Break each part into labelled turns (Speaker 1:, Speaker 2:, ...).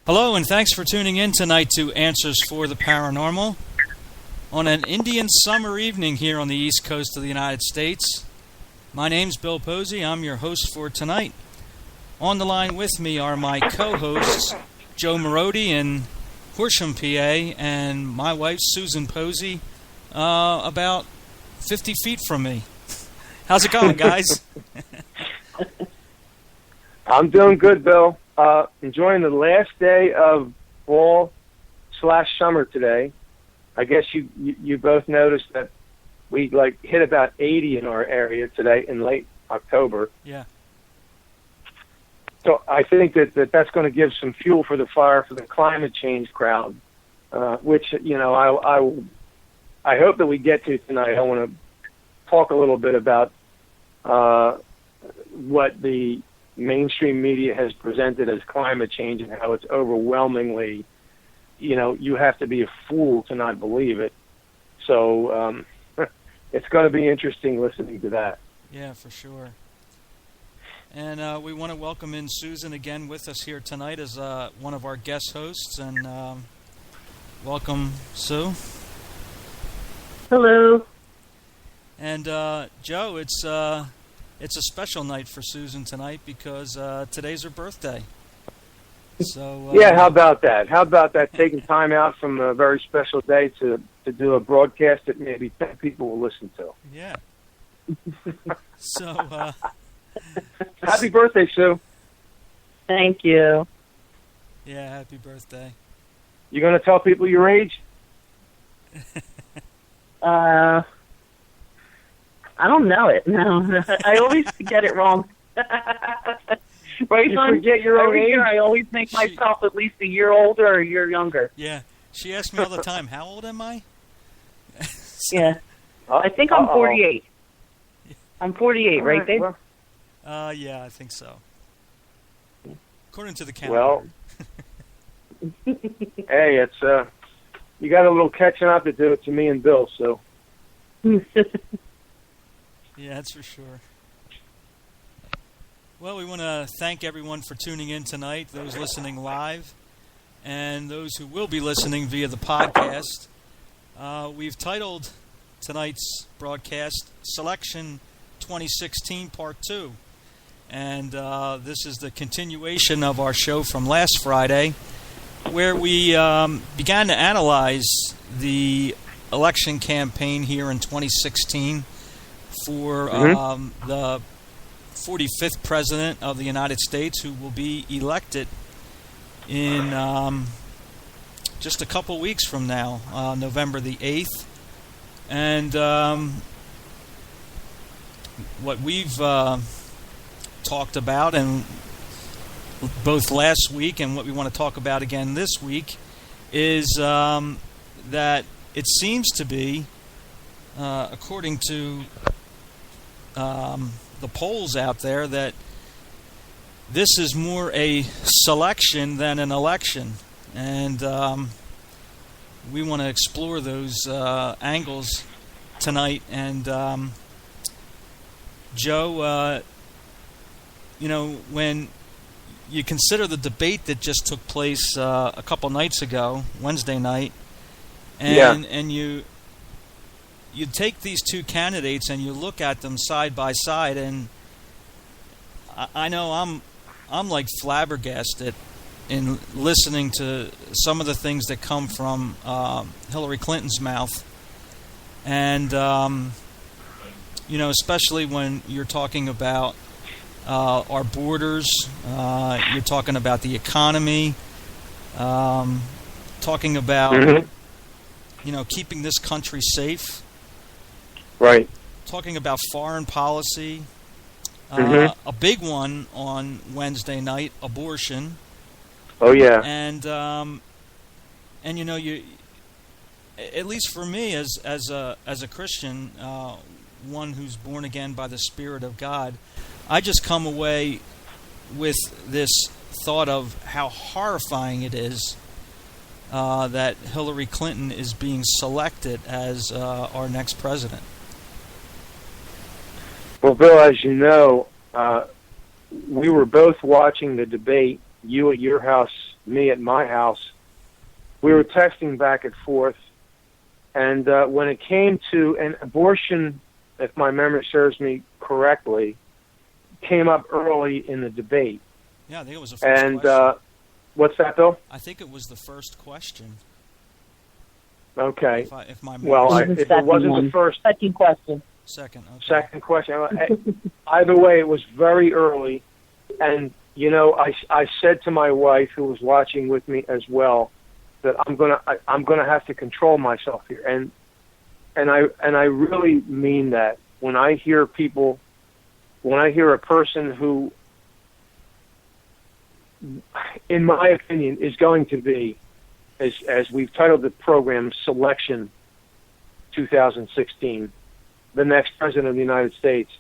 Speaker 1: Hello, and thanks for tuning in tonight to Answers for the Paranormal on an Indian summer evening here on the East Coast of the United States. My name's Bill Posey. I'm your host for tonight. On the line with me are my co-hosts, Joe Marodi in Horsham, PA, and my wife, Susan Posey, about 50 feet from me. How's it going, guys?
Speaker 2: I'm doing good, Bill. Enjoying the last day of fall/summer today. I guess you both noticed that we hit about 80 in our area today in late October.
Speaker 1: Yeah.
Speaker 2: So I think that's going to give some fuel for the fire for the climate change crowd, which I hope that we get to tonight. I want to talk a little bit about what the mainstream media has presented as climate change and how it's overwhelmingly, you have to be a fool to not believe it. So it's going to be interesting listening to that.
Speaker 1: Yeah, for sure. And we want to welcome in Susan again with us here tonight as one of our guest hosts. And welcome, Sue.
Speaker 3: Hello.
Speaker 1: And Joe, it's a special night for Susan tonight because today's her birthday. So
Speaker 2: yeah, how about that? How about that? Taking time out from a very special day to do a broadcast that maybe 10 people will listen to.
Speaker 1: Yeah. So
Speaker 2: happy birthday, Sue.
Speaker 3: Thank you.
Speaker 1: Yeah, happy birthday.
Speaker 2: You going to tell people your age?
Speaker 3: I don't know it. No, I always get it wrong. Right,
Speaker 2: you
Speaker 3: son?
Speaker 2: forget your own
Speaker 3: Every
Speaker 2: age?
Speaker 3: year I always make myself at least a year older or a year younger.
Speaker 1: Yeah, she asks me all the time, how old am I?
Speaker 3: Yeah. I think I'm 48. I'm 48, right, Dave?
Speaker 1: Yeah, I think so. According to the calendar.
Speaker 2: Well, hey, it's you got a little catching up to do to me and Bill, so.
Speaker 1: Yeah, that's for sure. Well, we want to thank everyone for tuning in tonight, those listening live, and those who will be listening via the podcast. We've titled tonight's broadcast Selection 2016 Part 2. And this is the continuation of our show from last Friday, where we began to analyze the election campaign here in 2016 for the 45th President of the United States, who will be elected in just a couple weeks from now, November the 8th. And what we've talked about, and both last week and what we want to talk about again this week, is that it seems to be, according to the polls out there, that this is more a selection than an election. And we want to explore those angles tonight. And Joe, when you consider the debate that just took place a couple nights ago, Wednesday night, and you take these two candidates and you look at them side by side, and I know I'm like flabbergasted in listening to some of the things that come from Hillary Clinton's mouth, and especially when you're talking about our borders, you're talking about the economy, talking about keeping this country safe.
Speaker 2: Right.
Speaker 1: Talking about foreign policy. A big one on Wednesday night, abortion.
Speaker 2: Oh yeah.
Speaker 1: And you, at least for me as a Christian, one who's born again by the Spirit of God, I just come away with this thought of how horrifying it is that Hillary Clinton is being selected as our next president.
Speaker 2: Well, Bill, as you know, we were both watching the debate, you at your house me at my house. We were texting back and forth, and when it came to an abortion, if my memory serves me correctly, came up early in the debate.
Speaker 1: Yeah, I think it was the first question.
Speaker 2: And what's that, Bill?
Speaker 1: I think it was the first question.
Speaker 2: Okay.
Speaker 1: If my memory
Speaker 2: Well,
Speaker 3: It was
Speaker 2: if
Speaker 3: the
Speaker 2: it wasn't
Speaker 3: second one.
Speaker 2: the first,
Speaker 3: Second question.
Speaker 1: second. Okay.
Speaker 2: second question. Either way, it was very early, and I said to my wife, who was watching with me as well, that I'm gonna have to control myself here, and I really mean that. When I hear a person who, in my opinion, is going to be, as we've titled the program, Selection 2016, the next president of the United States.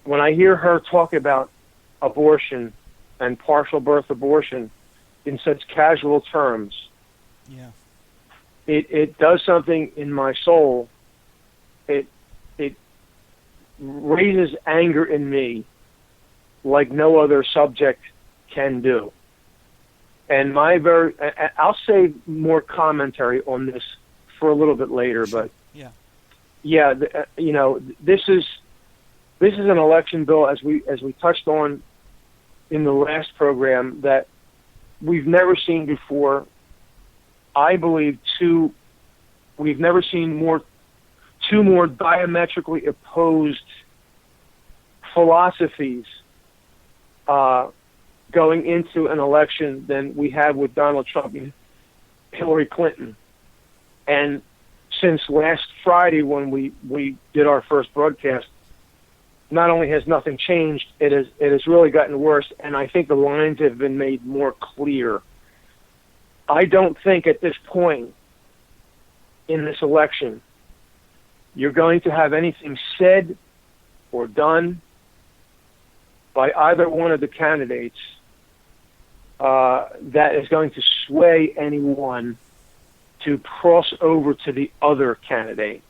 Speaker 2: When I hear her talk about abortion and partial birth abortion in such casual terms,
Speaker 1: Yeah.
Speaker 2: it does something in my soul. It raises anger in me like no other subject can do. And I'll save more commentary on this for a little bit later, but this is an election bill, as we touched on in the last program, that we've never seen before. I believe we've never seen two more diametrically opposed philosophies going into an election than we have with Donald Trump and Hillary Clinton. And since last Friday, when we did our first broadcast, not only has nothing changed, it has really gotten worse, and I think the lines have been made more clear. I don't think at this point in this election you're going to have anything said or done by either one of the candidates that is going to sway anyone to cross over to the other candidate.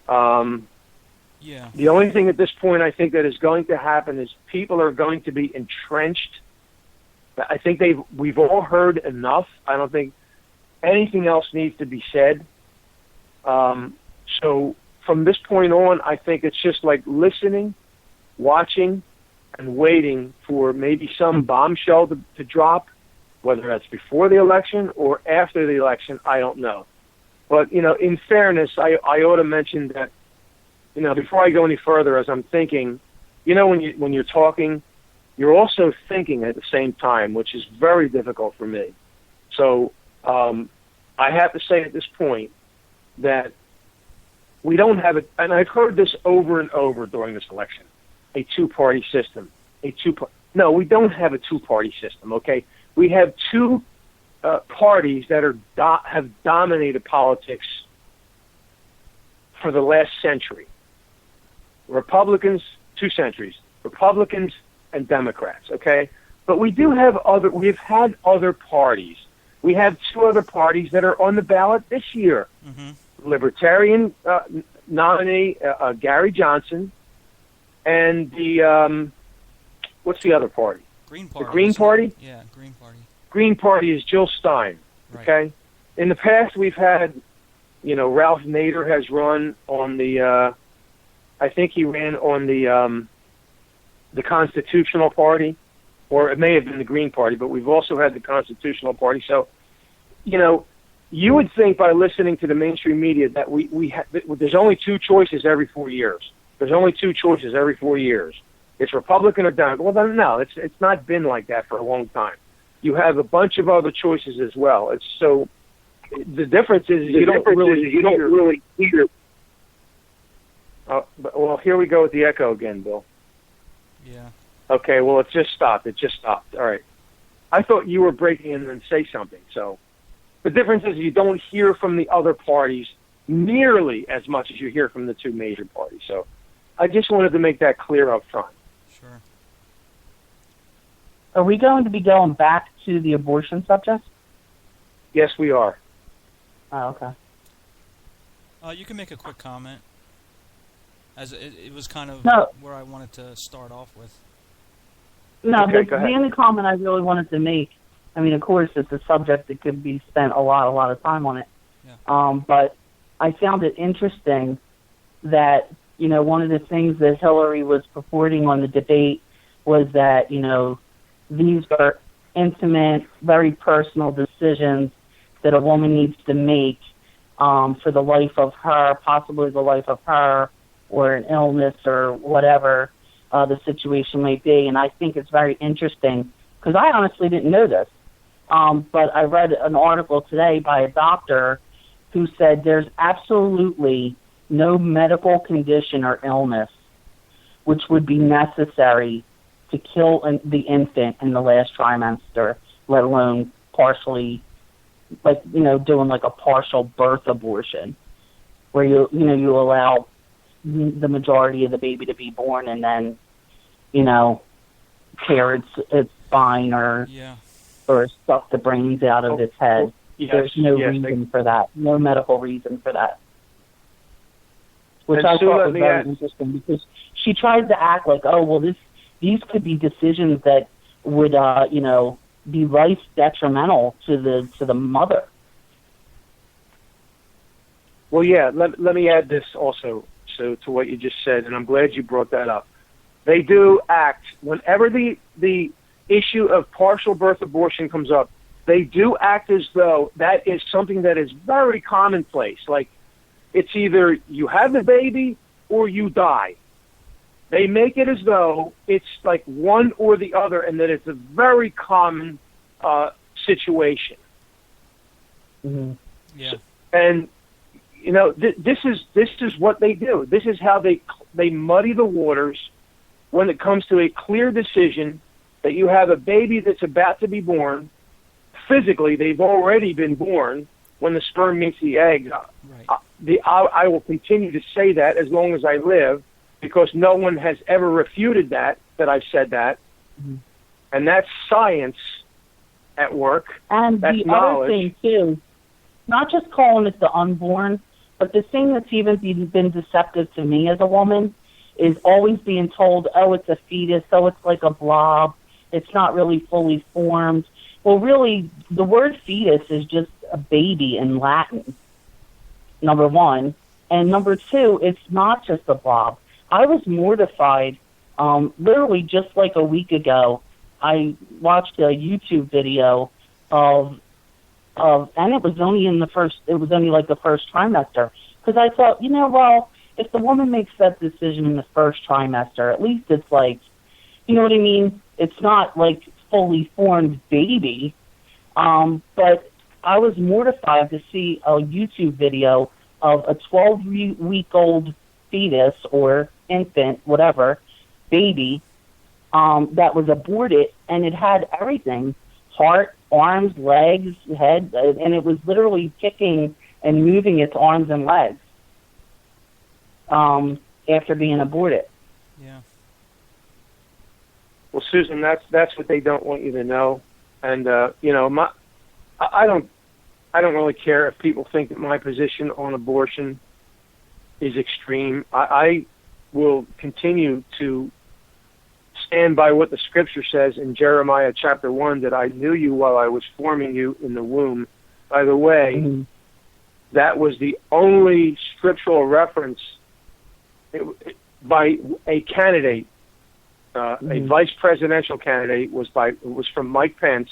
Speaker 2: The only thing at this point I think that is going to happen is people are going to be entrenched. I think we've all heard enough. I don't think anything else needs to be said. So from this point on, I think it's just like listening, watching, and waiting for maybe some bombshell to drop, whether that's before the election or after the election, I don't know. But, in fairness, I ought to mention that, before I go any further, as I'm thinking, when you're talking, you're also thinking at the same time, which is very difficult for me. So I have to say at this point that we don't have it, and I've heard this over and over during this election, a two-party system. No, we don't have a two-party system, okay? We have two parties that have dominated politics for the last century. Republicans, 2 centuries. Republicans and Democrats, okay? But we've had other parties. We have 2 other parties that are on the ballot this year. Mm-hmm. Libertarian nominee Gary Johnson, and the what's the other party?
Speaker 1: Green Party.
Speaker 2: The Green Party?
Speaker 1: Yeah, Green Party.
Speaker 2: Green Party is Jill Stein, okay? Right. In the past, we've had, Ralph Nader has run on the, I think he ran on the Constitutional Party, or it may have been the Green Party, but we've also had the Constitutional Party. So, you would think by listening to the mainstream media that there's only 2 choices every 4 years. There's only 2 choices every 4 years. It's Republican or Democrat. Well, no, it's not been like that for a long time. You have a bunch of other choices as well. The difference is you don't really hear. Well, here we go with the echo again, Bill.
Speaker 1: Yeah.
Speaker 2: Okay. Well, it just stopped. All right. I thought you were breaking in and say something. So the difference is you don't hear from the other parties nearly as much as you hear from the 2 major parties. So I just wanted to make that clear up front.
Speaker 1: Sure.
Speaker 3: Are we going to be going back to the abortion subject?
Speaker 2: Yes, we are.
Speaker 3: Oh, okay.
Speaker 1: You can make a quick comment, as it was kind of where I wanted to start off with.
Speaker 3: No,
Speaker 2: okay,
Speaker 3: the only comment I really wanted to make I mean, of course, it's a subject that could be spent a lot of time on it.
Speaker 1: Yeah.
Speaker 3: But I found it interesting that, you know, one of the things that Hillary was purporting on the debate was that, you know, these are intimate, very personal decisions that a woman needs to make for the life of her, possibly the life of her, or an illness or whatever the situation may be. And I think it's very interesting because I honestly didn't know this. But I read an article today by a doctor who said there's absolutely no medical condition or illness which would be necessary to kill the infant in the last trimester, let alone partially, like, you know, doing like a partial birth abortion, where you allow the majority of the baby to be born and then, you know, care it's fine or suck the brains out of its head.
Speaker 2: Yes,
Speaker 3: There's no reason for that, no medical reason for that. Which
Speaker 2: And
Speaker 3: I
Speaker 2: Sue,
Speaker 3: thought
Speaker 2: let
Speaker 3: was
Speaker 2: me
Speaker 3: very
Speaker 2: ask-
Speaker 3: interesting because she tries to act like, oh, well, these could be decisions that would, you know, be life detrimental to the mother.
Speaker 2: Well, yeah, let me add this also, so to what you just said, and I'm glad you brought that up. They do act, whenever the issue of partial birth abortion comes up, they do act as though that is something that is very commonplace. Like, it's either you have the baby or you die. They make it as though it's like one or the other, and that it's a very common situation.
Speaker 3: Mm-hmm.
Speaker 1: Yeah.
Speaker 2: And you know, this is what they do. This is how they muddy the waters when it comes to a clear decision that you have a baby that's about to be born. Physically, they've already been born when the sperm meets the egg.
Speaker 1: Right.
Speaker 2: I will continue to say that as long as I live, because no one has ever refuted that I've said that.
Speaker 3: Mm-hmm.
Speaker 2: And that's science at work.
Speaker 3: And
Speaker 2: that's
Speaker 3: the
Speaker 2: knowledge.
Speaker 3: other thing, too, not just calling it the unborn, but the thing that's even been deceptive to me as a woman is always being told, oh, it's a fetus, oh, it's like a blob, it's not really fully formed. Well, really, the word fetus is just a baby in Latin, number one. And number two, it's not just a blob. I was mortified. Literally just like a week ago, I watched a YouTube video of and it was only like the first trimester, because I thought, you know, well, if the woman makes that decision in the first trimester, at least it's like, you know what I mean? It's not like fully formed baby. But I was mortified to see a YouTube video of a 12-week-old fetus or infant, whatever, baby, that was aborted, and it had everything: heart, arms, legs, head, and it was literally kicking and moving its arms and legs after being aborted.
Speaker 1: Yeah.
Speaker 2: Well, Susan, that's what they don't want you to know. And you know, I don't really care if people think that my position on abortion is extreme. I will continue to stand by what the Scripture says in Jeremiah chapter 1, that I knew you while I was forming you in the womb. By the way, that was the only scriptural reference by a candidate, a vice presidential candidate, was from Mike Pence,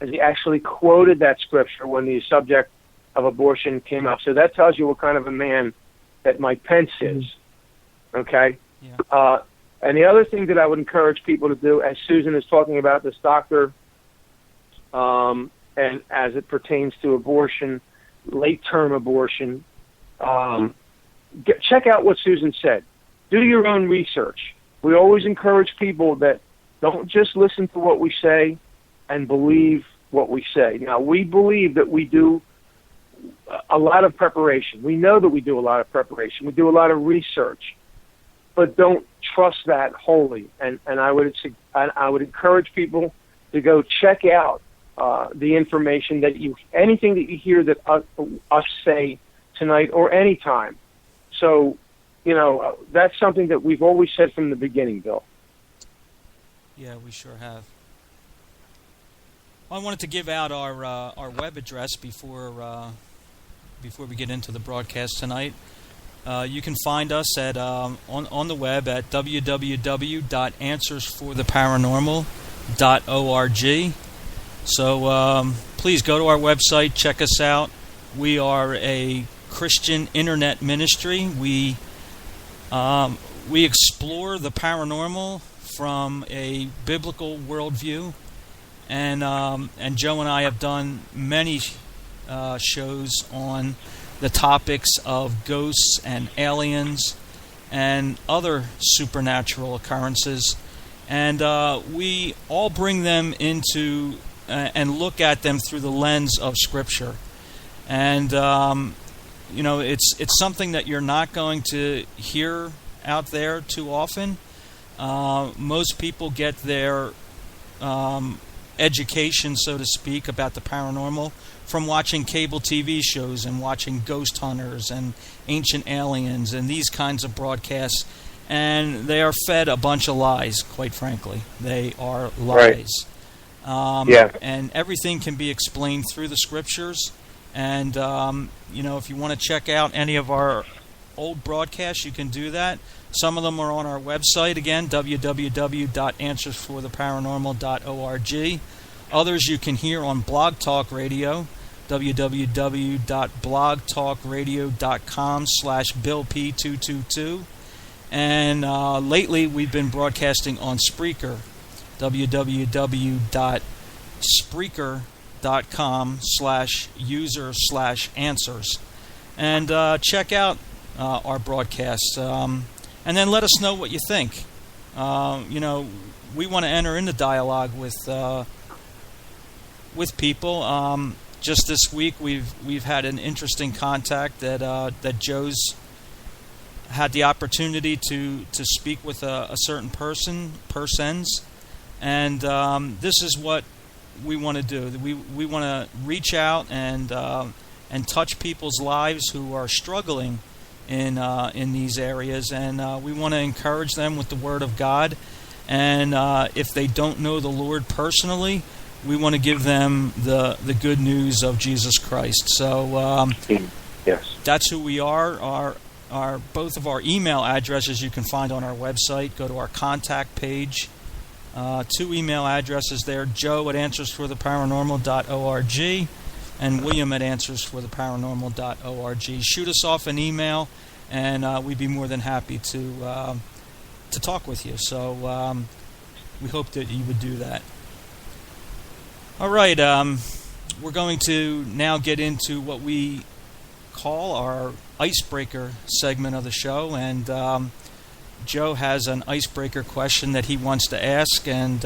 Speaker 2: as he actually quoted that scripture when the subject of abortion came up. So that tells you what kind of a man that Mike Pence is. Okay?
Speaker 1: Yeah.
Speaker 2: And the other thing that I would encourage people to do, as Susan is talking about this doctor, and as it pertains to abortion, late-term abortion, check out what Susan said. Do your own research. We always encourage people that don't just listen to what we say and believe what we say. Now, we believe that we do a lot of preparation. We know that we do a lot of preparation. We do a lot of research, but don't trust that wholly. And I would encourage people to go check out the information anything that you hear that us say tonight or any time. So, you know, that's something that we've always said from the beginning, Bill.
Speaker 1: Yeah, we sure have. I wanted to give out our web address before we get into the broadcast tonight. You can find us at on the web at www.answersfortheparanormal.org. So please go to our website, check us out. We are a Christian internet ministry. We explore the paranormal from a biblical worldview, and Joe and I have done many shows on the topics of ghosts and aliens and other supernatural occurrences, and we all bring them into and look at them through the lens of Scripture. And it's something that you're not going to hear out there too often. Most people get their education, so to speak, about the paranormal from watching cable TV shows and watching Ghost Hunters and Ancient Aliens and these kinds of broadcasts, and they are fed a bunch of lies, quite frankly. They are lies.
Speaker 2: Right.
Speaker 1: And everything can be explained through the Scriptures. And, if you want to check out any of our old broadcasts, you can do that. Some of them are on our website, again, www.answersfortheparanormal.org. Others you can hear on Blog Talk Radio, www.blogtalkradio.com/BillP222. And lately we've been broadcasting on Spreaker, www.spreaker.com/user/answers. And check out our broadcasts. And then let us know what you think. We want to enter into dialogue with people. Just this week, we've had an interesting contact that Joe's had the opportunity to speak with a certain persons, and this is what we want to do. We want to reach out and touch people's lives who are struggling in these areas, and we want to encourage them with the Word of God. And if they don't know the Lord personally, we want to give them the good news of Jesus Christ. So
Speaker 2: yes,
Speaker 1: that's who we are. Our both of our email addresses you can find on our website. Go to our contact page. 2 email addresses there: Joe at answersfortheparanormal.org and William at answersfortheparanormal.org. Shoot us off an email, and we'd be more than happy to talk with you. So we hope that you would do that. All right, we're going to now get into what we call our icebreaker segment of the show, and Joe has an icebreaker question that he wants to ask, and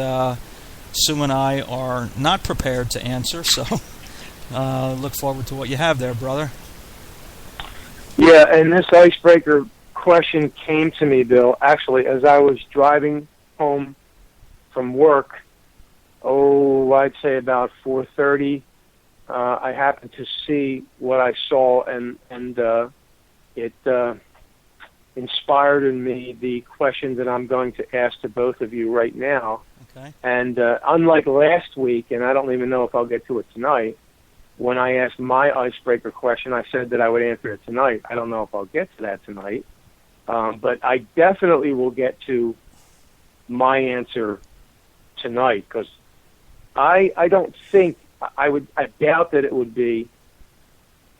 Speaker 1: Sue and I are not prepared to answer, so look forward to what you have there, brother.
Speaker 2: Yeah, and this icebreaker question came to me, Bill, actually, as I was driving home from work. I'd say about 4:30. I happened to see what I saw, and it inspired in me the question that I'm going to ask to both of you right now.
Speaker 1: Okay.
Speaker 2: And unlike last week, and I don't even know if I'll get to it tonight, when I asked my icebreaker question, I said that I would answer it tonight. I don't know if I'll get to that tonight, but I definitely will get to my answer tonight, because I don't think I doubt that it would be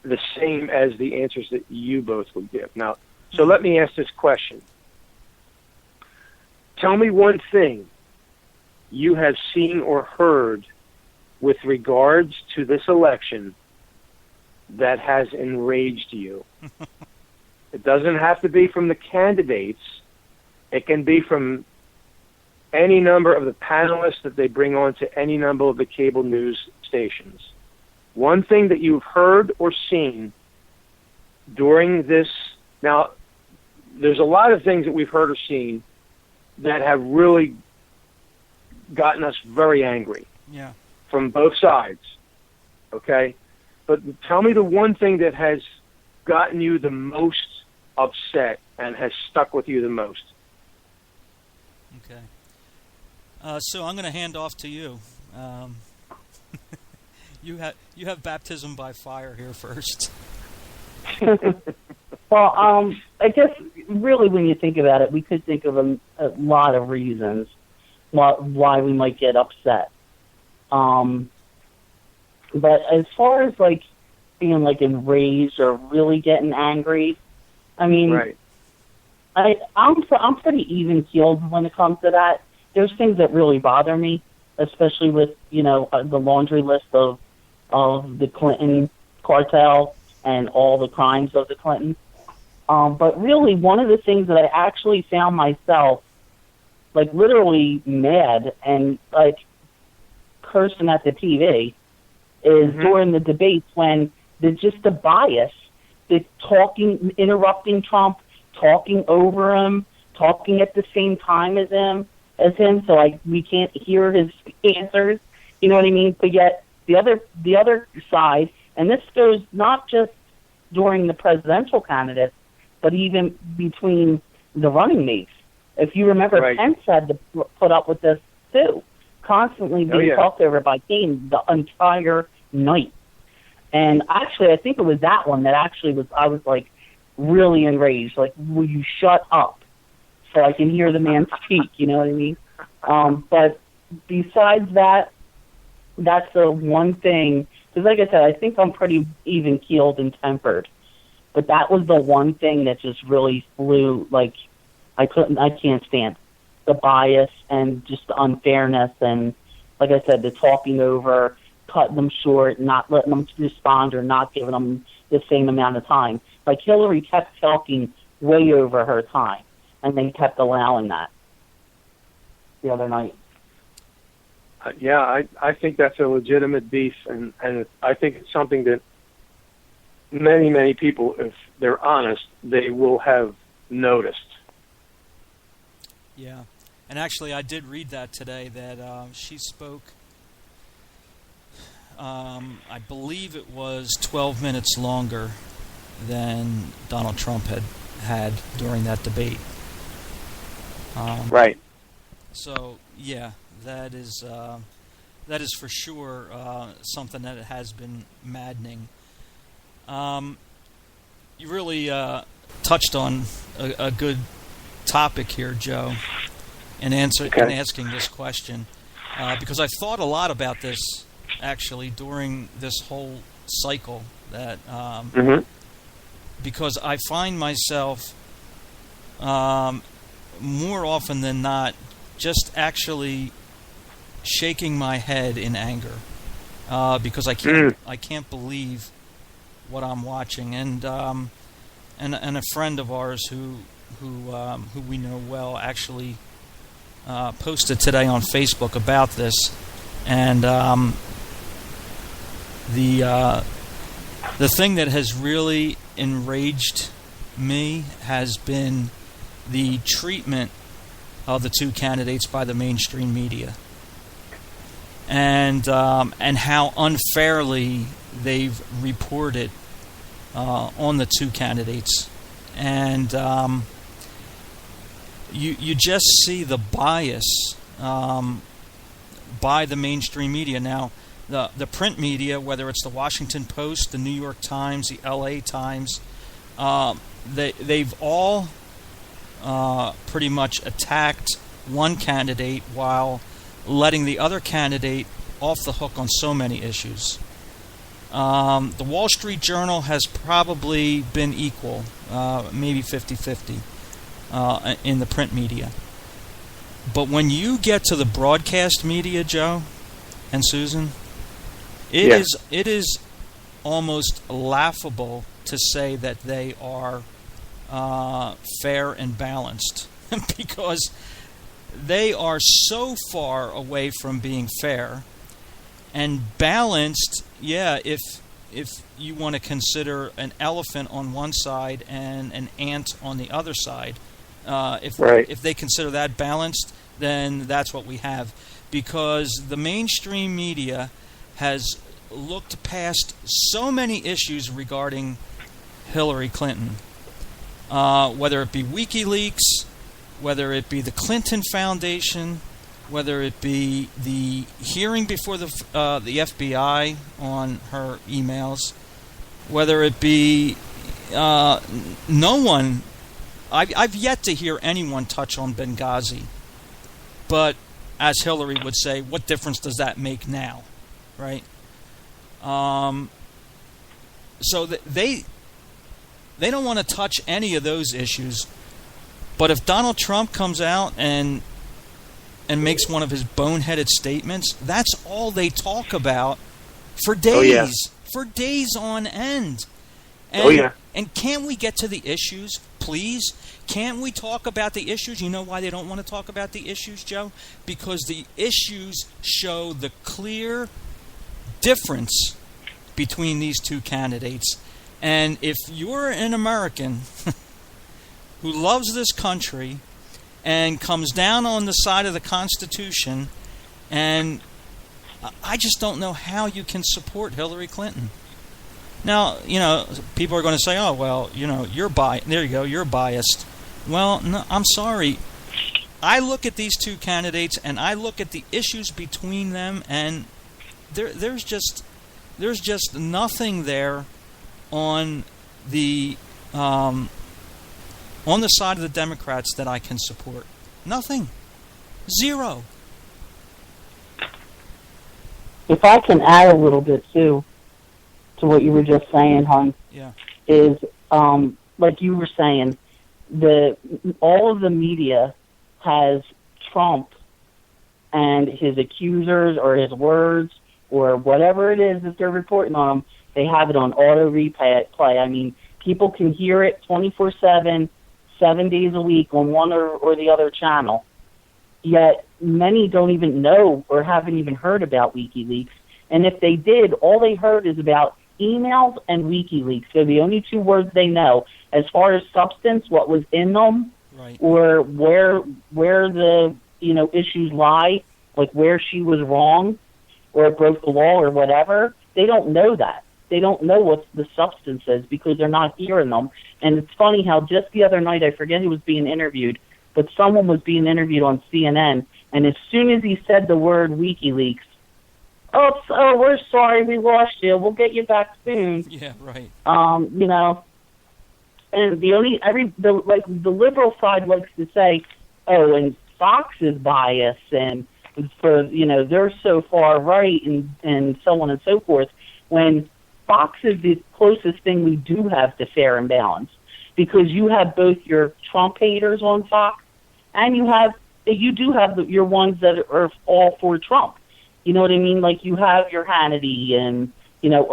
Speaker 2: the same as the answers that you both would give. Now, so let me ask this question. Tell me one thing you have seen or heard with regards to this election that has enraged you. It doesn't have to be from the candidates. It can be from any number of the panelists that they bring on to any number of the cable news stations. One thing that you've heard or seen during this. Now, there's a lot of things that we've heard or seen that have really gotten us very angry.
Speaker 1: Yeah.
Speaker 2: From both sides. Okay? But tell me the one thing that has gotten you the most upset and has stuck with you the most.
Speaker 1: Okay. So I'm going to hand off to you. You have baptism by fire here first.
Speaker 3: Well, I guess really when you think about it, we could think of a lot of reasons why we might get upset. But as far as like being like enraged or really getting angry, I mean,
Speaker 2: Right.
Speaker 3: I'm pretty even keeled when it comes to that. There's things that really bother me, especially with the laundry list of the Clinton cartel and all the crimes of the Clintons. But really, one of the things that I actually found myself like literally mad and like cursing at the TV is during the debates when the bias, the talking, interrupting Trump, talking over him, talking at the same time as him, so like we can't hear his answers. You know what I mean? But yet the other side, and this goes not just during the presidential candidates, but even between the running mates. If you remember,
Speaker 2: Right.
Speaker 3: Pence had to put up with this too, constantly being talked over by Kane the entire night. And actually, I think it was that one that actually I was like really enraged. Like, will you shut up so I can hear the man speak? You know what I mean? But besides that, that's the one thing. Because like I said, I think I'm pretty even keeled and tempered. But that was the one thing that just really flew. Like, I can't stand the bias and just the unfairness and, like I said, the talking over, cutting them short, not letting them respond or not giving them the same amount of time. Like Hillary kept talking way over her time, and they kept allowing that the other night.
Speaker 2: I think that's a legitimate beef, and I think it's something that many, many people, if they're honest, they will have noticed.
Speaker 1: Yeah. And actually, I did read that today, that she spoke, I believe it was 12 minutes longer than Donald Trump had during that debate.
Speaker 2: Right.
Speaker 1: So, yeah, that is for sure something that has been maddening. You really touched on a good topic here, Joe, in asking this question, because I've thought a lot about this actually during this whole cycle. That because I find myself more often than not just actually shaking my head in anger because I can't believe what I'm watching, and a friend of ours who we know well actually posted today on Facebook about this, and the thing that has really enraged me has been the treatment of the two candidates by the mainstream media, and how unfairly they've reported on the two candidates, and you just see the bias by the mainstream media. Now, the print media, whether it's the Washington Post, the New York Times, the LA Times, they've all pretty much attacked one candidate while letting the other candidate off the hook on so many issues. The Wall Street Journal has probably been equal, maybe 50-50 in the print media. But when you get to the broadcast media, Joe and Susan, it is almost laughable to say that they are fair and balanced because they are so far away from being fair and balanced. Yeah, if you want to consider an elephant on one side and an ant on the other side, if they consider that balanced, then that's what we have, because the mainstream media has looked past so many issues regarding Hillary Clinton, whether it be WikiLeaks, whether it be the Clinton Foundation, whether it be the hearing before the FBI on her emails, whether it be no one. I've yet to hear anyone touch on Benghazi, but as Hillary would say, what difference does that make now, right? So they don't want to touch any of those issues. But if Donald Trump comes out and makes one of his boneheaded statements, that's all they talk about for days, for days on end. And, and can't we get to the issues, please? Can't we talk about the issues? You know why they don't want to talk about the issues, Joe? Because the issues show the clear difference between these two candidates. And if you're an American who loves this country and comes down on the side of the Constitution, and I just don't know how you can support Hillary Clinton. Now, people are going to say, oh, well, you're biased. There you go, you're biased. Well, no, I'm sorry. I look at these two candidates, and I look at the issues between them, and there's just nothing there on the side of the Democrats that I can support. Nothing. Zero.
Speaker 3: If I can add a little bit, too, to what you were just saying, hon, is, like you were saying, all of the media has Trump and his accusers or his words or whatever it is that they're reporting on him, they have it on auto replay. I mean, people can hear it 24/7, 7 days a week on one or the other channel. Yet many don't even know or haven't even heard about WikiLeaks. And if they did, all they heard is about emails and WikiLeaks. They're the only two words they know. As far as substance, what was in them,
Speaker 1: right,
Speaker 3: or where the issues lie, like where she was wrong or broke the law or whatever, they don't know that. They don't know what the substance is because they're not hearing them. And it's funny how just the other night, I forget who was being interviewed, but someone was being interviewed on CNN, and as soon as he said the word WikiLeaks, oh, we're sorry, we lost you. We'll get you back soon.
Speaker 1: Yeah, right.
Speaker 3: And the liberal side likes to say, oh, and Fox is biased, and they're so far right, and so on and so forth. When Fox is the closest thing we do have to fair and balanced, because you have both your Trump haters on Fox, and you do have your ones that are all for Trump. You know what I mean? Like you have your Hannity and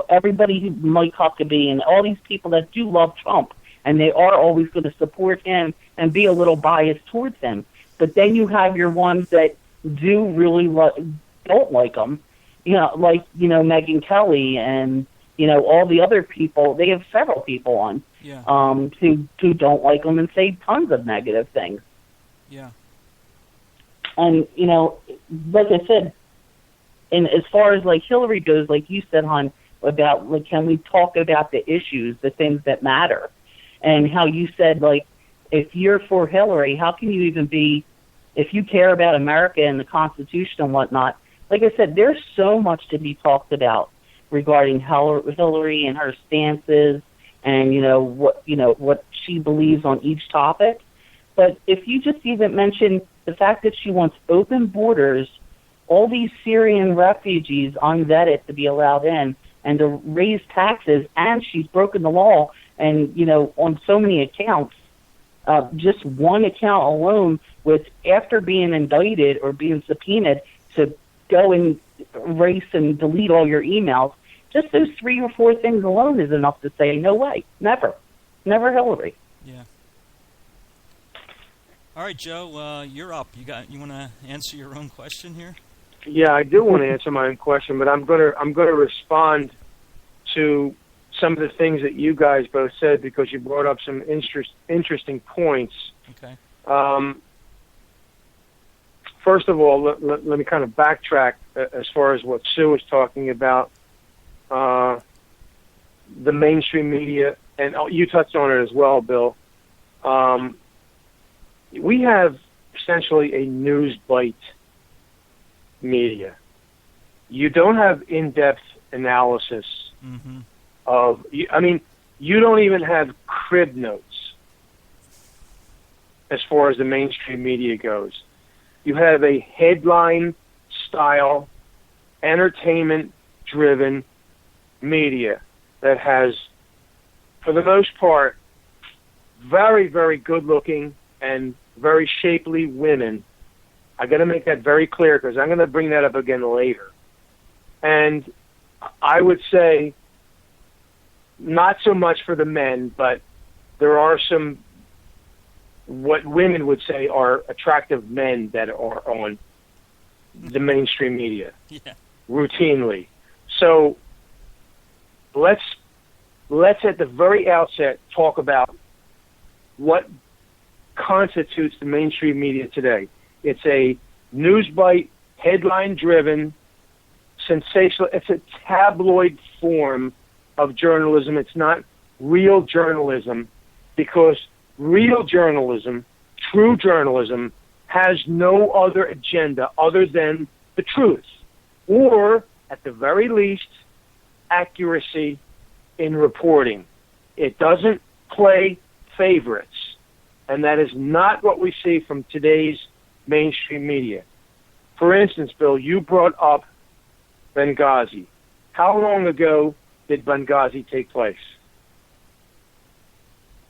Speaker 3: everybody who Mike Huckabee and all these people that do love Trump, and they are always going to support him and be a little biased towards him. But then you have your ones that do really don't like him. Like Megyn Kelly and all the other people. They have several people on who don't like him and say tons of negative things.
Speaker 1: Yeah.
Speaker 3: And like I said, and as far as like Hillary goes, like you said, hon, about like can we talk about the issues, the things that matter, and how you said like if you're for Hillary, how can you even be if you care about America and the Constitution and whatnot? Like I said, there's so much to be talked about regarding Hillary and her stances and what she believes on each topic. But if you just even mention the fact that she wants open borders, all these Syrian refugees unvetted to be allowed in, and to raise taxes, and she's broken the law, and on so many accounts, just one account alone, with after being indicted or being subpoenaed to go and erase and delete all your emails, just those 3 or 4 things alone is enough to say no way, never Hillary.
Speaker 1: Yeah. All right, Joe, you're up. You want to answer your own question here?
Speaker 2: Yeah, I do want to answer my own question, but I'm going to respond to some of the things that you guys both said because you brought up some interesting points.
Speaker 1: Okay.
Speaker 2: First of all, let me kind of backtrack as far as what Sue was talking about, the mainstream media, and you touched on it as well, Bill. We have essentially a news bite media. You don't have in-depth analysis of, I mean, you don't even have crib notes as far as the mainstream media goes. You have a headline-style, entertainment-driven media that has, for the most part, very, very good-looking and very shapely women. I got to make that very clear because I'm going to bring that up again later. And I would say not so much for the men, but there are some, what women would say are attractive men that are on the mainstream media routinely. So let's at the very outset talk about what constitutes the mainstream media today. It's a news bite, headline-driven, sensational. It's a tabloid form of journalism. It's not real journalism, because real journalism, true journalism, has no other agenda other than the truth, or at the very least, accuracy in reporting. It doesn't play favorites, and that is not what we see from today's mainstream media. For instance, Bill, you brought up Benghazi. How long ago did Benghazi take place?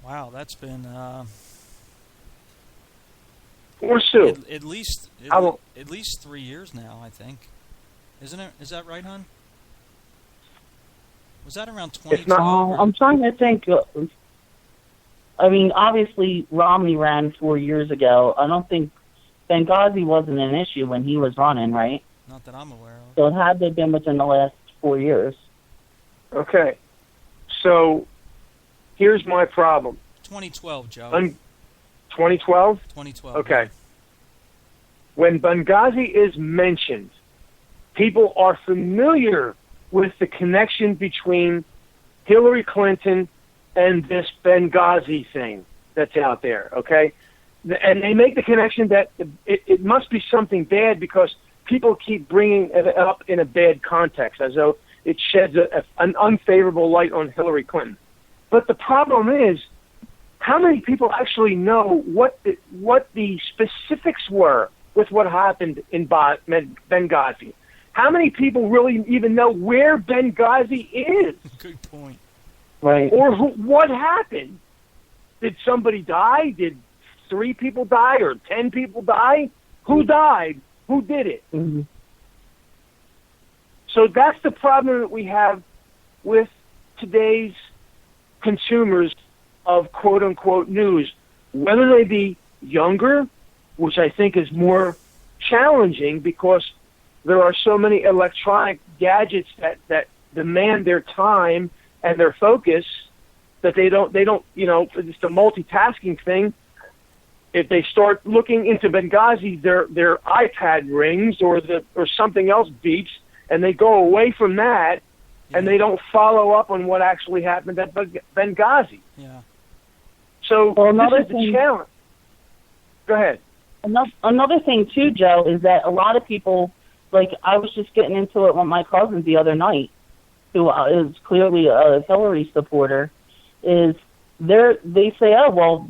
Speaker 1: Wow, that's been
Speaker 2: Or Sue?
Speaker 1: at least 3 years now, I think. Isn't it? Is that right, hon? Was that around 2012?
Speaker 3: I'm trying to think. I mean, obviously, Romney ran 4 years ago. I don't think Benghazi wasn't an issue when he was running, right?
Speaker 1: Not that I'm aware of.
Speaker 3: So it had to have been within the last 4 years.
Speaker 2: Okay. So here's my problem.
Speaker 1: 2012, Joe.
Speaker 2: 2012?
Speaker 1: 2012.
Speaker 2: Okay. When Benghazi is mentioned, people are familiar with the connection between Hillary Clinton and this Benghazi thing that's out there, okay? And they make the connection that it must be something bad because people keep bringing it up in a bad context, as though it sheds an unfavorable light on Hillary Clinton. But the problem is, how many people actually know what the specifics were with what happened in Benghazi? How many people really even know where Benghazi is?
Speaker 1: Good point.
Speaker 3: Right.
Speaker 2: Or what happened? Did somebody die? Did 3 people die or 10 people die? Who died? Who did it?
Speaker 3: Mm-hmm.
Speaker 2: So that's the problem that we have with today's consumers of quote-unquote news, whether they be younger, which I think is more challenging because there are so many electronic gadgets that demand their time and their focus that they don't, it's the multitasking thing. If they start looking into Benghazi, their iPad rings or something else beeps, and they go away from that, and they don't follow up on what actually happened at Benghazi.
Speaker 1: Yeah.
Speaker 2: So this is the challenge. Go ahead.
Speaker 3: Another thing, too, Joe, is that a lot of people, like I was just getting into it with my cousin the other night, who is clearly a Hillary supporter, is they say, oh, well,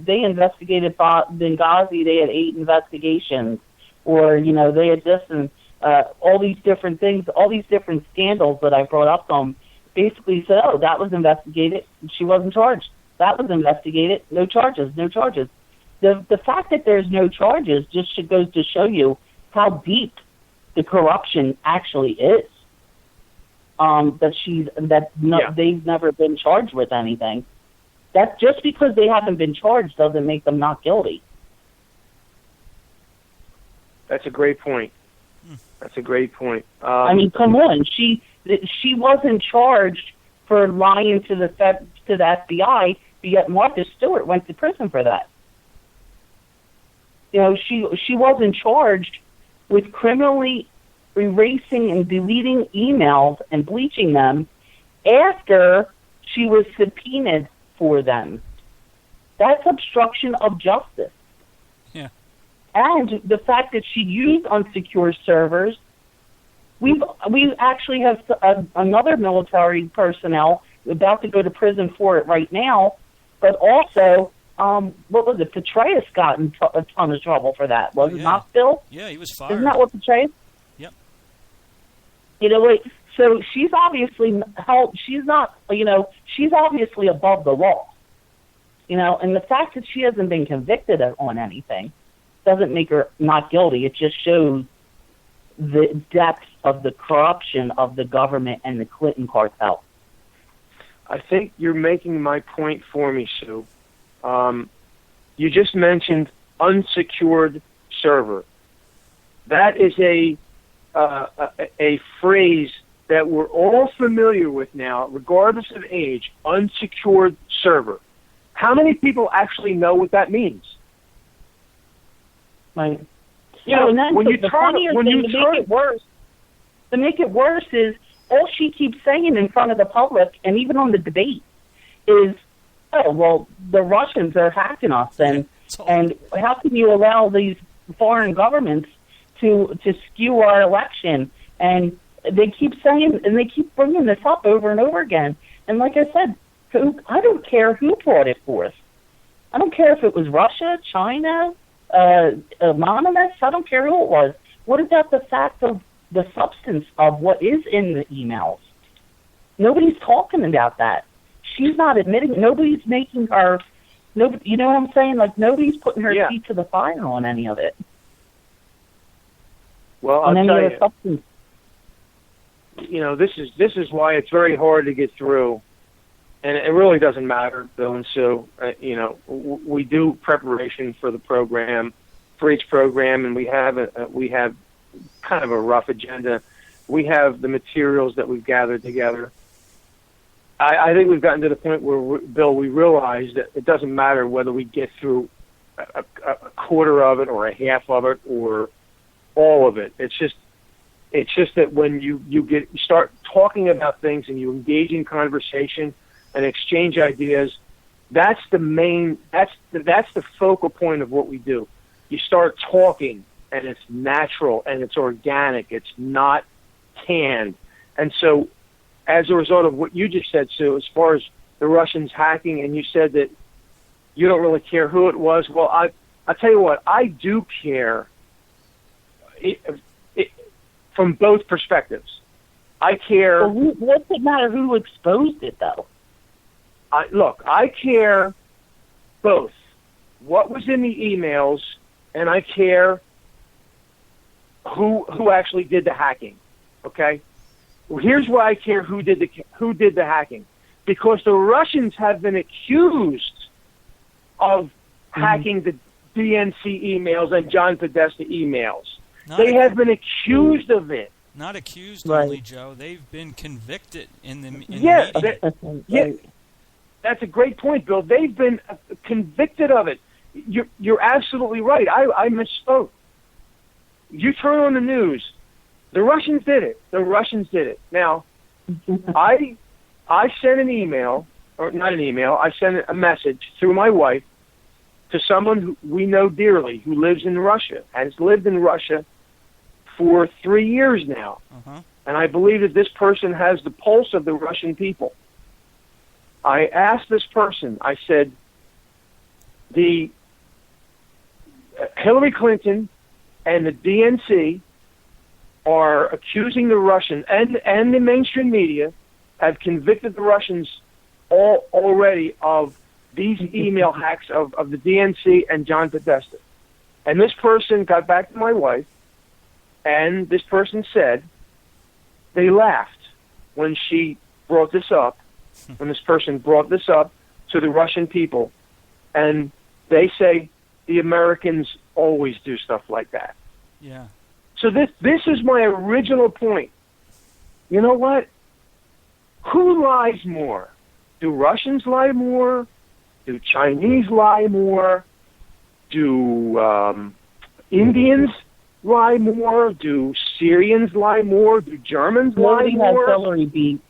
Speaker 3: they investigated Benghazi, they had 8 investigations, or, they had this and all these different things, all these different scandals that I brought up to them, basically said, oh, that was investigated, she wasn't charged. That was investigated, no charges, no charges. The fact that there's no charges just goes to show you how deep the corruption actually is. They've never been charged with anything. That just because they haven't been charged doesn't make them not guilty.
Speaker 2: That's a great point. That's a great point.
Speaker 3: I mean, come on. She wasn't charged for lying to the FBI, but yet Martha Stewart went to prison for that. She wasn't charged with criminally erasing and deleting emails and bleaching them after she was subpoenaed for them. That's obstruction of justice.
Speaker 1: Yeah.
Speaker 3: And the fact that she used unsecure servers, we actually have another military personnel about to go to prison for it right now, but also, what was it? Petraeus got in a ton of trouble for that. Was it not, Bill?
Speaker 1: Yeah, he was fired.
Speaker 3: Isn't that what Petraeus?
Speaker 1: Yep.
Speaker 3: You know, so she's obviously she's not, she's obviously above the law. And the fact that she hasn't been convicted on anything doesn't make her not guilty. It just shows the depth of the corruption of the government and the Clinton cartel.
Speaker 2: I think you're making my point for me, Sue. You just mentioned unsecured server. That is a phrase that we're all familiar with now, regardless of age. Unsecured server. How many people actually know what that means?
Speaker 3: Right.
Speaker 2: When you
Speaker 3: to make it worse is all she keeps saying in front of the public and even on the debate is, oh, well, the Russians are hacking us, and how can you allow these foreign governments to skew our election? And they keep saying, and they keep bringing this up over and over again. And like I said, I don't care who brought it forth. I don't care if it was Russia, China, Anonymous. I don't care who it was. What about the fact of the substance of what is in the emails? Nobody's talking about that. She's not admitting. Nobody's making her. Nobody, you know what I'm saying? Like nobody's putting her feet to the fire on any of it.
Speaker 2: Well, I'll tell you. Substance. This is why it's very hard to get through. And it really doesn't matter, Bill and Sue. We do preparation for the program, for each program, and we have kind of a rough agenda. We have the materials that we've gathered together. I think we've gotten to the point where, Bill, we realize that it doesn't matter whether we get through a quarter of it or a half of it or all of it. It's just that when you start talking about things and you engage in conversation and exchange ideas, that's the focal point of what we do. You start talking, and it's natural, and it's organic. It's not canned. And so as a result of what you just said, Sue, as far as the Russians hacking, and you said that you don't really care who it was, well, I'll tell you what, I do care from both perspectives. I care...
Speaker 3: Well, what's it matter who exposed it, though?
Speaker 2: I care both what was in the emails, and I care who actually did the hacking. Okay, well, here's why I care who did the hacking, because the Russians have been accused of hacking the DNC emails and John Podesta emails. They have been accused of it.
Speaker 1: Not accused only, Joe. They've been convicted in the media.
Speaker 2: That's a great point, Bill. They've been convicted of it. You're absolutely right. I misspoke. You turn on the news. The Russians did it. The Russians did it. Now, I sent an email, or not an email, I sent a message through my wife to someone who we know dearly who lives in Russia, has lived in Russia for 3 years now. And I believe that this person has the pulse of the Russian people. I asked this person, I said, the Hillary Clinton and the DNC are accusing the Russians, and the mainstream media have convicted the Russians already of these email hacks of the DNC and John Podesta. And this person got back to my wife, and this person said they laughed when she brought this up, when this person brought this up to the Russian people, and they say the Americans always do stuff like that.
Speaker 1: Yeah.
Speaker 2: So this is my original point. You know what? Who lies more? Do Russians lie more? Do Chinese lie more? Do Indians lie more? Do Syrians lie more? Do Germans lie more?
Speaker 3: Nobody has Hillary beat.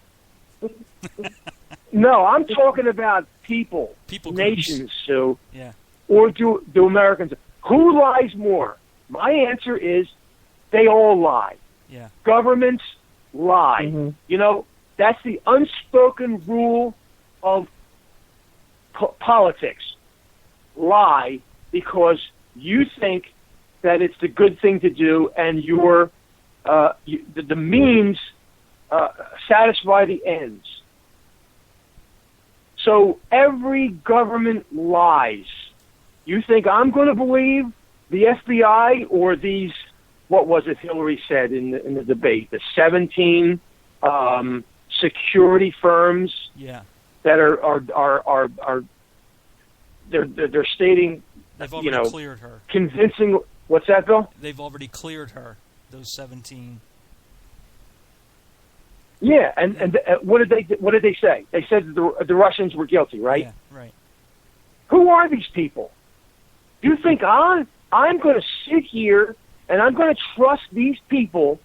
Speaker 2: No, I'm talking about people nations, Sue.
Speaker 1: Yeah.
Speaker 2: Or do Americans? Who lies more? My answer is they all lie.
Speaker 1: Yeah.
Speaker 2: Governments lie.
Speaker 3: Mm-hmm.
Speaker 2: You know, that's the unspoken rule of politics. Lie because you think that it's the good thing to do, and the means satisfy the ends. So every government lies. You think I'm going to believe the FBI or these? What was it Hillary said in the debate? The 17 security firms.
Speaker 1: Yeah.
Speaker 2: That are they're stating.
Speaker 1: They've already cleared her.
Speaker 2: Convincing. What's that, Bill?
Speaker 1: They've already cleared her. Those 17.
Speaker 2: Yeah, and what did they say? They said that the Russians were guilty, right?
Speaker 1: Yeah, right.
Speaker 2: Who are these people? You think I'm going to sit here and I'm going to trust these people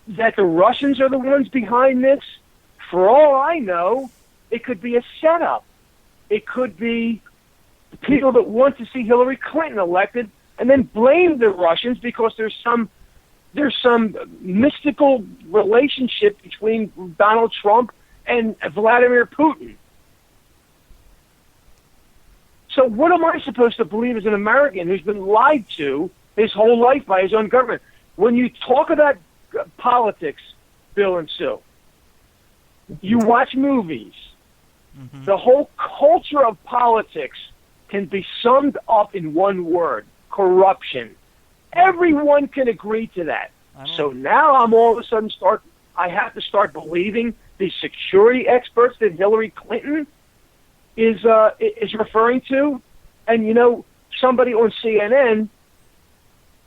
Speaker 2: that the Russians are the ones behind this? For all I know, it could be a setup. It could be people that want to see Hillary Clinton elected and then blame the Russians because there's some mystical relationship between Donald Trump and Vladimir Putin. So what am I supposed to believe as an American who's been lied to his whole life by his own government? When you talk about politics, Bill and Sue, you watch movies. Mm-hmm. The whole culture of politics can be summed up in one word: corruption. Everyone can agree to that. So now I'm all of a sudden I have to start believing the security experts that Hillary Clinton is referring to. And, you know, somebody on CNN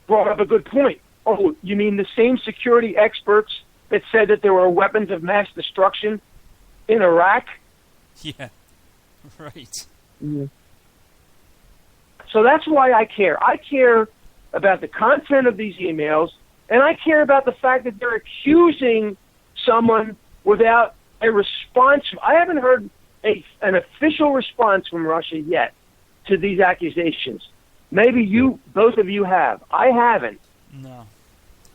Speaker 2: brought up a good point. Oh, you mean the same security experts that said that there were weapons of mass destruction in Iraq?
Speaker 1: Yeah, right.
Speaker 2: Mm-hmm. So that's why I care. I care about the content of these emails, and I care about the fact that they're accusing someone without a response. I haven't heard an official response from Russia yet to these accusations. Maybe both of you have. I haven't.
Speaker 1: No.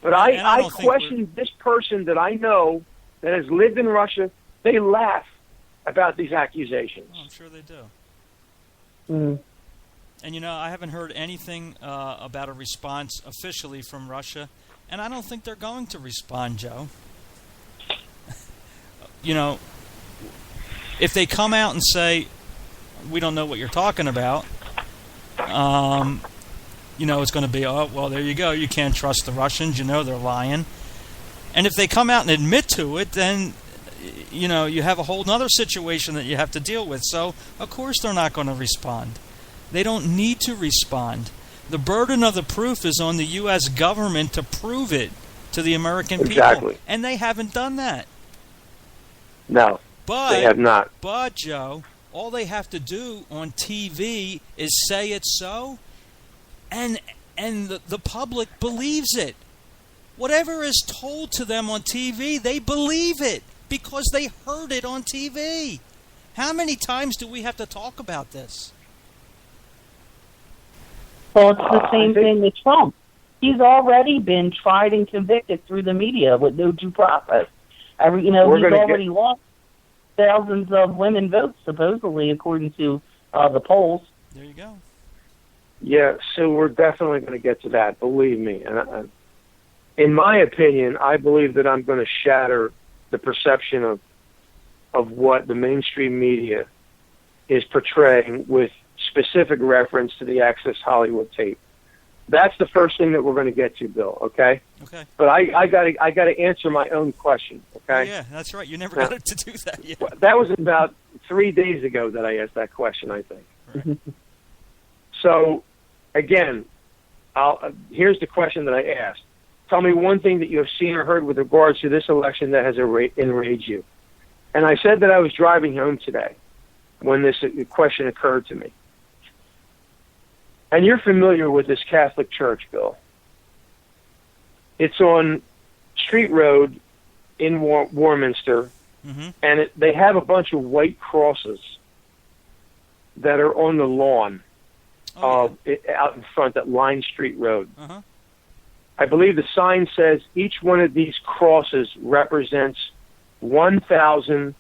Speaker 2: But I question this person that I know that has lived in Russia. They laugh about these accusations.
Speaker 1: Oh, I'm sure they do.
Speaker 2: Mm.
Speaker 1: And, you know, I haven't heard anything about a response officially from Russia, and I don't think they're going to respond, Joe. You know, if they come out and say, we don't know what you're talking about, you know, it's going to be, oh, well, there you go. You can't trust the Russians. You know they're lying. And if they come out and admit to it, then, you know, you have a whole other situation that you have to deal with. So, of course, they're not going to respond. They don't need to respond. The burden of the proof is on the U.S. government to prove it to the American people. And they haven't done that.
Speaker 2: No, they have not.
Speaker 1: But, Joe, all they have to do on TV is say it's so, and the public believes it. Whatever is told to them on TV, they believe it because they heard it on TV. How many times do we have to talk about this?
Speaker 3: Well, it's the same thing with Trump. He's already been tried and convicted through the media with no due process. He's already lost thousands of women votes, supposedly, according to the polls.
Speaker 1: There you go.
Speaker 2: Yeah, so we're definitely going to get to that, believe me. And in my opinion, I believe that I'm going to shatter the perception of what the mainstream media is portraying with specific reference to the Access Hollywood tape. That's the first thing that we're going to get to, Bill, okay?
Speaker 1: Okay.
Speaker 2: But I got to answer my own question, okay?
Speaker 1: Yeah, that's right. You never got to do that yet.
Speaker 2: That was about 3 days ago that I asked that question, I think.
Speaker 1: Right.
Speaker 2: So, again, here's the question that I asked. Tell me one thing that you have seen or heard with regards to this election that has enraged you. And I said that I was driving home today when this question occurred to me. And you're familiar with this Catholic church, Bill. It's on Street Road in Warminster,
Speaker 1: mm-hmm.
Speaker 2: and they have a bunch of white crosses that are on the lawn. out in front at Line Street Road.
Speaker 1: Uh-huh.
Speaker 2: I believe the sign says each one of these crosses represents 1,000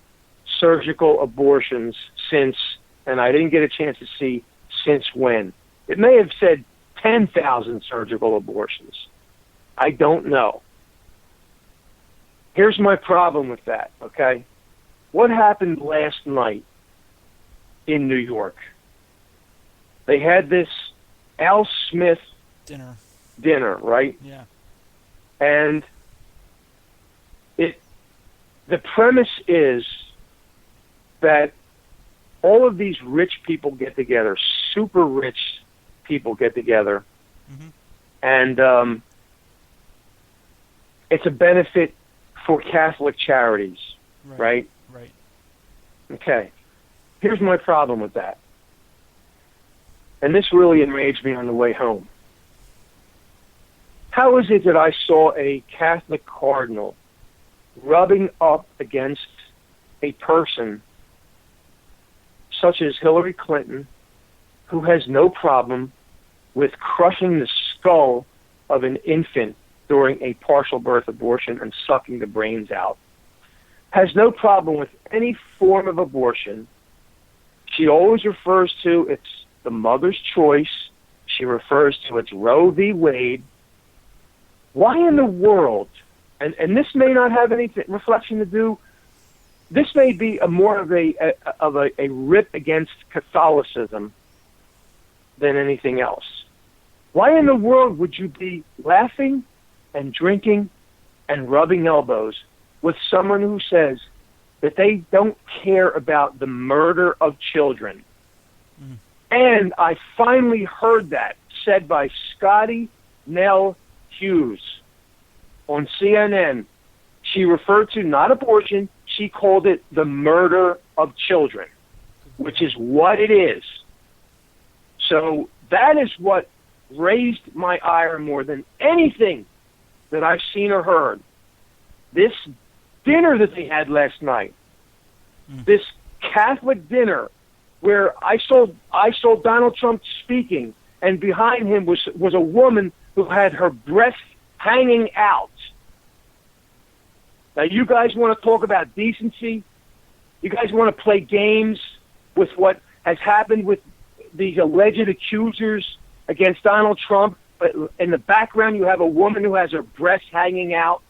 Speaker 2: surgical abortions since, and I didn't get a chance to see since when. It may have said 10,000 surgical abortions. I don't know. Here's my problem with that, okay? What happened last night in New York? They had this Al Smith dinner, right?
Speaker 1: Yeah.
Speaker 2: And the premise is that all of these rich people get together, super rich people get together, and it's a benefit for Catholic charities, right?
Speaker 1: Right.
Speaker 2: Okay. Here's my problem with that. And this really enraged me on the way home. How is it that I saw a Catholic cardinal rubbing up against a person such as Hillary Clinton, who has no problem with crushing the skull of an infant during a partial birth abortion and sucking the brains out, has no problem with any form of abortion? She always refers to it's the mother's choice. She refers to it's Roe v. Wade. Why in the world, and this may not have any reflection to do, this may be more of a rip against Catholicism than anything else. Why in the world would you be laughing and drinking and rubbing elbows with someone who says that they don't care about the murder of children? And I finally heard that said by Scotty Nell Hughes on CNN. She referred to not abortion, she called it the murder of children, which is what it is. So that is what raised my ire more than anything that I've seen or heard. This dinner that they had last night, this Catholic dinner where I saw Donald Trump speaking, and behind him was a woman who had her breast hanging out. Now, you guys want to talk about decency? You guys want to play games with what has happened with these alleged accusers against Donald Trump, but in the background you have a woman who has her breast hanging out,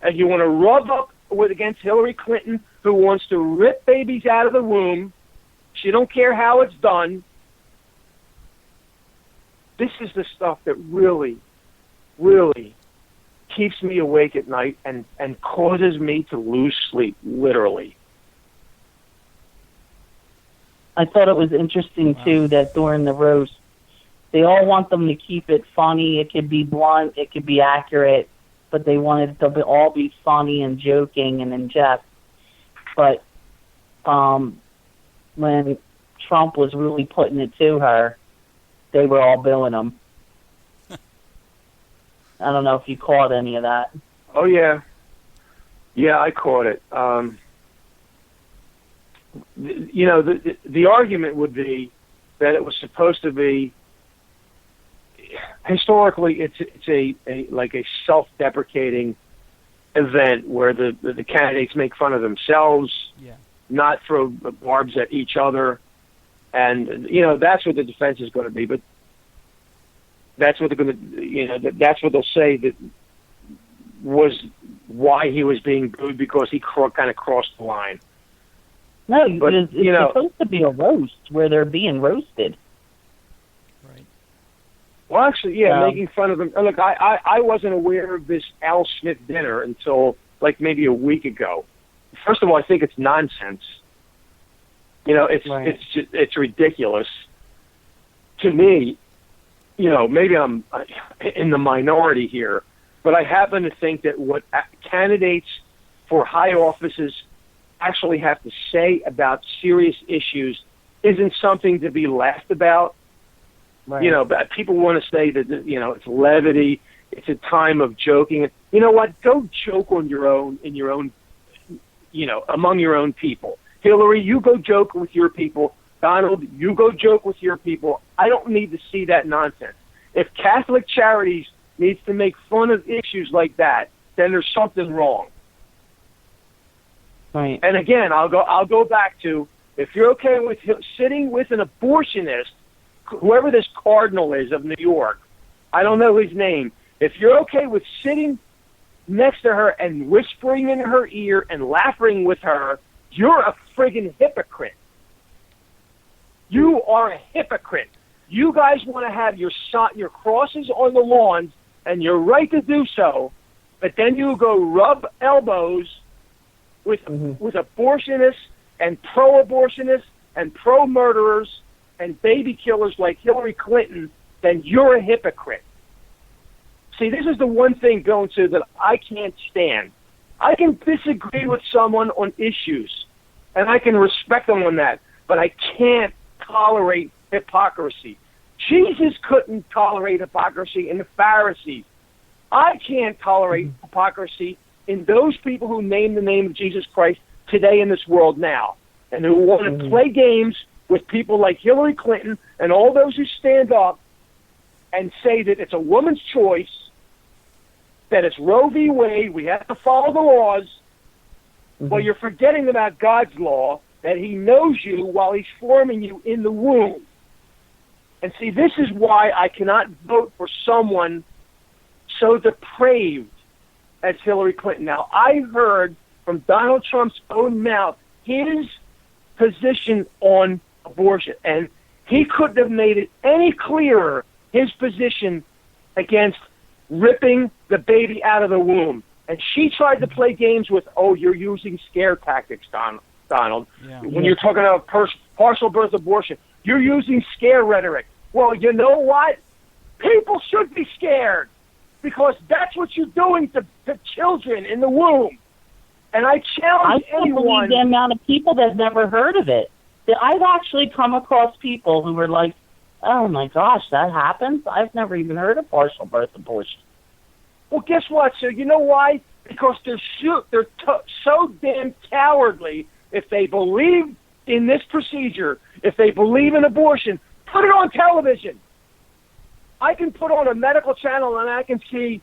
Speaker 2: and you want to rub up against Hillary Clinton, who wants to rip babies out of the womb. She don't care how it's done. This is the stuff that really, really keeps me awake at night and causes me to lose sleep, literally.
Speaker 3: I thought it was interesting, too, that during the roast, they all want them to keep it funny. It could be blunt. It could be accurate. But they wanted it to all be funny and joking and in jest. But when Trump was really putting it to her, they were all billing him. I don't know if you caught any of that.
Speaker 2: Oh, yeah. Yeah, I caught it. The argument would be that it was supposed to be, historically, it's a self-deprecating event where the candidates make fun of themselves, not throw barbs at each other, and that's what the defense is going to be. But that's what they're going to, that's what they'll say that was why he was being booed, because he kind of crossed the line.
Speaker 3: No, but it's supposed to be a roast where they're being roasted.
Speaker 1: Right.
Speaker 2: Well, actually, making fun of them. Look, I wasn't aware of this Al Smith dinner until maybe a week ago. First of all, I think it's nonsense. It's ridiculous to me. Maybe I'm in the minority here, but I happen to think that what candidates for high offices actually have to say about serious issues isn't something to be laughed about. Right. But people want to say that, it's levity, it's a time of joking. You know what? Go joke on your own, among your own people. Hillary, you go joke with your people Donald, you go joke with your people. I don't need to see that nonsense. If Catholic Charities needs to make fun of issues like that, then there's something wrong.
Speaker 3: Right.
Speaker 2: And again, I'll go back to, if you're okay with sitting with an abortionist, whoever this cardinal is of New York, I don't know his name. If you're okay with sitting next to her and whispering in her ear and laughing with her, you're a friggin' hypocrite. You are a hypocrite. You guys want to have your crosses on the lawns, and you're right to do so, but then you go rub elbows with abortionists and pro-abortionists and pro-murderers and baby killers like Hillary Clinton, then you're a hypocrite. See, this is the one thing going to that I can't stand. I can disagree with someone on issues, and I can respect them on that, but I can't tolerate hypocrisy. Jesus couldn't tolerate hypocrisy in the Pharisees. I can't tolerate hypocrisy in those people who name the name of Jesus Christ today in this world now, and who want to play games with people like Hillary Clinton and all those who stand up and say that it's a woman's choice, that it's Roe v. Wade, we have to follow the laws. Well, you're forgetting about God's law, that he knows you while he's forming you in the womb. And see, this is why I cannot vote for someone so depraved as Hillary Clinton. Now, I heard from Donald Trump's own mouth his position on abortion, and he couldn't have made it any clearer, his position against ripping the baby out of the womb. And she tried to play games with, you're using scare tactics, Donald.
Speaker 1: Yeah.
Speaker 2: When you're talking about partial birth abortion, you're using scare rhetoric. Well, you know what? People should be scared, because that's what you're doing to children in the womb. And I challenge
Speaker 3: I can't
Speaker 2: anyone.
Speaker 3: believe the amount of people that never heard of it. I've actually come across people who were like, oh my gosh, that happens? I've never even heard of partial birth abortion.
Speaker 2: Well, guess what, sir? You know why? Because they're so damn cowardly. If they believe in this procedure, if they believe in abortion, put it on television. I can put on a medical channel and I can see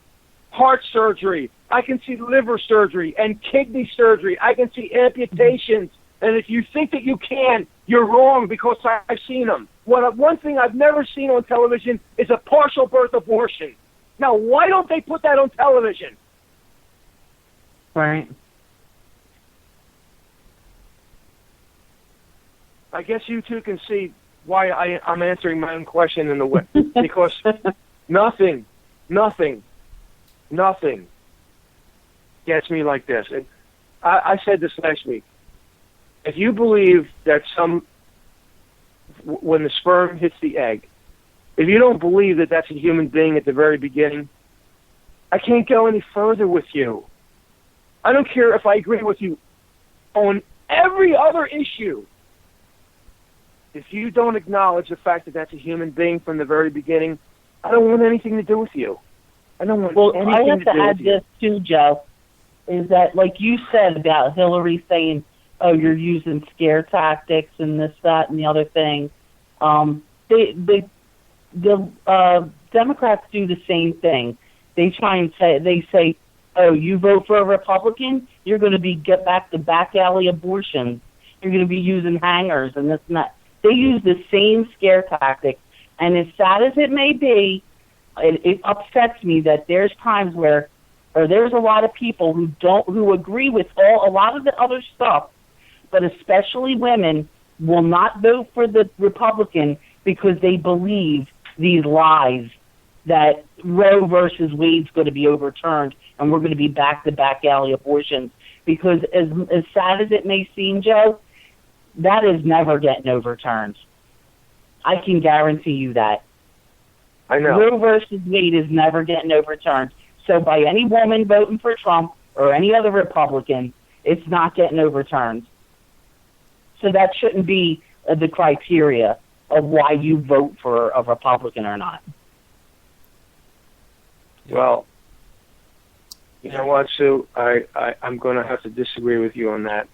Speaker 2: heart surgery. I can see liver surgery and kidney surgery. I can see amputations. And if you think that you can, you're wrong, because I've seen them. One thing I've never seen on television is a partial birth abortion. Now, why don't they put that on television?
Speaker 3: Right.
Speaker 2: I guess you two can see why I'm answering my own question in the way. Because nothing gets me like this. And I said this last week. If you believe that when the sperm hits the egg, if you don't believe that that's a human being at the very beginning, I can't go any further with you. I don't care if I agree with you on every other issue. If you don't acknowledge the fact that that's a human being from the very beginning, I don't want anything to do with you. I don't want anything to do with you.
Speaker 3: I have to add this too, Joe, is that, like you said about Hillary saying, you're using scare tactics and this, that, and the other thing. The Democrats do the same thing. They try and say, you vote for a Republican, you're going to get back to back alley abortions. You're going to be using hangers and this and that. They use the same scare tactics, and as sad as it may be, it upsets me that there's times where there's a lot of people who agree with a lot of the other stuff, but especially women will not vote for the Republican because they believe these lies that Roe versus Wade's going to be overturned and we're going to be back-to-back alley abortions. Because as sad as it may seem, Joe, that is never getting overturned. I can guarantee you that.
Speaker 2: I know.
Speaker 3: Roe versus Wade is never getting overturned. So by any woman voting for Trump or any other Republican, it's not getting overturned. So that shouldn't be the criteria of why you vote for a Republican or not.
Speaker 2: Well, you know what, Sue? I'm going to have to disagree with you on that.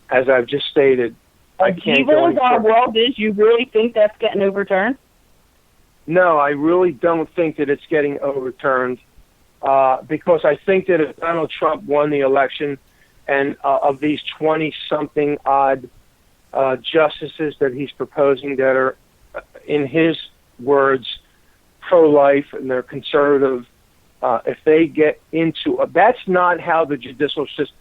Speaker 2: As I've just stated, I can't go any
Speaker 3: As our
Speaker 2: further.
Speaker 3: world is, you really think that's getting overturned?
Speaker 2: No, I really don't think that it's getting overturned because I think that if Donald Trump won the election and of these 20-something odd justices that he's proposing that are, in his words, pro-life and they're conservative, if they get into that's not how the judicial system.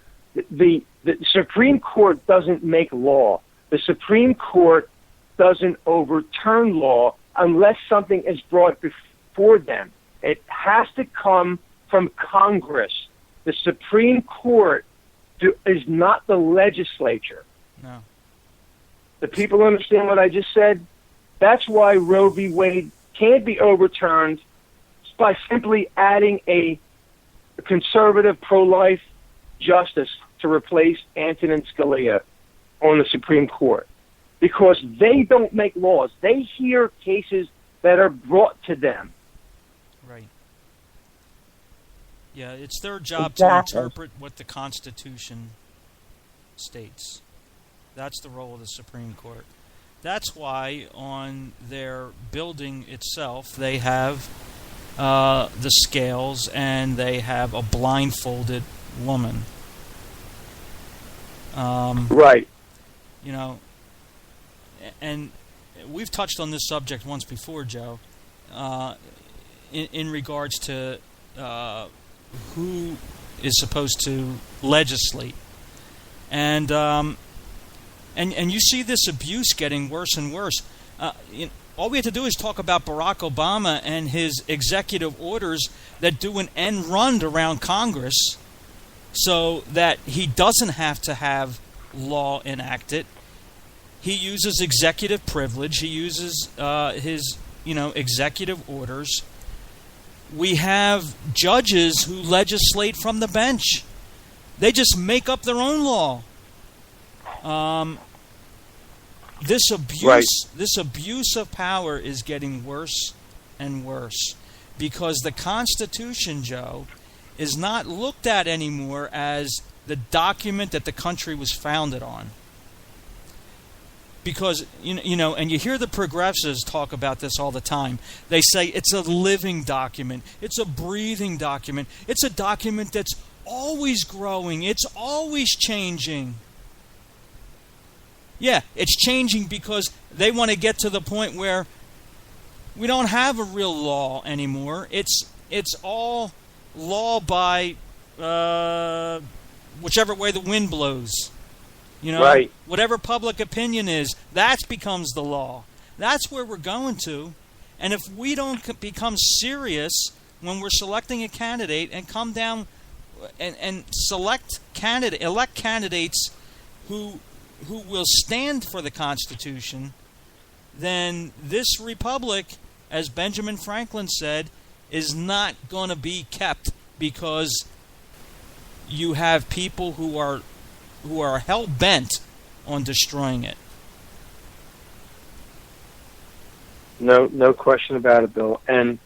Speaker 2: The Supreme Court doesn't make law. The Supreme Court doesn't overturn law unless something is brought before them. It has to come from Congress. The Supreme Court is not the legislature.
Speaker 1: No.
Speaker 2: The people understand what I just said? That's why Roe v. Wade can't be overturned by simply adding a conservative pro-life justice to replace Antonin Scalia on the Supreme Court. Because they don't make laws. They hear cases that are brought to them.
Speaker 1: Right. Yeah, it's their job
Speaker 3: Exactly.
Speaker 1: to interpret what the Constitution states. That's the role of the Supreme Court. That's why on their building itself they have the scales and they have a blindfolded woman.
Speaker 2: Right.
Speaker 1: You know, and we've touched on this subject once before, Joe, in regards to who is supposed to legislate, and you see this abuse getting worse and worse. All we have to do is talk about Barack Obama and his executive orders that do an end run around Congress, so that he doesn't have to have law enacted. He uses executive privilege. He uses his, executive orders. We have judges who legislate from the bench. They just make up their own law. This abuse of power is getting worse and worse because the Constitution, Joe, is not looked at anymore as the document that the country was founded on. Because, and you hear the progressives talk about this all the time. They say it's a living document. It's a breathing document. It's a document that's always growing. It's always changing. Yeah, it's changing because they want to get to the point where we don't have a real law anymore. It's all law by whichever way the wind blows.
Speaker 2: Right.
Speaker 1: Whatever public opinion is, that becomes the law. That's where we're going to. And if we don't become serious when we're selecting a candidate and come down and elect candidates who will stand for the Constitution, then this republic, as Benjamin Franklin said, is not going to be kept because you have people who are hell-bent on destroying it.
Speaker 2: No question about it, Bill. And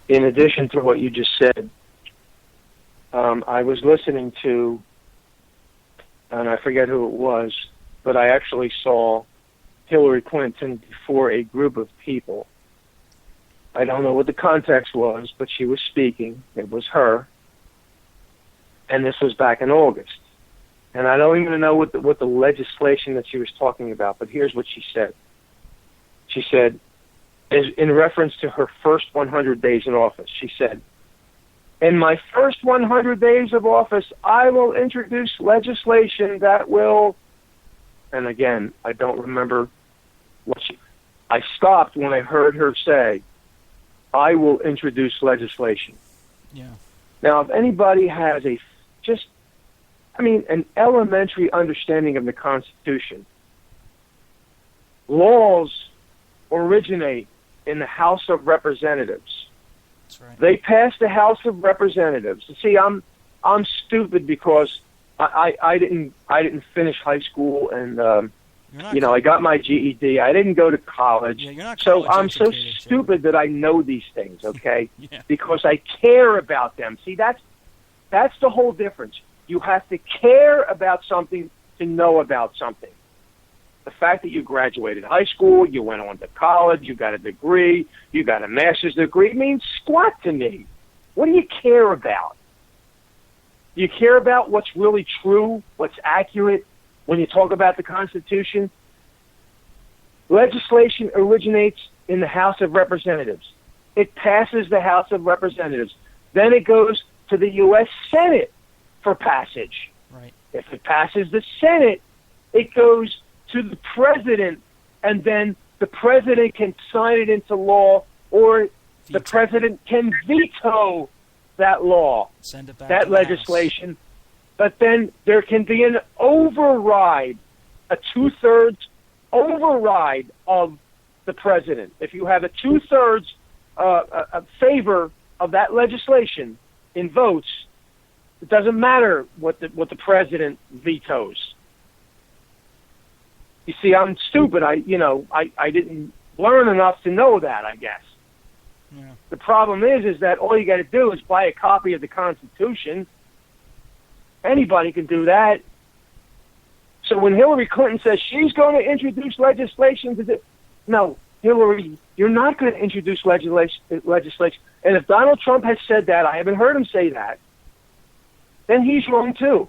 Speaker 2: in addition to what you just said, I was listening to, and I forget who it was, but I actually saw Hillary Clinton before a group of people. I don't know what the context was, but she was speaking. It was her. And this was back in August. And I don't even know what the legislation that she was talking about, but here's what she said. She said, in reference to her first 100 days in office, she said, in my first 100 days of office, I will introduce legislation that will, and again, I don't remember I stopped when I heard her say, I will introduce legislation.
Speaker 1: Yeah.
Speaker 2: Now, if anybody has an elementary understanding of the Constitution, laws originate in the House of Representatives.
Speaker 1: That's right.
Speaker 2: They pass the House of Representatives. See, I'm stupid because I didn't finish high school, and I got my GED. I didn't go to college.
Speaker 1: Yeah, you're not
Speaker 2: so
Speaker 1: college
Speaker 2: I'm so
Speaker 1: educated,
Speaker 2: stupid that I know these things, okay?
Speaker 1: Yeah.
Speaker 2: Because I care about them. See, that's the whole difference. You have to care about something to know about something. The fact that you graduated high school, you went on to college, you got a degree, you got a master's degree, means squat to me. What do you care about? Do you care about what's really true, what's accurate when you talk about the Constitution? Legislation originates in the House of Representatives. It passes the House of Representatives. Then it goes to the U.S. Senate for passage.
Speaker 1: Right.
Speaker 2: If it passes the Senate, it goes to the president, and then the president can sign it into law, or the president can veto that law,
Speaker 1: send it back
Speaker 2: that
Speaker 1: to the
Speaker 2: legislation.
Speaker 1: House.
Speaker 2: But then there can be an override, a 2/3 override of the president. If you have a 2/3 favor of that legislation in votes, it doesn't matter what the president vetoes. You see, I'm stupid. I didn't learn enough to know that, I guess.
Speaker 1: Yeah.
Speaker 2: The problem is that all you got to do is buy a copy of the Constitution. Anybody can do that. So when Hillary Clinton says she's going to introduce legislation, no, Hillary, you're not going to introduce legislation. And if Donald Trump has said that, I haven't heard him say that, then he's wrong too.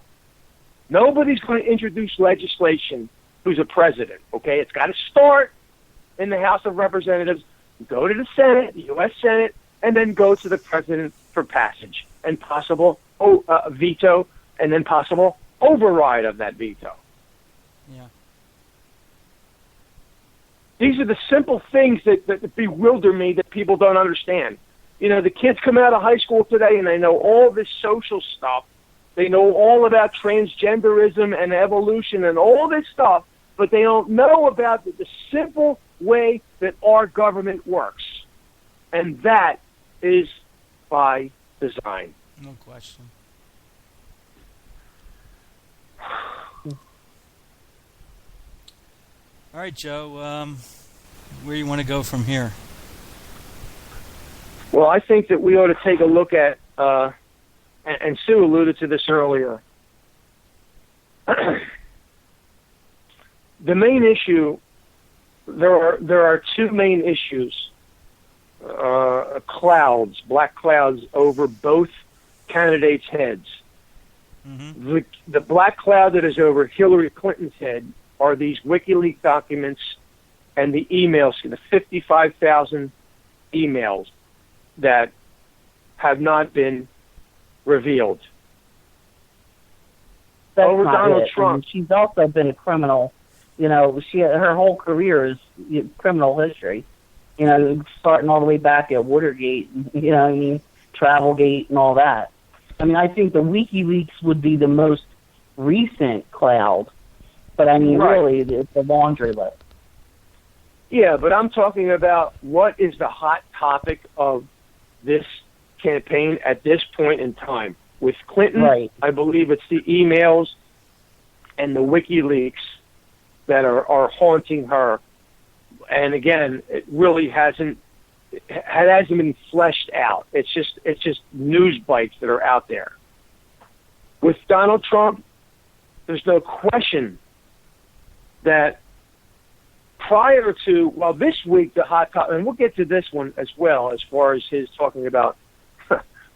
Speaker 2: Nobody's going to introduce legislation who's a president, okay? It's got to start in the House of Representatives, go to the Senate, the U.S. Senate, and then go to the president for passage and possible veto, and then possible override of that veto.
Speaker 1: Yeah.
Speaker 2: These are the simple things that bewilder me that people don't understand. You know, the kids come out of high school today and they know all this social stuff. They know all about transgenderism and evolution and all this stuff, but they don't know about the simple way that our government works. And that is by design.
Speaker 1: No question. All right, Joe, where do you want to go from here?
Speaker 2: Well, I think that we ought to take a look at, and Sue alluded to this earlier, the main issue, there are two main issues, clouds, black clouds over both candidates' heads. Mm-hmm. The black cloud that is over Hillary Clinton's head are these WikiLeaks documents and the emails, the 55,000 emails that have not been revealed.
Speaker 3: That's
Speaker 2: over
Speaker 3: not
Speaker 2: Donald
Speaker 3: it.
Speaker 2: Trump.
Speaker 3: I mean, she's also been a criminal. You know, her whole career is criminal history. You know, starting all the way back at Watergate, you know, I mean, Travelgate and all that. I mean, I think the WikiLeaks would be the most recent cloud, but I mean,
Speaker 2: right.
Speaker 3: Really, it's a laundry list.
Speaker 2: Yeah, but I'm talking about what is the hot topic of this campaign at this point in time. With Clinton,
Speaker 3: right.
Speaker 2: I believe it's the emails and the WikiLeaks that are haunting her. And again, it really hasn't been fleshed out. It's just news bites that are out there. With Donald Trump, there's no question that prior to, well, this week, the hot topic, and we'll get to this one as well, as far as his talking about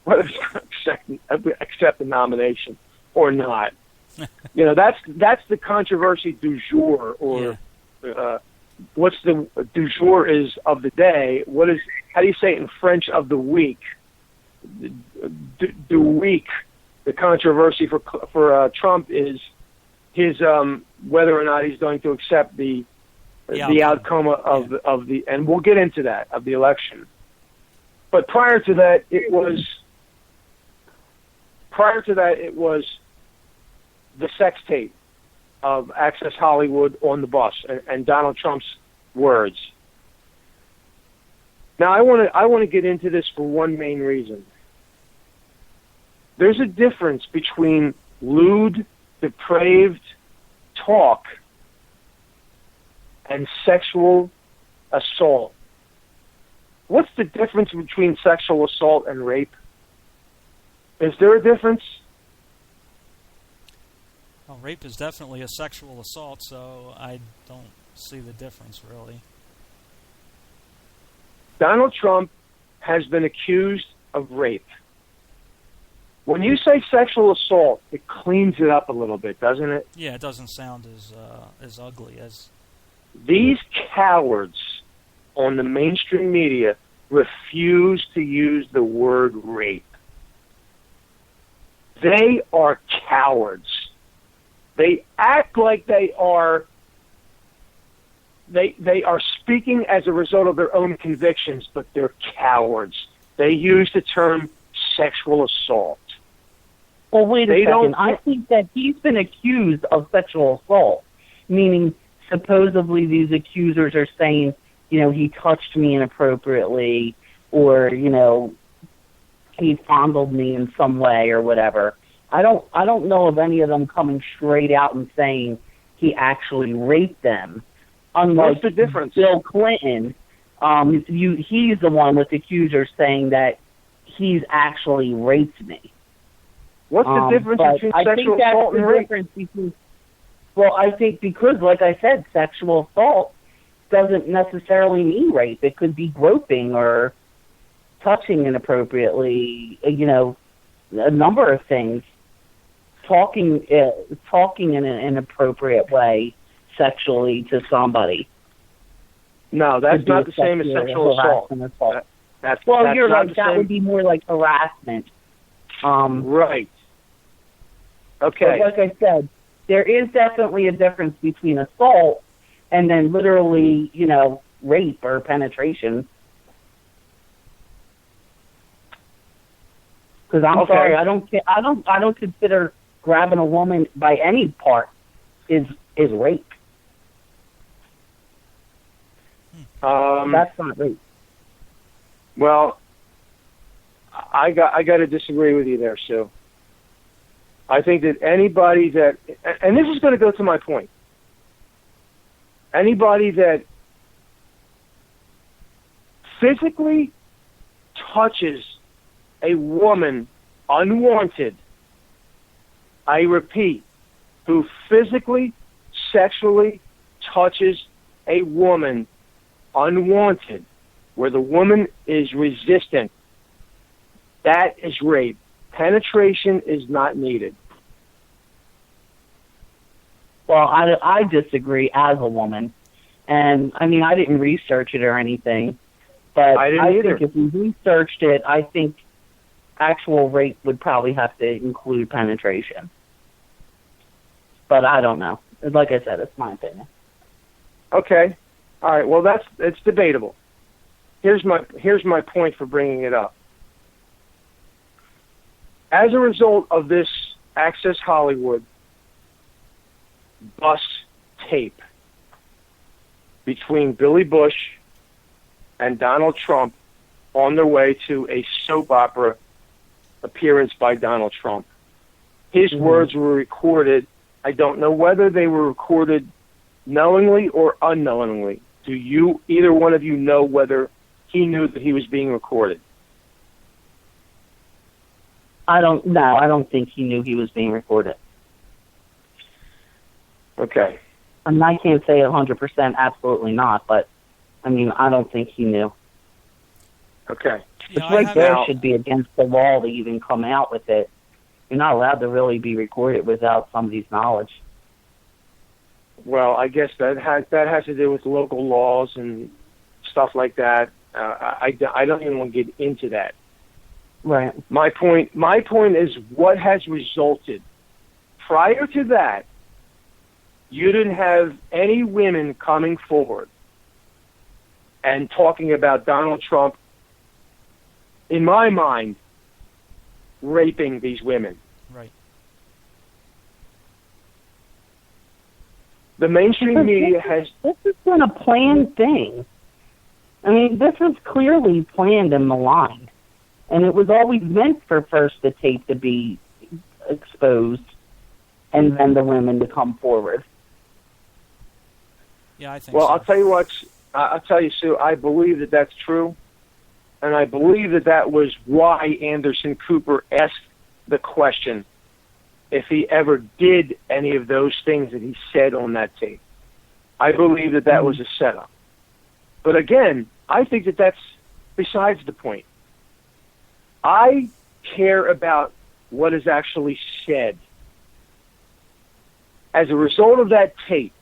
Speaker 2: whether he's going to accept the nomination or not. You know, that's the controversy du jour, or what's the du jour is of the day. How do you say it in French, of the week? Du week. The controversy for Trump is his whether or not he's going to accept the outcome of the, and we'll get into that, of the election. But prior to that, it was the sex tape of Access Hollywood on the bus and Donald Trump's words. Now, I want to get into this for one main reason. There's a difference between lewd, depraved talk and sexual assault. What's the difference between sexual assault and rape? Is there a difference?
Speaker 1: Well, rape is definitely a sexual assault, so I don't see the difference, really.
Speaker 2: Donald Trump has been accused of rape. When you say sexual assault, it cleans it up a little bit, doesn't it?
Speaker 1: Yeah, it doesn't sound as ugly as...
Speaker 2: These cowards on the mainstream media refuse to use the word rape. They are cowards. They act like they are speaking as a result of their own convictions, but they're cowards. They use the term sexual assault.
Speaker 3: Well, wait a second. I think that he's been accused of sexual assault, meaning supposedly these accusers are saying, he touched me inappropriately, or, he fondled me in some way or whatever. I don't know of any of them coming straight out and saying he actually raped them. Unlike
Speaker 2: What's the difference?
Speaker 3: Bill Clinton, he's the one with the accusers saying that he's actually raped me.
Speaker 2: What's the difference between sexual assault and rape?
Speaker 3: Well, I think because, like I said, sexual assault doesn't necessarily mean rape. It could be groping or touching inappropriately, a number of things. Talking in an inappropriate way sexually to somebody.
Speaker 2: No, that's not the same as sexual assault. That's
Speaker 3: you're right.
Speaker 2: That
Speaker 3: would be more like harassment.
Speaker 2: Right. Okay.
Speaker 3: But like I said, there is definitely a difference between assault and then literally, rape or penetration. Because I'm sorry, I don't consider grabbing a woman by any part is rape. That's not rape.
Speaker 2: Well, I got to disagree with you there, Sue. I think that anybody that, and this is going to go to my point, anybody that physically touches a woman unwanted, I repeat, who physically, sexually touches a woman unwanted, where the woman is resistant, that is rape. Penetration is not needed.
Speaker 3: Well, I disagree as a woman. And, I didn't research it or anything. But I think if we researched it, I think actual rape would probably have to include penetration. But I don't know. Like I said, it's my opinion.
Speaker 2: Okay. All right. Well, it's debatable. Here's my point for bringing it up. As a result of this Access Hollywood bus tape between Billy Bush and Donald Trump on their way to a soap opera appearance by Donald Trump, his words were recorded. I don't know whether they were recorded knowingly or unknowingly. Do you, either one of you, know whether he knew that he was being recorded?
Speaker 3: I don't know. I don't think he knew he was being recorded.
Speaker 2: Okay.
Speaker 3: I can't say 100% absolutely not, but, I don't think he knew.
Speaker 2: Okay.
Speaker 3: It's like there should be against the law to even come out with it. You're not allowed to really be recorded without somebody's knowledge.
Speaker 2: Well, I guess that has to do with local laws and stuff like that. I don't even want to get into that.
Speaker 3: Right.
Speaker 2: My point is what has resulted. Prior to that, you didn't have any women coming forward and talking about Donald Trump, in my mind, raping these women.
Speaker 1: Right.
Speaker 2: The mainstream media has...
Speaker 3: This has been a planned thing. This was clearly planned and maligned. And it was always meant for first the tape to be exposed and then the women to come forward.
Speaker 1: Yeah, I think
Speaker 2: well,
Speaker 1: so.
Speaker 2: I'll tell you what. I'll tell you, Sue, I believe that that's true. And I believe that that was why Anderson Cooper asked the question, if he ever did any of those things that he said on that tape. I believe that that was a setup. But again, I think that that's besides the point. I care about what is actually said. As a result of that tape,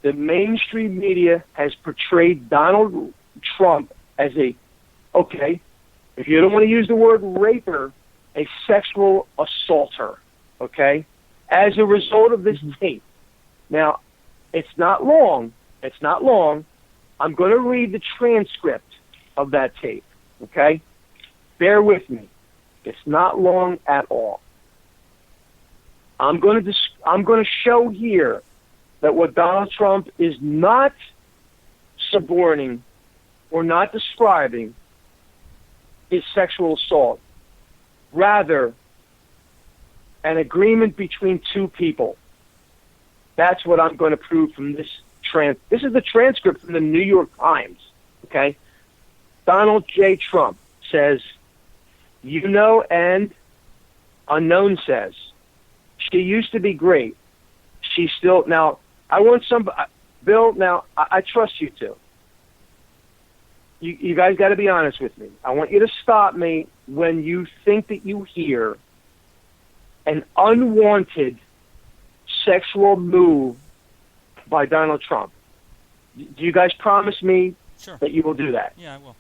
Speaker 2: the mainstream media has portrayed Donald Trump as okay, if you don't want to use the word raper, a sexual assaulter, okay? As a result of this tape. Now, it's not long. I'm going to read the transcript of that tape, okay? Bear with me. It's not long at all. I'm going to show here that what Donald Trump is not suborning or not describing is sexual assault. Rather, an agreement between two people. That's what I'm going to prove from this This is the transcript from the New York Times, okay? Donald J. Trump says, and unknown says, she used to be great. She's still, now, I want Bill, now, I trust you two. You guys got to be honest with me. I want you to stop me when you think that you hear an unwanted sexual move by Donald Trump. Do you guys promise me that you will do that?
Speaker 1: Yeah, I will.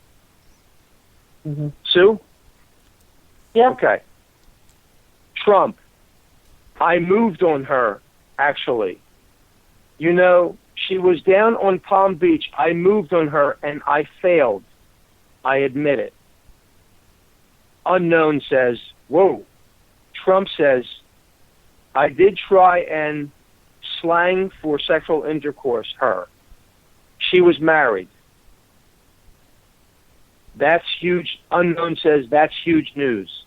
Speaker 3: Mm-hmm.
Speaker 2: Sue?
Speaker 3: Yeah.
Speaker 2: Okay. Trump, I moved on her, actually. She was down on Palm Beach. I moved on her, and I failed. I admit it. Unknown says, whoa. Trump says, I did try and slang for sexual intercourse, her. She was married. That's huge. Unknown says, that's huge news.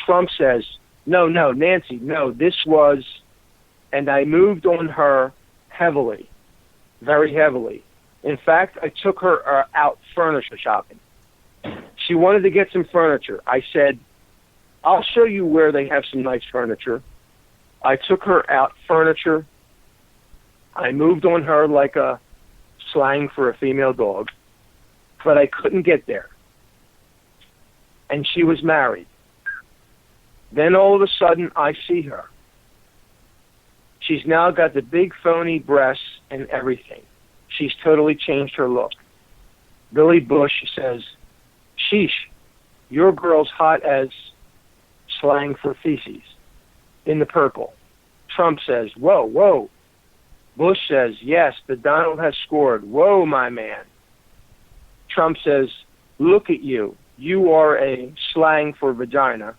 Speaker 2: Trump says, no, Nancy, no, this was, and I moved on her heavily, very heavily. In fact, I took her out furniture shopping. She wanted to get some furniture. I said, I'll show you where they have some nice furniture. I took her out furniture. I moved on her like a slang for a female dog, but I couldn't get there. And she was married. Then all of a sudden, I see her. She's now got the big phony breasts and everything. She's totally changed her look. Billy Bush says, sheesh, your girl's hot as slang for feces in the purple. Trump says, whoa. Bush says, yes, the Donald has scored. Whoa, my man. Trump says, look at you. You are a slang for vagina.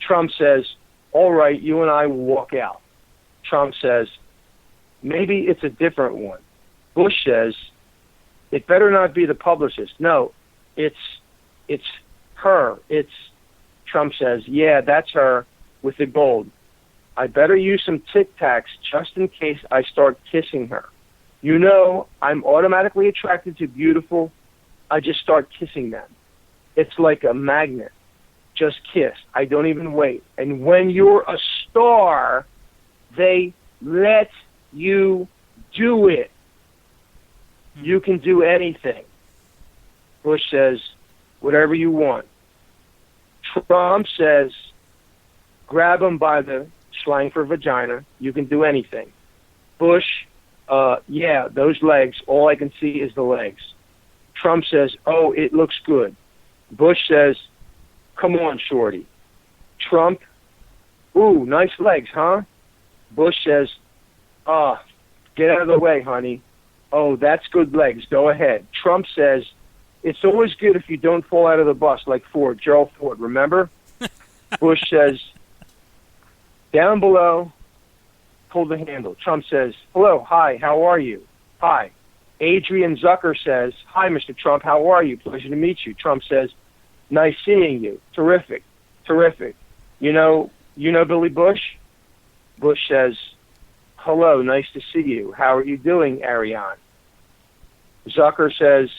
Speaker 2: Trump says, all right, you and I will walk out. Trump says, maybe it's a different one. Bush says, it better not be the publicist. No, it's her. Trump says, yeah, that's her with the gold. I better use some Tic Tacs just in case I start kissing her. I'm automatically attracted to beautiful. I just start kissing them. It's like a magnet. Just kiss. I don't even wait. And when you're a star, they let you do it. You can do anything. Bush says, whatever you want. Trump says, grab them by the slang for vagina. You can do anything. Bush, yeah, those legs, all I can see is the legs. Trump says, oh, it looks good. Bush says, come on, shorty. Trump, ooh, nice legs, huh? Bush says, get out of the way, honey. Oh, that's good legs. Go ahead. Trump says, it's always good if you don't fall out of the bus like Ford, Gerald Ford, remember? Bush says, down below, pull the handle. Trump says, hello, hi, how are you? Hi. Adrian Zucker says, hi, Mr. Trump, how are you? Pleasure to meet you. Trump says, nice seeing you. Terrific. You know Billy Bush? Bush says, hello, nice to see you. How are you doing, Ariane? Zucker says,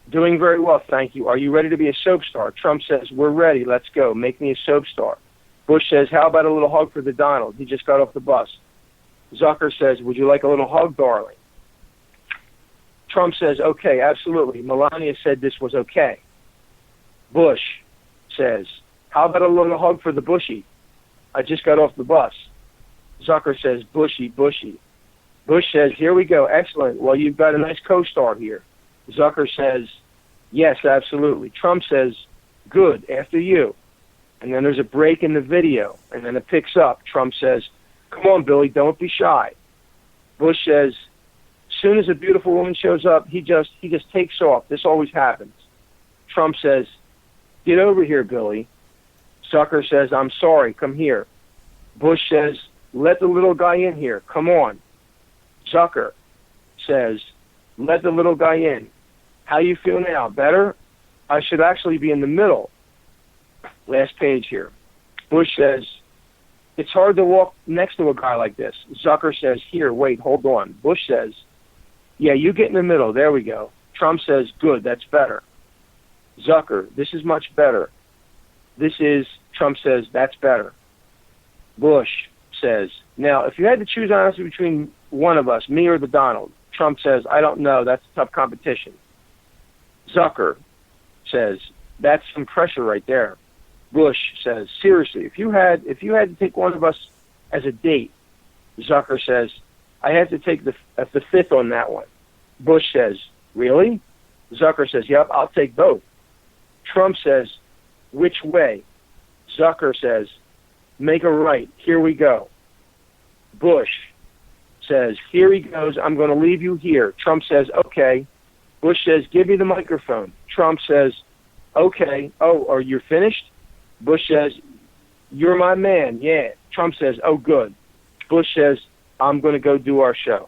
Speaker 2: doing very well, thank you. Are you ready to be a soap star? Trump says, we're ready. Let's go. Make me a soap star. Bush says, how about a little hug for the Donald? He just got off the bus. Zucker says, would you like a little hug, darling? Trump says, okay, absolutely. Melania said this was okay. Bush says, how about a little hug for the Bushy? I just got off the bus. Zucker says, Bushy, Bushy. Bush says, here we go, excellent. Well, you've got a nice co-star here. Zucker says, yes, absolutely. Trump says, good, after you. And then there's a break in the video, and then it picks up. Trump says, come on, Billy, don't be shy. Bush says, as soon as a beautiful woman shows up, he just takes off. This always happens. Trump says, get over here, Billy. Zucker says, I'm sorry, come here. Bush says, let the little guy in here, come on. Zucker says, let the little guy in. How you feel now? Better? I should actually be in the middle. Last page here. Bush says, it's hard to walk next to a guy like this. Zucker says, here, wait, hold on. Bush says, yeah, you get in the middle. There we go. Trump says, good, that's better. Zucker, this is much better. Trump says, that's better. Bush says, now, if you had to choose honestly between one of us, me or the Donald, Trump says, I don't know, that's a tough competition. Zucker says, that's some pressure right there. Bush says, seriously, if you had to take one of us as a date, Zucker says, I have to take the fifth on that one. Bush says, really? Zucker says, yep, I'll take both. Trump says, which way? Zucker says, make a right. Here we go. Bush says, here he goes. I'm going to leave you here. Trump says, okay. Bush says, give me the microphone. Trump says, okay. Oh, are you finished? Bush says, you're my man. Yeah. Trump says, oh, good. Bush says, I'm going to go do our show.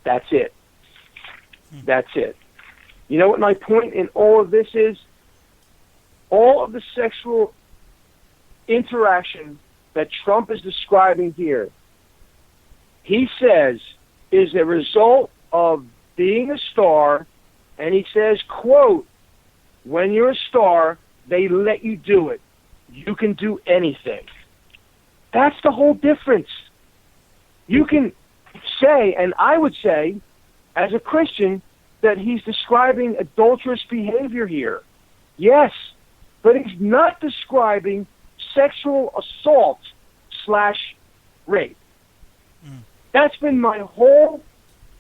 Speaker 2: That's it. That's it. You know what my point in all of this is? All of the sexual interaction that Trump is describing here, he says, is a result of being a star, and he says, quote, when you're a star, they let you do it. You can do anything. That's the whole difference. You can say, and I would say, as a Christian, that he's describing adulterous behavior here. Yes, but he's not describing sexual assault / rape. That's been my whole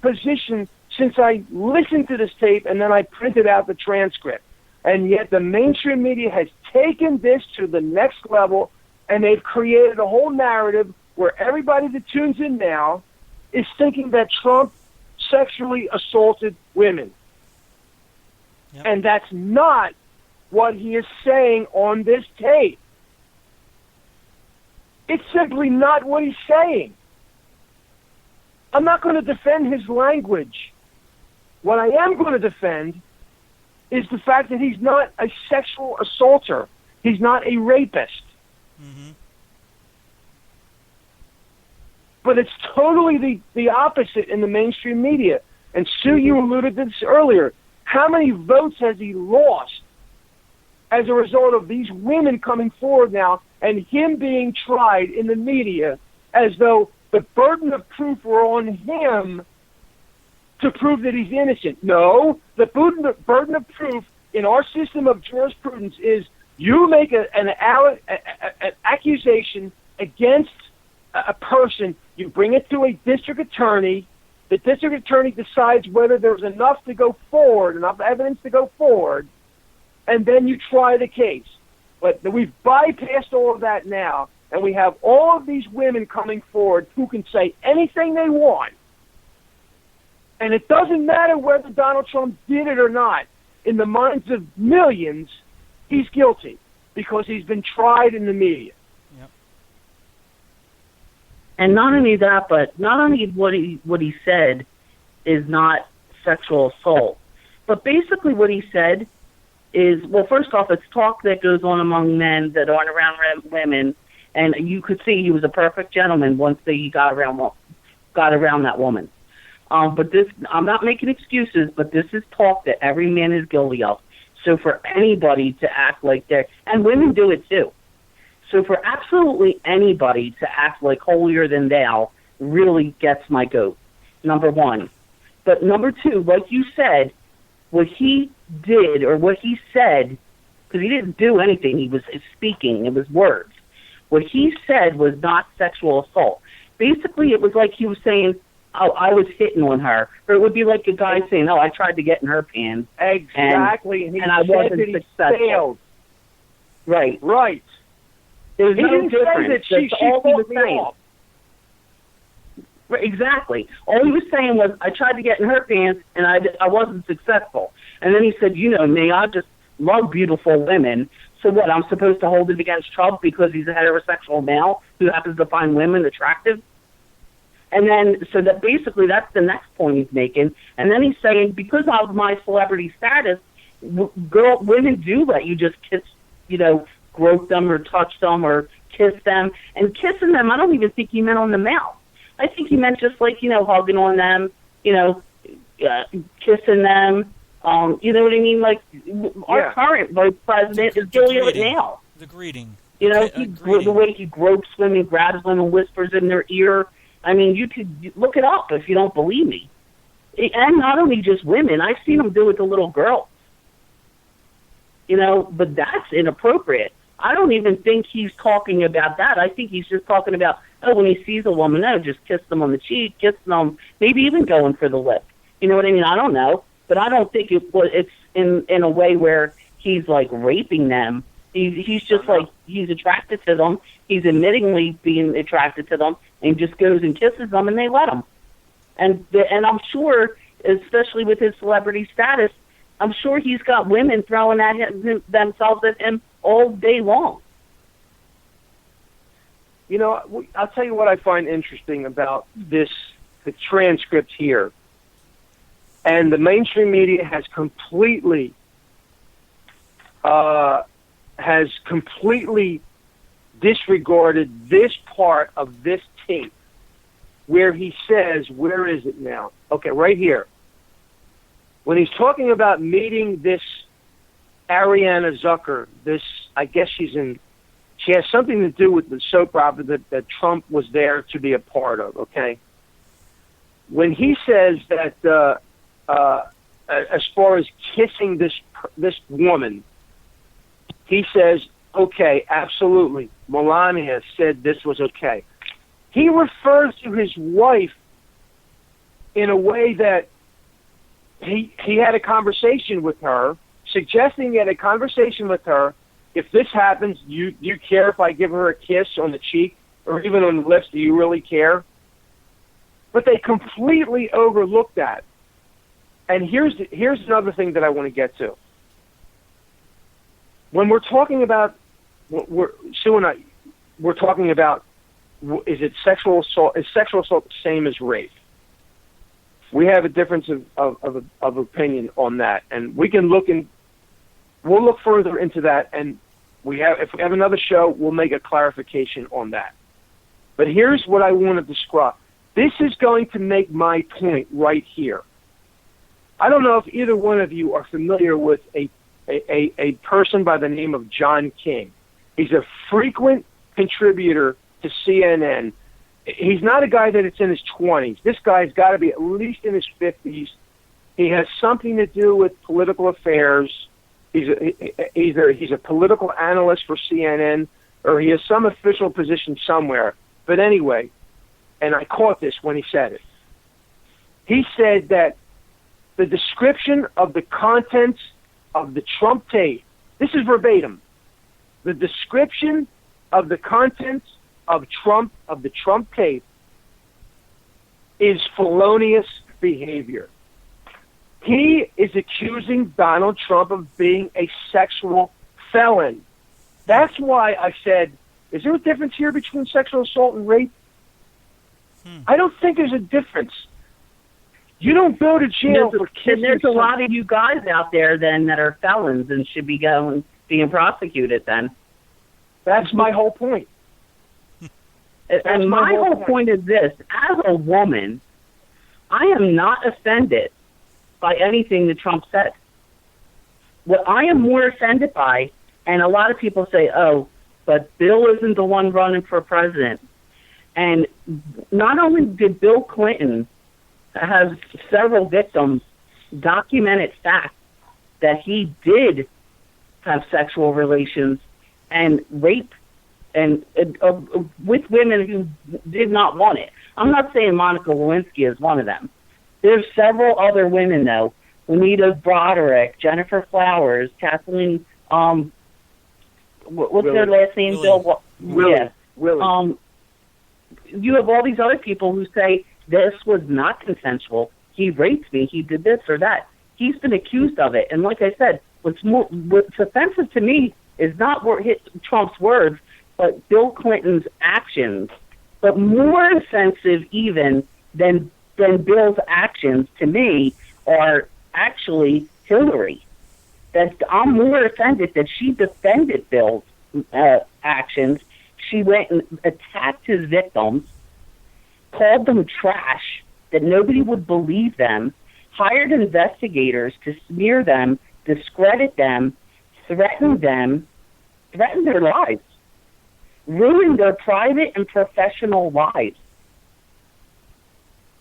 Speaker 2: position since I listened to this tape and then I printed out the transcript. And yet the mainstream media has taken this to the next level, and they've created a whole narrative where everybody that tunes in now is thinking that Trump sexually assaulted women. Yep. And that's not what he is saying on this tape. It's simply not what he's saying. I'm not going to defend his language. What I am going to defend is the fact that he's not a sexual assaulter. He's not a rapist. Mm-hmm. But it's totally the opposite in the mainstream media. And Sue, you alluded to this earlier. How many votes has he lost as a result of these women coming forward now and him being tried in the media as though the burden of proof were on him to prove that he's innocent? No, the burden of proof in our system of jurisprudence is you make an accusation against a person, you bring it to a district attorney, the district attorney decides whether there's enough to go forward, enough evidence to go forward, and then you try the case. But we've bypassed all of that now, and we have all of these women coming forward who can say anything they want. And it doesn't matter whether Donald Trump did it or not. In the minds of millions, he's guilty because he's been tried in the media.
Speaker 1: Yep.
Speaker 3: And not only that, but not only what he said is not sexual assault, but basically what he said is, well, first off, it's talk that goes on among men that aren't around women, and you could see he was a perfect gentleman once he got around that woman. But this, I'm not making excuses, but this is talk that every man is guilty of. So for anybody to act like they're, and women do it too. So for absolutely anybody to act like holier than thou really gets my goat, number one. But number two, like you said, what he did or what he said, because he didn't do anything, he was speaking, it was words. What he said was not sexual assault. Basically, it was like he was saying, oh, I was hitting on her. Or it would be like a guy saying, oh, I tried to get in her pants.
Speaker 2: Exactly.
Speaker 3: And I wasn't successful.
Speaker 2: Failed.
Speaker 3: Right.
Speaker 2: Right.
Speaker 3: There was
Speaker 2: He
Speaker 3: no
Speaker 2: didn't say
Speaker 3: difference.
Speaker 2: that she
Speaker 3: That's all he was
Speaker 2: me
Speaker 3: saying.
Speaker 2: off.
Speaker 3: Right, exactly. All he was saying was, I tried to get in her pants, and I wasn't successful. And then he said, you know me, I just love beautiful women. So what, I'm supposed to hold it against Trump because he's a heterosexual male who happens to find women attractive? And then, so that basically that's the next point he's making. And then he's saying, because of my celebrity status, women do let you just kiss, you know, grope them or touch them or kiss them. And kissing them, I don't even think he meant on the mouth. I think he meant just like, you know, hugging on them, you know, kissing them. You know what I mean? Like, our current vice president is doing it now.
Speaker 1: The greeting.
Speaker 3: You know, the way he gropes women, grabs them, and whispers in their ear. I mean, you could look it up if you don't believe me. And not only just women. I've seen him do it to little girls. You know, but that's inappropriate. I don't even think he's talking about that. I think he's just talking about, oh, when he sees a woman, no, just kiss them on the cheek, kiss them, maybe even going for the lip. You know what I mean? I don't know. But I don't think it's in a way where he's, like, raping them. He's just, like, he's attracted to them. He's admittingly being attracted to them, and just goes and kisses them, and they let him. And I'm sure, especially with his celebrity status, I'm sure he's got women throwing at themselves at him all day long.
Speaker 2: You know, I'll tell you what I find interesting about the transcript here. And the mainstream media has completely disregarded this part of this tape where he says, where is it now? Okay, right here. When he's talking about meeting this Ariana Zucker, I guess she has something to do with the soap opera that Trump was there to be a part of, okay? When he says that, as far as kissing this woman, he says, okay, absolutely. Melania said this was okay. He refers to his wife in a way that he had a conversation with her, suggesting he had a conversation with her. If this happens, you care if I give her a kiss on the cheek or even on the lips? Do you really care? But they completely overlooked that. And here's another thing that I want to get to. When we're talking about, Sue and I, we're talking about, is it sexual assault? Is sexual assault the same as rape? We have a difference of opinion on that, and we'll look further into that. And if we have another show, we'll make a clarification on that. But here's what I want to describe. This is going to make my point right here. I don't know if either one of you are familiar with a person by the name of John King. He's a frequent contributor to CNN. He's not a guy that it's in his 20s. This guy's got to be at least in his 50s. He has something to do with political affairs. He's a political analyst for CNN, or he has some official position somewhere. But anyway, and I caught this when he said it. He said that the description of the contents of the Trump tape, this is verbatim, the description of the contents of the Trump tape is felonious behavior. He is accusing Donald Trump of being a sexual felon. That's why I said, is there a difference here between sexual assault and rape? I don't think there's a difference. You don't go to jail for kissing.
Speaker 3: And there's a lot of you guys out there then that are felons and should be being prosecuted then.
Speaker 2: That's my whole point.
Speaker 3: And my whole point is this. As a woman, I am not offended by anything that Trump said. What I am more offended by, and a lot of people say, oh, but Bill isn't the one running for president. And not only did Bill Clinton have several victims, documented fact that he did have sexual relations and rape and with women who did not want it. I'm not saying Monica Lewinsky is one of them. There's several other women, though. Juanita Broderick, Jennifer Flowers, Kathleen, what's
Speaker 2: Willie.
Speaker 3: their last name,
Speaker 1: Willie.
Speaker 3: Bill?
Speaker 2: Willie.
Speaker 3: Yeah.
Speaker 2: Willie.
Speaker 3: You have all these other people who say this was not consensual. He raped me. He did this or that. He's been accused of it. And like I said, what's offensive to me is not Trump's words, but Bill Clinton's actions. But more offensive even than Bill's actions to me are actually Hillary. That I'm more offended that she defended Bill's actions. She went and attacked his victims, called them trash, that nobody would believe them, hired investigators to smear them, discredit them, threaten their lives, ruin their private and professional lives.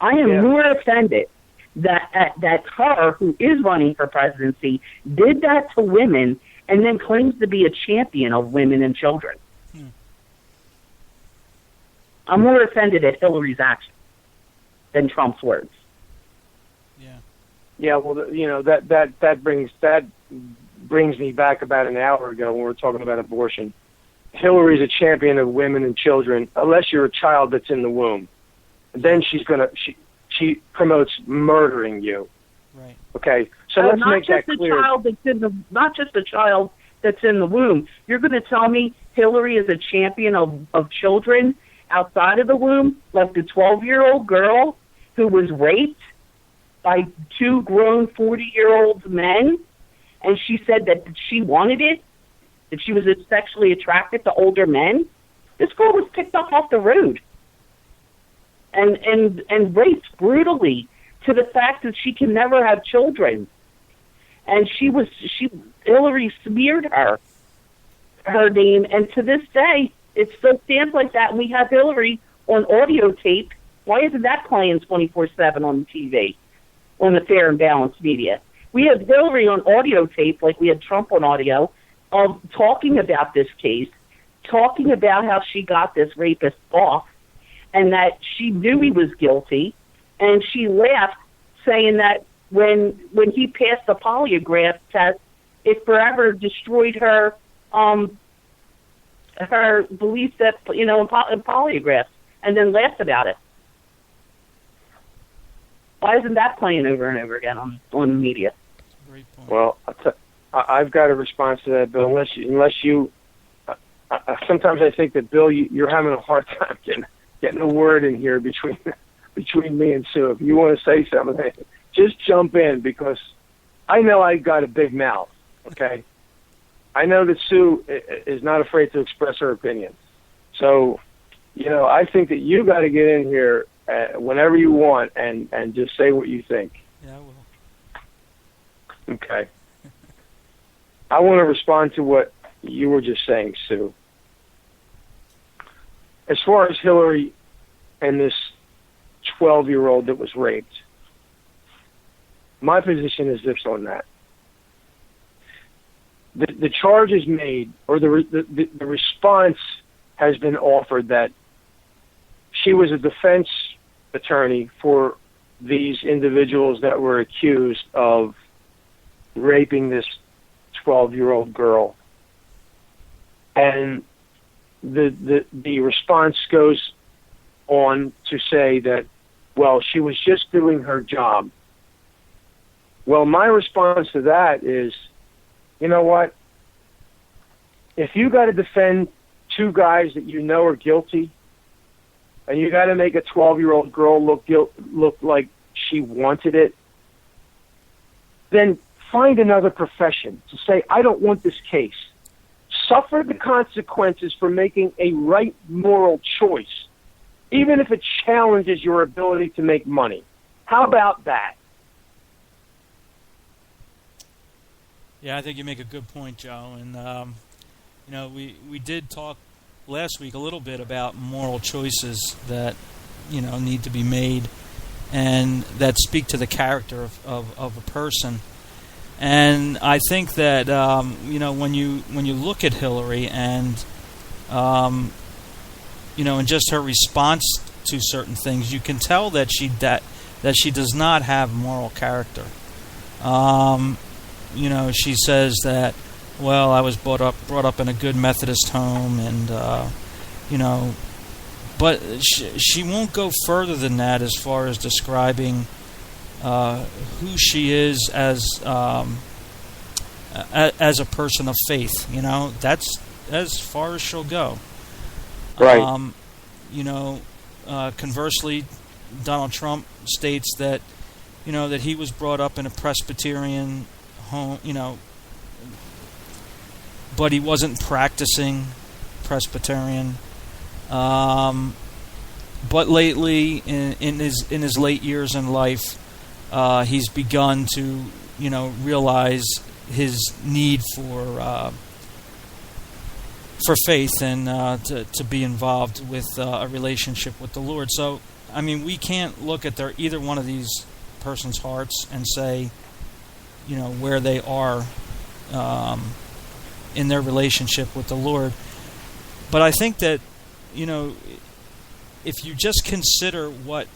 Speaker 3: I am more offended that her, who is running for presidency, did that to women and then claims to be a champion of women and children. I'm more offended at Hillary's actions than Trump's words.
Speaker 1: Yeah.
Speaker 2: Yeah, well, that brings me back about an hour ago when we were talking about abortion. Hillary's a champion of women and children, unless you're a child that's in the womb. And then she promotes murdering you.
Speaker 1: Right.
Speaker 2: Okay, so let's make that clear.
Speaker 3: Not just a child that's in the womb. You're going to tell me Hillary is a champion of children outside of the womb, like the 12-year-old girl who was raped by two grown 40-year-old men, and she said that she wanted it, that she was sexually attracted to older men? This girl was picked up off the road and raped brutally to the fact that she can never have children. And Hillary smeared her name, and to this day, it still stands like that, and we have Hillary on audio tape. Why isn't that playing 24/7 on TV, on the Fair and Balanced media? We have Hillary on audio tape, like we had Trump on audio, of talking about this case, talking about how she got this rapist off, and that she knew he was guilty, and she laughed, saying that when he passed the polygraph test, it forever destroyed her belief that, in polygraphs, and then laughed about it. Why isn't that playing over and over again on the media?
Speaker 1: Great point.
Speaker 2: Well, I've got a response to that, Bill. Unless you, sometimes I think that Bill, you're having a hard time getting a word in here between me and Sue. If you want to say something, just jump in, because I know I got a big mouth. Okay, I know that Sue is not afraid to express her opinion. So, I think that you got to get in here whenever you want and just say what you think.
Speaker 1: Yeah, I will.
Speaker 2: Okay. I want to respond to what you were just saying, Sue. As far as Hillary and this 12-year-old that was raped, my position is this on that. The charge is made, or the response has been offered that she was a defense attorney for these individuals that were accused of raping this 12-year-old girl. And the response goes on to say that, well, she was just doing her job. Well, my response to that is, you know what? If you got to defend two guys that you know are guilty, and you got to make a 12-year-old girl look like she wanted it, then find another profession to say, I don't want this case. Suffer the consequences for making a right moral choice, even if it challenges your ability to make money. How about that?
Speaker 1: Yeah, I think you make a good point, Joe. And we did talk last week a little bit about moral choices that need to be made and that speak to the character of a person. And I think that when you look at Hillary and and just her response to certain things, you can tell that she does not have moral character. She says that, well, I was brought up in a good Methodist home, and but she won't go further than that as far as describing who she is as a person of faith. That's as far as she'll go.
Speaker 2: Right.
Speaker 1: Conversely, Donald Trump states that that he was brought up in a Presbyterian home, but he wasn't practicing Presbyterian. But lately, in his late years in life, he's begun to realize his need for faith and to be involved with a relationship with the Lord. So, I mean, we can't look at either one of these person's hearts and say, where they are in their relationship with the Lord. But I think that, if you just consider what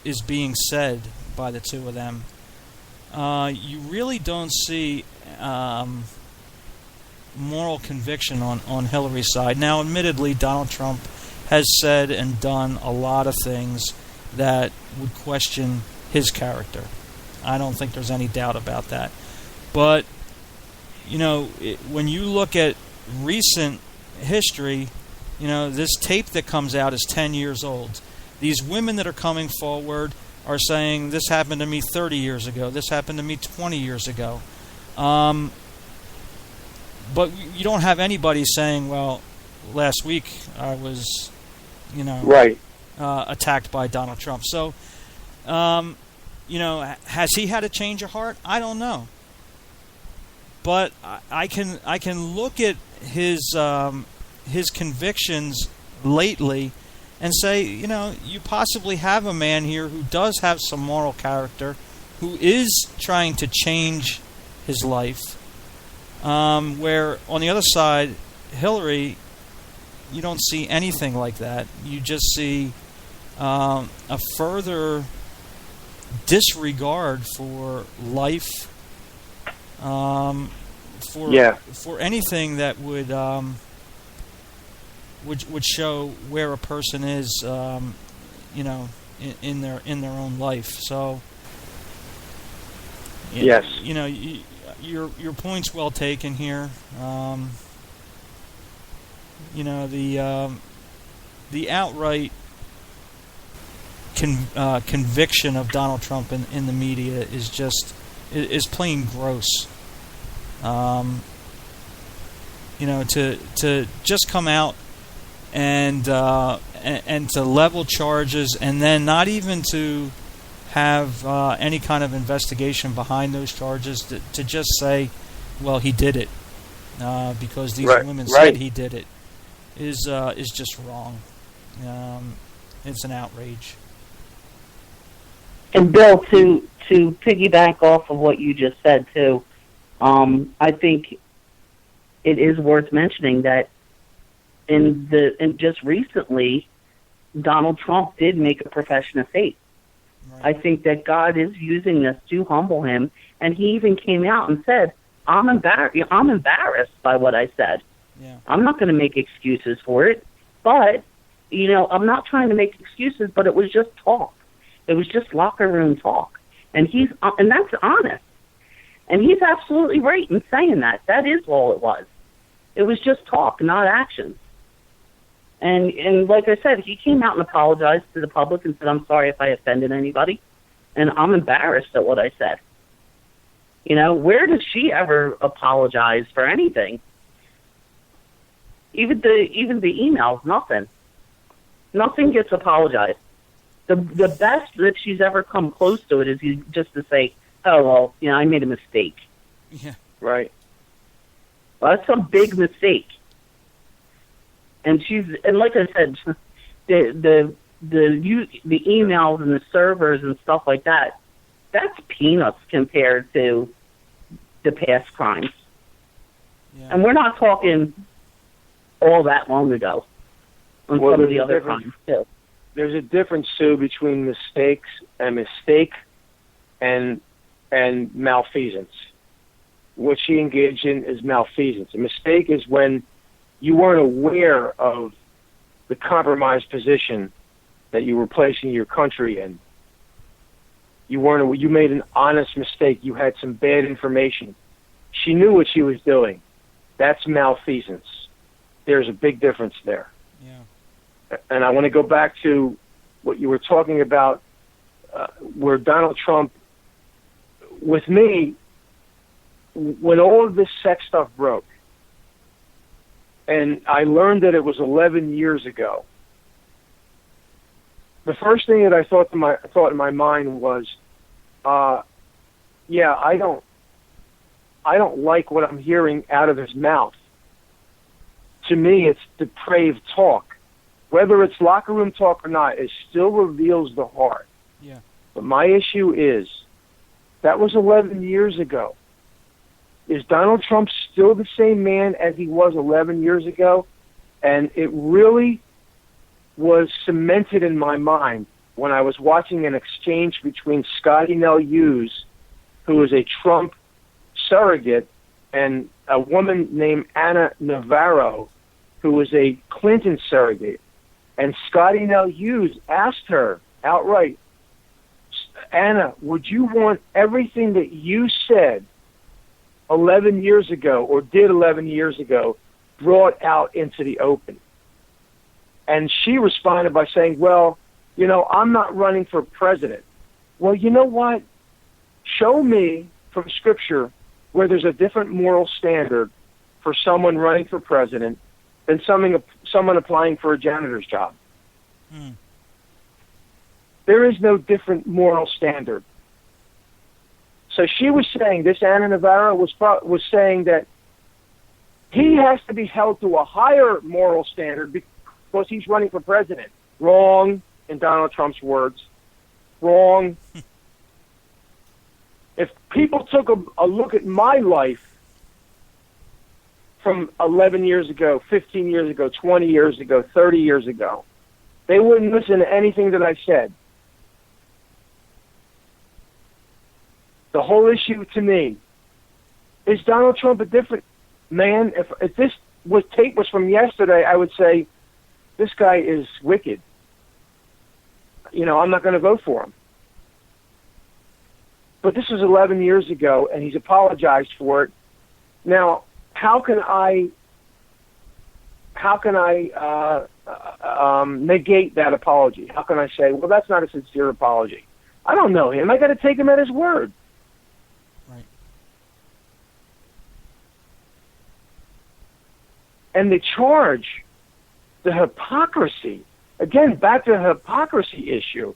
Speaker 1: is being said by the two of them, you really don't see moral conviction on Hillary's side. Now, admittedly, Donald Trump has said and done a lot of things that would question his character. I don't think there's any doubt about that. But, when you look at recent history, this tape that comes out is 10 years old. These women that are coming forward are saying, this happened to me 30 years ago, this happened to me 20 years ago. But you don't have anybody saying, well, last week I was,
Speaker 2: right,
Speaker 1: attacked by Donald Trump. So, has he had a change of heart? I don't know. But I can look at his convictions lately and say, you possibly have a man here who does have some moral character, who is trying to change his life. Where on the other side, Hillary, you don't see anything like that. You just see a further disregard for life, for anything that would show where a person is, in their own life. So,
Speaker 2: yes,
Speaker 1: your point's well taken here. The outright conviction of Donald Trump in the media is plain gross. To just come out and to level charges and then not even to have any kind of investigation behind those charges, to just say, well, he did it because these women said he did it, is just wrong. It's an outrage.
Speaker 3: And Bill, to piggyback off of what you just said too, I think it is worth mentioning that in just recently, Donald Trump did make a profession of faith. Right. I think that God is using this to humble him, and he even came out and said, I'm embarrassed by what I said.
Speaker 1: Yeah. I'm
Speaker 3: not going to make excuses for it, but, I'm not trying to make excuses, but it was just talk. It was just locker room talk. And that's honest. And he's absolutely right in saying that. That is all it was. It was just talk, not actions. And like I said, he came out and apologized to the public and said, I'm sorry if I offended anybody, and I'm embarrassed at what I said. Where does she ever apologize for anything? Even the emails, nothing. Nothing gets apologized. The best that she's ever come close to it is just to say, oh, well, I made a mistake.
Speaker 1: Yeah.
Speaker 2: Right.
Speaker 3: That's a big mistake. And like I said, the emails and the servers and stuff like that, that's peanuts compared to the past crimes.
Speaker 1: Yeah.
Speaker 3: And we're not talking all that long ago on some of the other crimes, too.
Speaker 2: There's a difference, Sue, between mistake and malfeasance. What she engaged in is malfeasance. A mistake is when you weren't aware of the compromised position that you were placing your country in. You made an honest mistake. You had some bad information. She knew what she was doing. That's malfeasance. There's a big difference there.
Speaker 1: Yeah.
Speaker 2: And I want to go back to what you were talking about, where Donald Trump, with me, when all of this sex stuff broke, and I learned that it was 11 years ago, the first thing that I thought in my mind was, yeah, I don't like what I'm hearing out of his mouth. To me, it's depraved talk. Whether it's locker room talk or not, it still reveals the heart.
Speaker 1: Yeah.
Speaker 2: But my issue is, that was 11 years ago. Is Donald Trump still the same man as he was 11 years ago? And it really was cemented in my mind when I was watching an exchange between Scotty Nell Hughes, who is a Trump surrogate, and a woman named Anna Navarro, who was a Clinton surrogate. And Scotty Nell Hughes asked her outright, Anna, would you want everything that you said 11 years ago or did 11 years ago brought out into the open? And she responded by saying, well, I'm not running for president. Well, you know what? Show me from Scripture where there's a different moral standard for someone running for president than someone applying for a janitor's job. There is no different moral standard. So she was saying, this Anna Navarro was saying that he has to be held to a higher moral standard because he's running for president. Wrong, in Donald Trump's words. Wrong. If people took a look at my life from 11 years ago, 15 years ago, 20 years ago, 30 years ago, they wouldn't listen to anything that I said. The whole issue to me is Donald Trump a different man. If this tape was from yesterday, I would say this guy is wicked. I'm not going to vote for him. But this was 11 years ago, and he's apologized for it. Now, how can I negate that apology? How can I say, well, that's not a sincere apology? I don't know him. I got to take him at his word.
Speaker 1: Right.
Speaker 2: And the charge, the hypocrisy, again, back to the hypocrisy issue,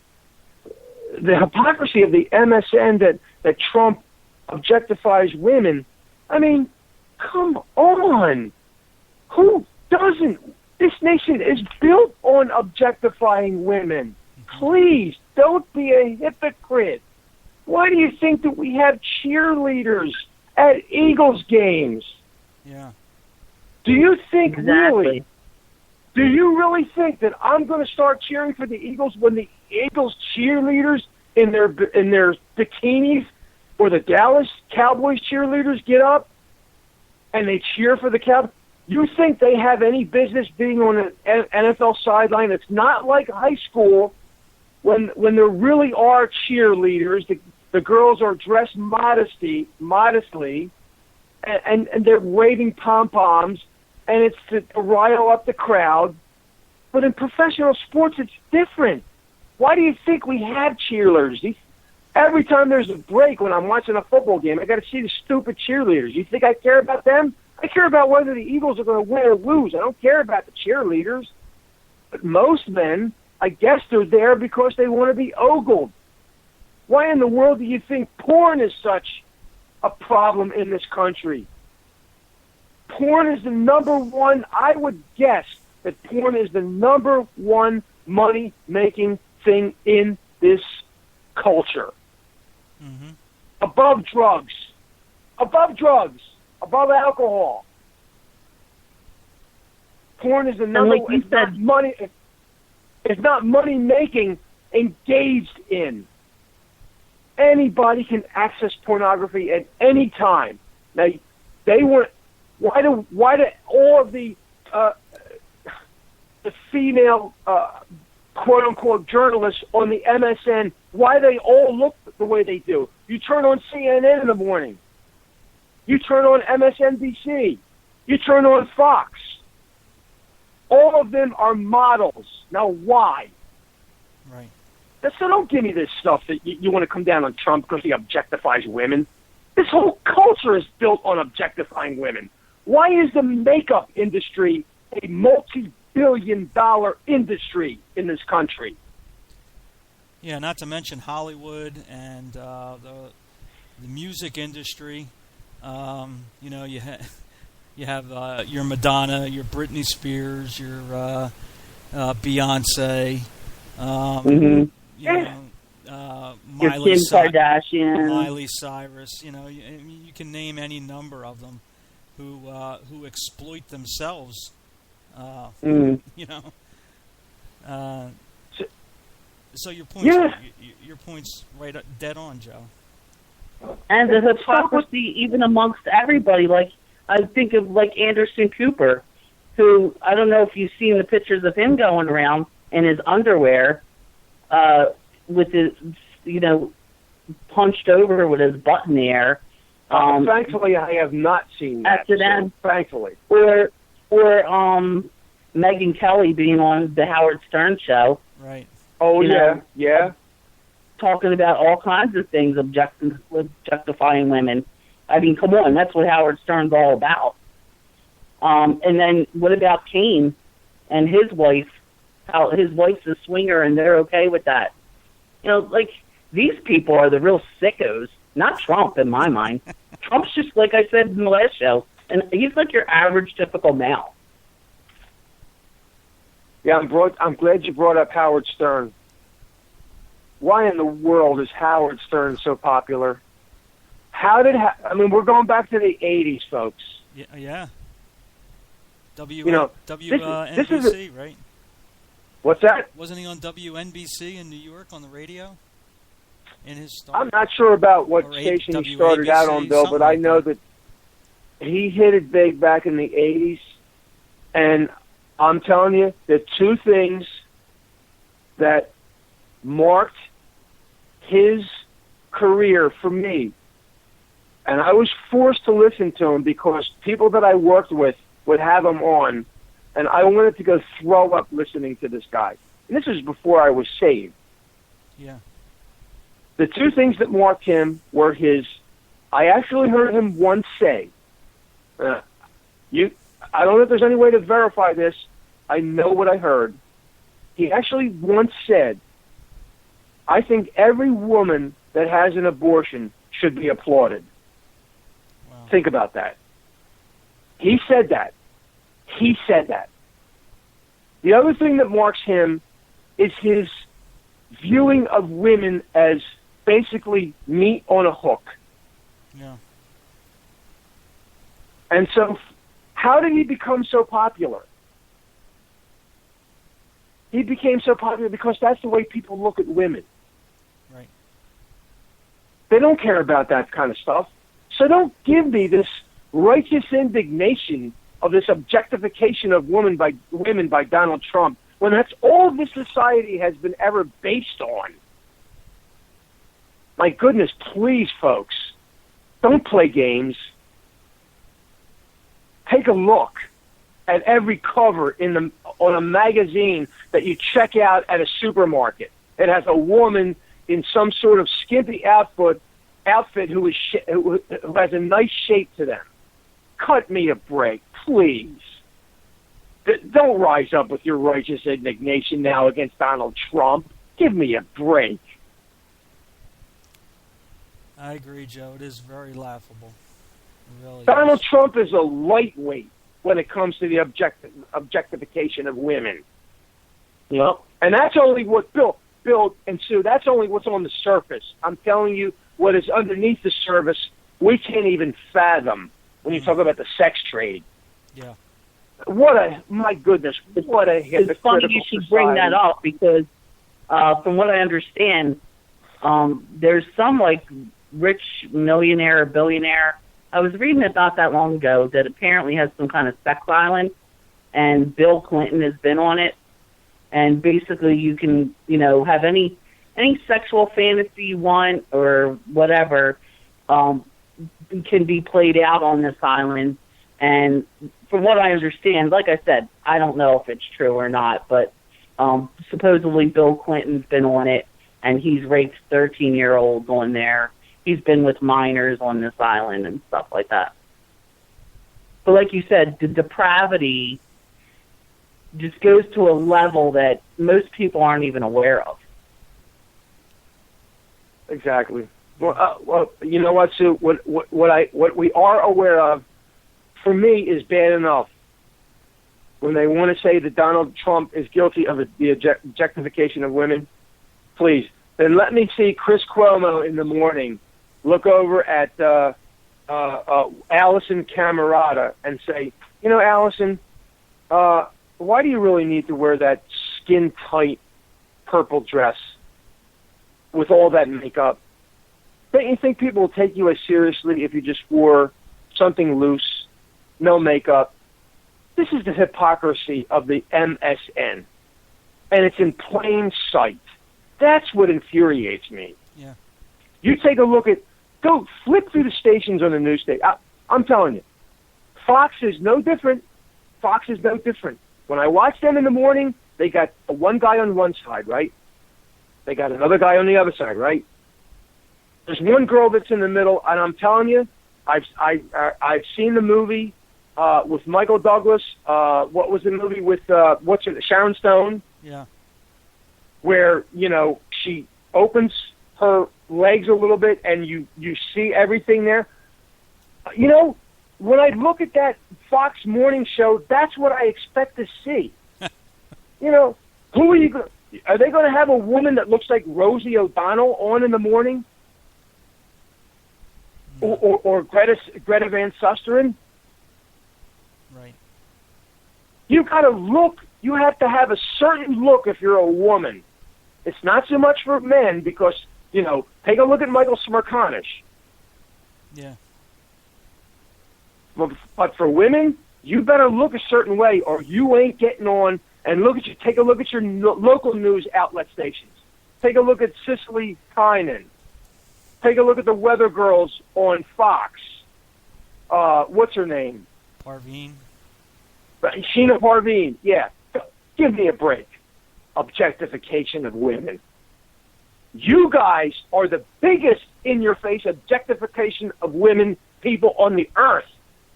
Speaker 2: the hypocrisy of the MSN that Trump objectifies women. I mean, come on. Who doesn't? This nation is built on objectifying women. Please, don't be a hypocrite. Why do you think that we have cheerleaders at Eagles games?
Speaker 1: Yeah.
Speaker 2: Do you think
Speaker 3: Exactly.
Speaker 2: Do you really think that I'm going to start cheering for the Eagles when the Eagles cheerleaders in their bikinis or the Dallas Cowboys cheerleaders get up and they cheer for the Cowboys? You think they have any business being on an NFL sideline? It's not like high school when there really are cheerleaders. The girls are dressed modestly, and they're waving pom-poms, and it's to rile up the crowd. But in professional sports, it's different. Why do you think we have cheerleaders? Every time there's a break when I'm watching a football game, I got to see the stupid cheerleaders. You think I care about them? I care about whether the Eagles are going to win or lose. I don't care about the cheerleaders. But most men, I guess they're there because they want to be ogled. Why in the world do you think porn is such a problem in this country? Porn is the number one, I would guess that porn is the number one money-making thing in this culture.
Speaker 1: Mm-hmm.
Speaker 2: Above drugs, above alcohol. Porn is the number one. It's not money-making, engaged in. Anybody can access pornography at any time. Now, they want. Why do all of the female quote unquote journalists on the MSN, why they all look the way they do? You turn on CNN in the morning. You turn on MSNBC. You turn on Fox. All of them are models. Now, why?
Speaker 1: Right.
Speaker 2: So don't give me this stuff that you want to come down on Trump because he objectifies women. This whole culture is built on objectifying women. Why is the makeup industry a multi-billion-dollar industry in this country?
Speaker 1: Yeah, not to mention Hollywood and the music industry. You know, you have your Madonna, your Britney Spears, your Beyonce. You know, Miley
Speaker 3: Kim Kardashian,
Speaker 1: Miley Cyrus. You know, you can name any number of them who exploit themselves. You know. So your point's right dead on, Joe.
Speaker 3: And the hypocrisy even amongst everybody. Like I think of like Anderson Cooper, who I don't know if you've seen the pictures of him going around in his underwear. With his, you know, punched over with his butt in the air.
Speaker 2: Thankfully, I have not seen that.
Speaker 3: After that,
Speaker 2: thankfully.
Speaker 3: Or Megyn Kelly being on the Howard Stern show.
Speaker 1: Right.
Speaker 2: Oh, yeah.
Speaker 3: Talking about all kinds of things, objectifying women. I mean, come on, that's what Howard Stern's all about. And then what about Kane and his wife? How his wife's a swinger and they're okay with that. You know, like, these people are the real sickos, not Trump in my mind. Trump's just, like I said in the last show, and he's like your average typical male.
Speaker 2: Yeah, I'm glad you brought up Howard Stern. Why in the world is Howard Stern so popular? I mean, we're going back to the 80s, folks.
Speaker 1: Yeah.
Speaker 2: WNBC,
Speaker 1: right?
Speaker 2: What's that?
Speaker 1: Wasn't he on WNBC in New York on the radio? In his start?
Speaker 2: I'm not sure about what station he started out on, Bill, but I know that he hit it big back in the 80s. And I'm telling you, the two things that marked his career for me, and I was forced to listen to him because people that I worked with would have him on, and I wanted to go throw up listening to this guy. And this was before I was saved.
Speaker 1: Yeah.
Speaker 2: The two things that marked him were I actually heard him once say, I don't know if there's any way to verify this. I know what I heard. He actually once said, I think every woman that has an abortion should be applauded. Wow. Think about that. He said that. The other thing that marks him is his viewing of women as basically meat on a hook.
Speaker 1: Yeah.
Speaker 2: And so, how did he become so popular? He became so popular because that's the way people look at women.
Speaker 1: Right.
Speaker 2: They don't care about that kind of stuff. So don't give me this righteous indignation of this objectification of women by Donald Trump, when that's all this society has been ever based on. My goodness, please, folks, don't play games. Take a look at every cover on a magazine that you check out at a supermarket. It has a woman in some sort of skimpy outfit who has a nice shape to them. Cut me a break, please. Don't rise up with your righteous indignation now against Donald Trump. Give me a break.
Speaker 1: I agree, Joe. It is very laughable. Really
Speaker 2: Donald
Speaker 1: is.
Speaker 2: Trump is a lightweight when it comes to the objectification of women. You know, and that's only what Bill and Sue. That's only what's on the surface. I'm telling you, what is underneath the surface, we can't even fathom when you talk about the sex trade.
Speaker 1: Yeah.
Speaker 2: My goodness, what a hypocritical
Speaker 3: It's funny you should bring that up because, from what I understand, there's some like rich millionaire or billionaire. I was reading it not that long ago that apparently has some kind of sex island, and Bill Clinton has been on it. And basically, you can, have any sexual fantasy you want or whatever can be played out on this island. And from what I understand, like I said, I don't know if it's true or not, but supposedly Bill Clinton's been on it, and he's raped 13-year-olds on there. He's been with minors on this island and stuff like that. But like you said, the depravity just goes to a level that most people aren't even aware of.
Speaker 2: Exactly. Well, you know what, Sue? What we are aware of, for me, is bad enough. When they want to say that Donald Trump is guilty of the objectification of women, please, then let me see Chris Cuomo in the morning look over at Allison Camerata and say, Allison, why do you really need to wear that skin-tight purple dress with all that makeup? Don't you think people will take you as seriously if you just wore something loose, no makeup? This is the hypocrisy of the MSN, and it's in plain sight. That's what infuriates me.
Speaker 1: Yeah.
Speaker 2: You take a look go flip through the stations on the news station. I'm telling you, Fox is no different. Fox is no different. When I watch them in the morning, they got one guy on one side, right? They got another guy on the other side, right? There's one girl that's in the middle, and I'm telling you, I've seen the movie with Michael Douglas. What was the movie with Sharon Stone?
Speaker 1: Yeah.
Speaker 2: Where she opens her legs a little bit, and you see everything there. When I look at that Fox morning show, that's what I expect to see. Who are you going? Are they going to have a woman that looks like Rosie O'Donnell on in the morning, or Greta Van Susteren?
Speaker 1: Right.
Speaker 2: You got to look. You have to have a certain look if you're a woman. It's not so much for men because take a look at Michael Smerconish.
Speaker 1: Yeah.
Speaker 2: But for women, you better look a certain way, or you ain't getting on. And take a look at your local news outlet stations. Take a look at Cicely Tynan. Take a look at the Weather Girls on Fox. What's her name?
Speaker 1: Parveen.
Speaker 2: Sheena Parveen. Yeah. Give me a break. Objectification of women. You guys are the biggest in-your-face objectification of women people on the earth.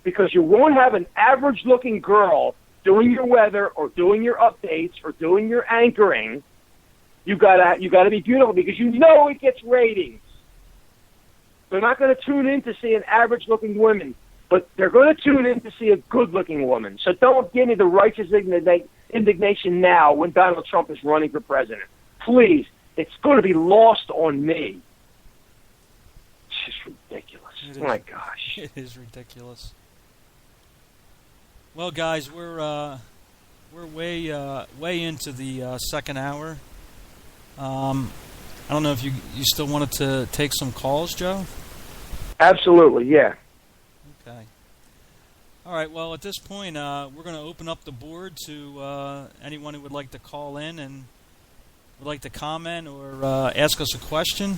Speaker 2: Because you won't have an average-looking girl doing your weather or doing your updates or doing your anchoring. You gotta be beautiful because it gets ratings. They're not going to tune in to see an average-looking woman, but they're going to tune in to see a good-looking woman. So don't give me the righteous indignation now when Donald Trump is running for president. Please, it's going to be lost on me. It's just ridiculous. Oh my gosh.
Speaker 1: It is ridiculous. Well, guys, we're way into the second hour. I don't know if you still wanted to take some calls, Joe?
Speaker 2: Absolutely, yeah.
Speaker 1: Okay. All right, well, at this point, we're going to open up the board to anyone who would like to call in and would like to comment or ask us a question.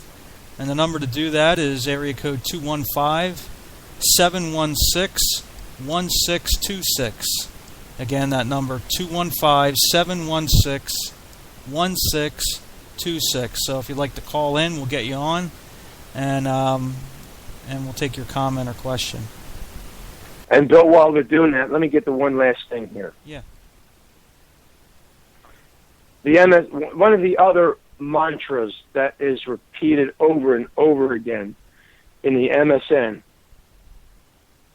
Speaker 1: And the number to do that is area code 215-716-1626. Again, that number, 215-716-1626. So if you'd like to call in, we'll get you on, and we'll take your comment or question.
Speaker 2: And Bill, while they're doing that, let me get to one last thing here.
Speaker 1: Yeah.
Speaker 2: One of the other mantras that is repeated over and over again in the MSN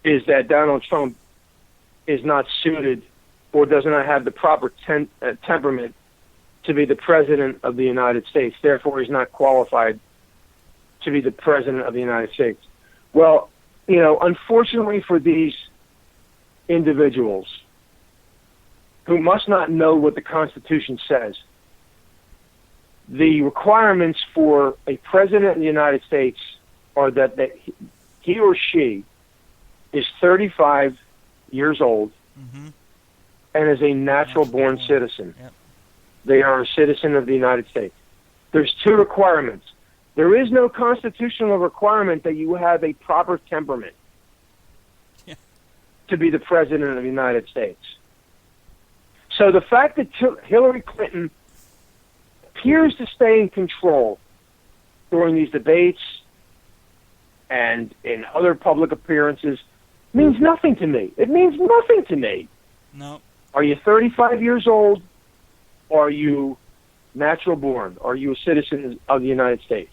Speaker 2: is that Donald Trump is not suited or does not have the proper temperament to be the president of the United States. Therefore, he's not qualified to be the president of the United States. Well, unfortunately for these individuals who must not know what the Constitution says, the requirements for a president of the United States are that he or she is 35 years old and is a natural-born citizen.
Speaker 1: Yep.
Speaker 2: They are a citizen of the United States. There's two requirements. There is no constitutional requirement that you have a proper temperament to be the president of the United States. So the fact that Hillary Clinton appears to stay in control during these debates and in other public appearances means nothing to me. It means nothing to me.
Speaker 1: No.
Speaker 2: Are you 35 years old? Are you natural born? Are you a citizen of the United States?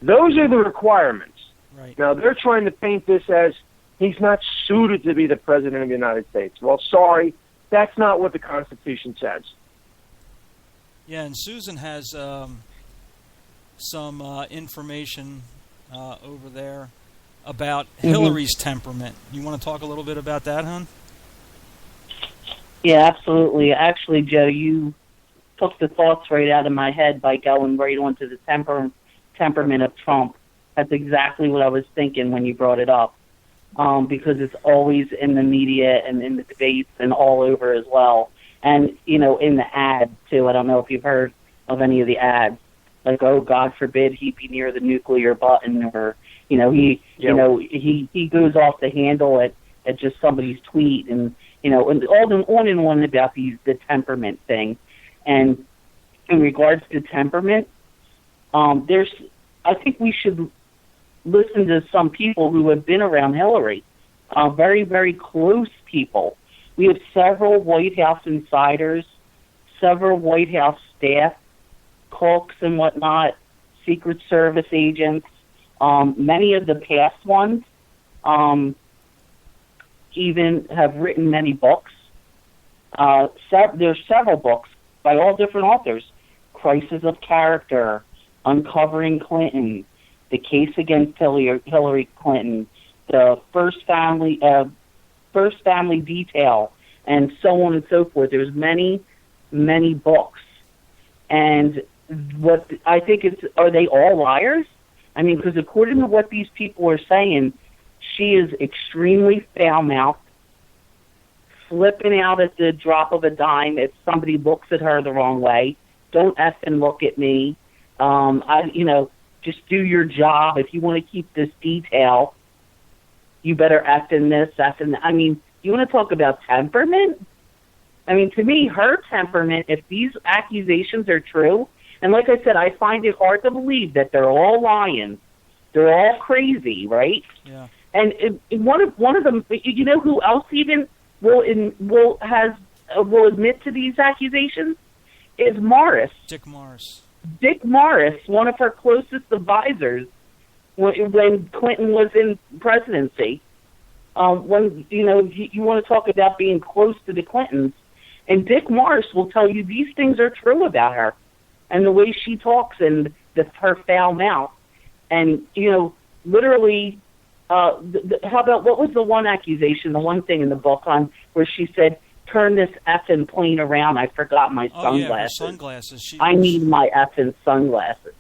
Speaker 2: Those are the requirements.
Speaker 1: Right.
Speaker 2: Now, they're trying to paint this as he's not suited to be the president of the United States. Well, sorry, that's not what the Constitution says.
Speaker 1: Yeah, and Susan has some information over there about Hillary's temperament. You want to talk a little bit about that, hon?
Speaker 3: Yeah, absolutely. Actually, Joe, you took the thoughts right out of my head by going right on to the temperament of Trump. That's exactly what I was thinking when you brought it up, because it's always in the media and in the debates and all over as well. And, in the ads, too. I don't know if you've heard of any of the ads. Like, oh, God forbid he be near the nuclear button, or, he goes off the handle at just somebody's tweet, and, and on and on about the temperament thing. And in regards to temperament, I think we should listen to some people who have been around Hillary, very, very close people. We have several White House insiders, several White House staff, cooks and whatnot, Secret Service agents, many of the past ones even have written many books. There's several books by all different authors: Crisis of Character, Uncovering Clinton, The Case Against Hillary Clinton, The First Family Detail, and so on and so forth. There's many, many books. And what I think are they all liars? I mean, because according to what these people are saying, she is extremely foul-mouthed, flipping out at the drop of a dime if somebody looks at her the wrong way. Don't effing look at me. Just do your job. If you want to keep this detail, you better act in this, act in that. I mean, you want to talk about temperament? I mean, to me, her temperament, if these accusations are true, and like I said, I find it hard to believe that they're all lying. They're all crazy, right?
Speaker 1: Yeah.
Speaker 3: And one of them, you know who else even will admit to these accusations? Is Morris.
Speaker 1: Dick Morris.
Speaker 3: Dick Morris, one of her closest advisors when Clinton was in presidency. When you want to talk about being close to the Clintons, and Dick Morris will tell you these things are true about her, and the way she talks and her foul mouth, and literally. How about what was the one accusation, the one thing in the book on where she said, "Turn this effing plane around. I forgot my sunglasses.
Speaker 1: Yeah, her sunglasses.
Speaker 3: I need my effing sunglasses."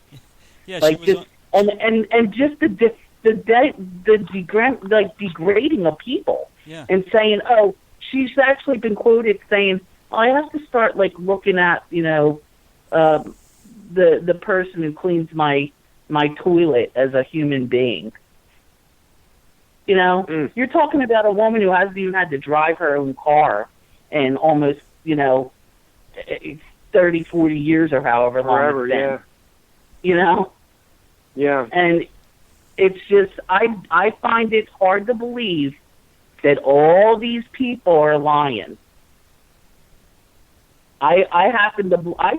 Speaker 1: Yeah,
Speaker 3: like
Speaker 1: she was
Speaker 3: and just the degrading of people.
Speaker 1: Yeah.
Speaker 3: And saying, oh, she's actually been quoted saying, I have to start looking at the person who cleans my toilet as a human being. You're talking about a woman who hasn't even had to drive her own car in almost, 30, 40 years or however long
Speaker 2: Forever,
Speaker 3: it's been.
Speaker 2: Yeah. Yeah.
Speaker 3: And it's just, I find it hard to believe that all these people are lying. I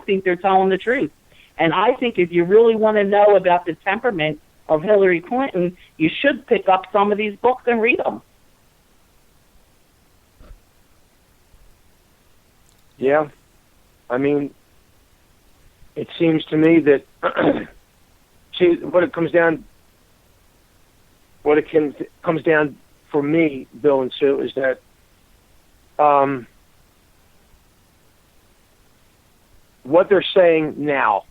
Speaker 3: think they're telling the truth. And I think if you really want to know about the temperament of Hillary Clinton, you should pick up some of these books and read them.
Speaker 2: Yeah. I mean, it seems to me that see what it comes down for me, Bill and Sue, is that what they're saying now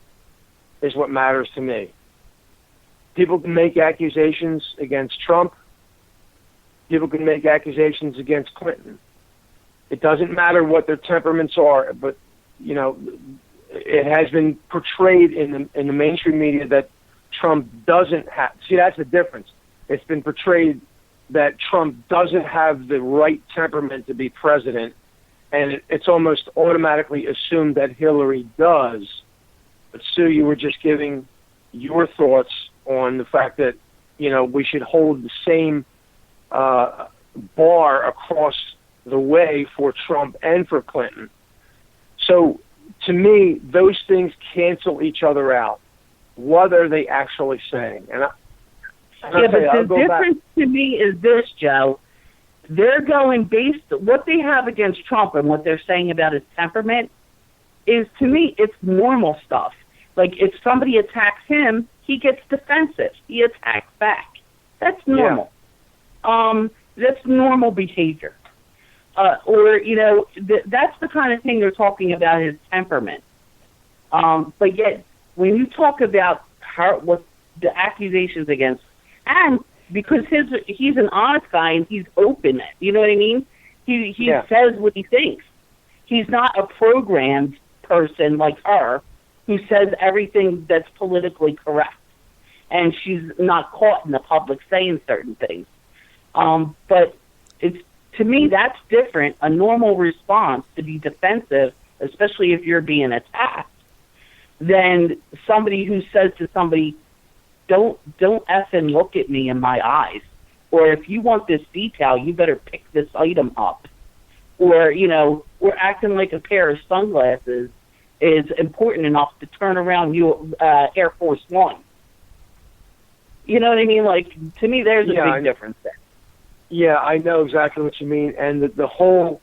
Speaker 2: is what matters to me. People can make accusations against Trump. People can make accusations against Clinton. It doesn't matter what their temperaments are, but you know, it has been portrayed in the mainstream media that Trump doesn't have. See, that's the difference. It's been portrayed that Trump doesn't have the right temperament to be president, and it's almost automatically assumed that Hillary does. But Sue, you were just giving your thoughts on the fact that, you know, we should hold the same bar across the way for Trump and for Clinton. So, to me, those things cancel each other out. What are they actually saying?
Speaker 3: But the difference to me is this, Joe. They're going based what they have against Trump and what they're saying about his temperament is, to me, it's normal stuff. Like, if somebody attacks him, he gets defensive. He attacks back. That's normal. Yeah. That's normal behavior. Or, you know, that's the kind of thing they're talking about, his temperament. But yet, when you talk about what the accusations against, and because he's an honest guy and he's open, you know what I mean? He says what he thinks. He's not a programmed person like her who says everything that's politically correct. And she's not caught in the public saying certain things. But to me, that's different. A normal response to be defensive, especially if you're being attacked, than somebody who says to somebody, don't effing look at me in my eyes. Or if you want this detail, you better pick this item up. Or, you know, we're acting like a pair of sunglasses is important enough to turn around Air Force One. You know what I mean? Like, to me, there's a big difference there.
Speaker 2: Yeah, I know exactly what you mean. And the whole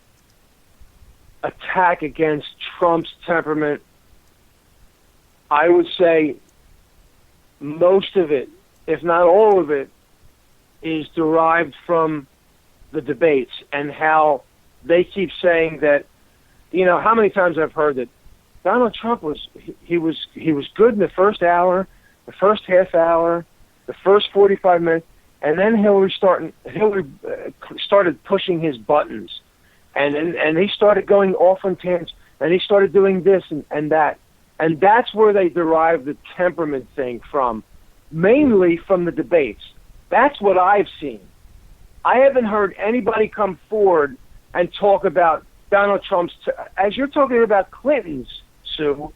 Speaker 2: attack against Trump's temperament, I would say most of it, if not all of it, is derived from the debates and how they keep saying that, you know, how many times I've heard that Donald Trump was good in the first hour, the first half hour, the first 45 minutes, and then Hillary started pushing his buttons, and he started going off on tangents, and he started doing this and that, and that's where they derive the temperament thing from, mainly from the debates. That's what I've seen. I haven't heard anybody come forward and talk about Donald Trump's, as you're talking about Clinton's, Sue,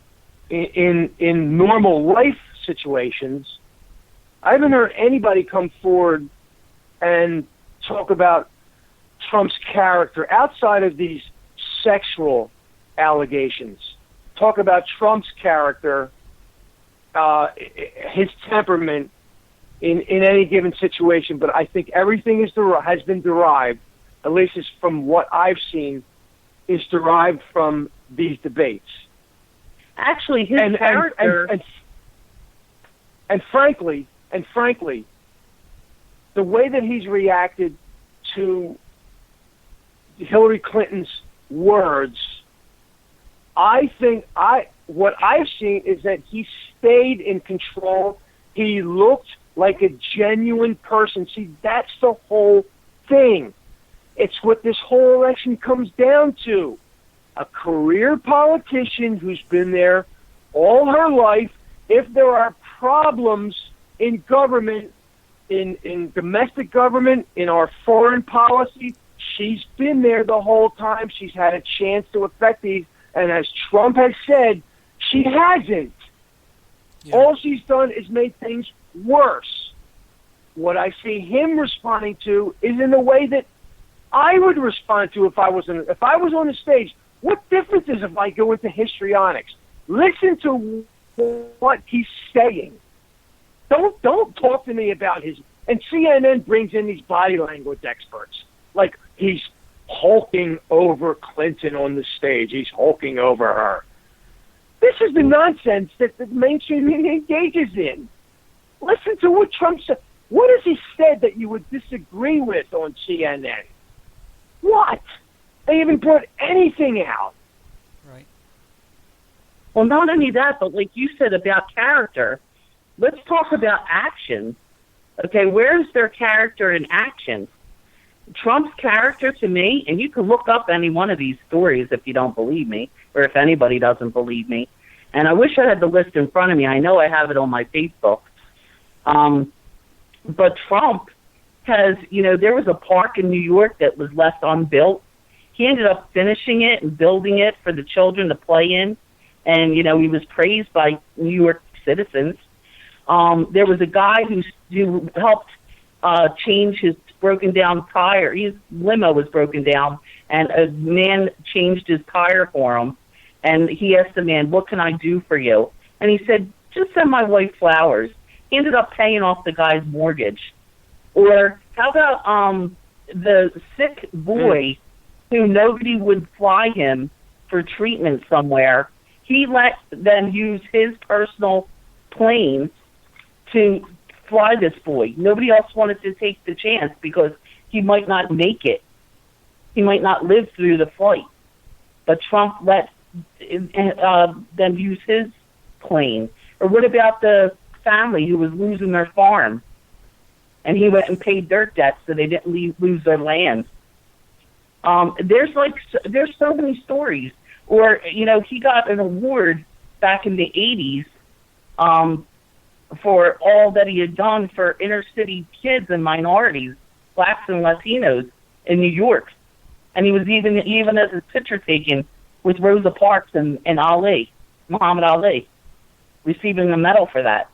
Speaker 2: in normal life situations. I haven't heard anybody come forward and talk about Trump's character outside of these sexual allegations. Talk about Trump's character, his temperament in any given situation. But I think everything has been derived, at least is from what I've seen, is derived from these debates.
Speaker 3: Actually, his character...
Speaker 2: And frankly, the way that he's reacted to Hillary Clinton's words, I think what I've seen is that he stayed in control. He looked like a genuine person. See, that's the whole thing. It's what this whole election comes down to. A career politician who's been there all her life. If there are problems in government, in domestic government, in our foreign policy, she's been there the whole time. She's had a chance to affect these. And as Trump has said, she hasn't. Yeah. All she's done is made things worse. What I see him responding to is in the way that I would respond to if I was on the stage. What difference is if I go into histrionics? Listen to what he's saying. Don't talk to me about his. And CNN brings in these body language experts, like he's hulking over Clinton on the stage. He's hulking over her. This is the nonsense that the mainstream media engages in. Listen to what Trump said. What has he said that you would disagree with on CNN? What? They haven't brought anything out.
Speaker 1: Right.
Speaker 3: Well, not only that, but like you said about character, let's talk about actions. Okay, where's their character in action? Trump's character to me, and you can look up any one of these stories if you don't believe me, or if anybody doesn't believe me. And I wish I had the list in front of me. I know I have it on my Facebook. But Trump has, there was a park in New York that was left unbuilt. He ended up finishing it and building it for the children to play in. And, he was praised by New York citizens. There was a guy who helped change his broken down tire. His limo was broken down, and a man changed his tire for him. And he asked the man, "What can I do for you?" And he said, "Just send my wife flowers." He ended up paying off the guy's mortgage. Or how about the sick boy who nobody would fly him for treatment somewhere? He let them use his personal plane to fly this boy. Nobody else wanted to take the chance because he might not make it. He might not live through the flight. But Trump let them use his plane. Or what about the family who was losing their farm? And he went and paid their debts so they didn't lose their land. There's so many stories. Or, he got an award back in the 80s for all that he had done for inner city kids and minorities, blacks and Latinos in New York. And he was even as his picture taken with Rosa Parks and Muhammad Ali, receiving a medal for that.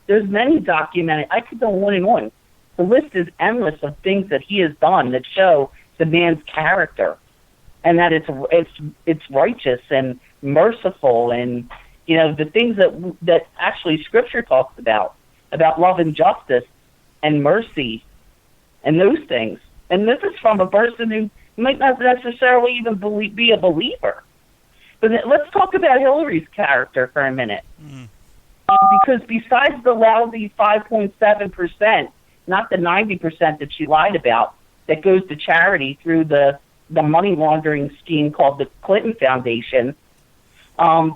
Speaker 3: There's many documented. I could go on and on. The list is endless of things that he has done that show the man's character, and that it's righteous and merciful, and the things that actually Scripture talks about love and justice and mercy and those things. And this is from a person who might not necessarily even be a believer. But let's talk about Hillary's character for a minute. Mm. Because besides the lousy 5.7%, not the 90% that she lied about, that goes to charity through the money laundering scheme called the Clinton Foundation,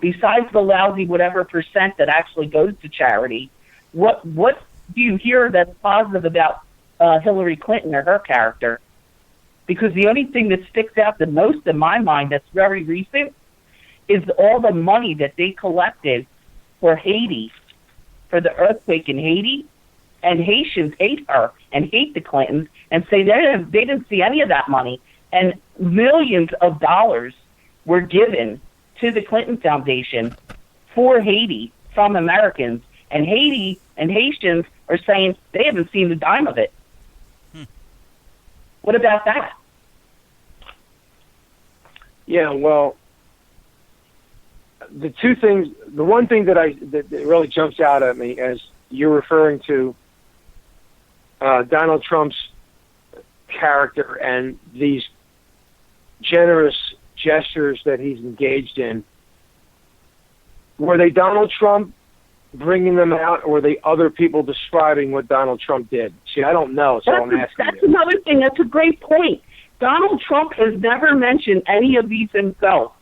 Speaker 3: besides the lousy whatever percent that actually goes to charity, what do you hear that's positive about Hillary Clinton or her character? Because the only thing that sticks out the most in my mind that's very recent is all the money that they collected for Haiti, for the earthquake in Haiti, and Haitians hate her and hate the Clintons and say they didn't see any of that money. And millions of dollars were given to the Clinton Foundation for Haiti from Americans. And Haiti and Haitians are saying they haven't seen a dime of it. What about that?
Speaker 2: Yeah, well, the one thing that really jumps out at me as you're referring to Donald Trump's character and these generous gestures that he's engaged in, were they Donald Trump bringing them out, or were they other people describing what Donald Trump did? See, I don't know, so I'm asking
Speaker 3: you. That's another thing. That's a great point. Donald Trump has never mentioned any of these himself.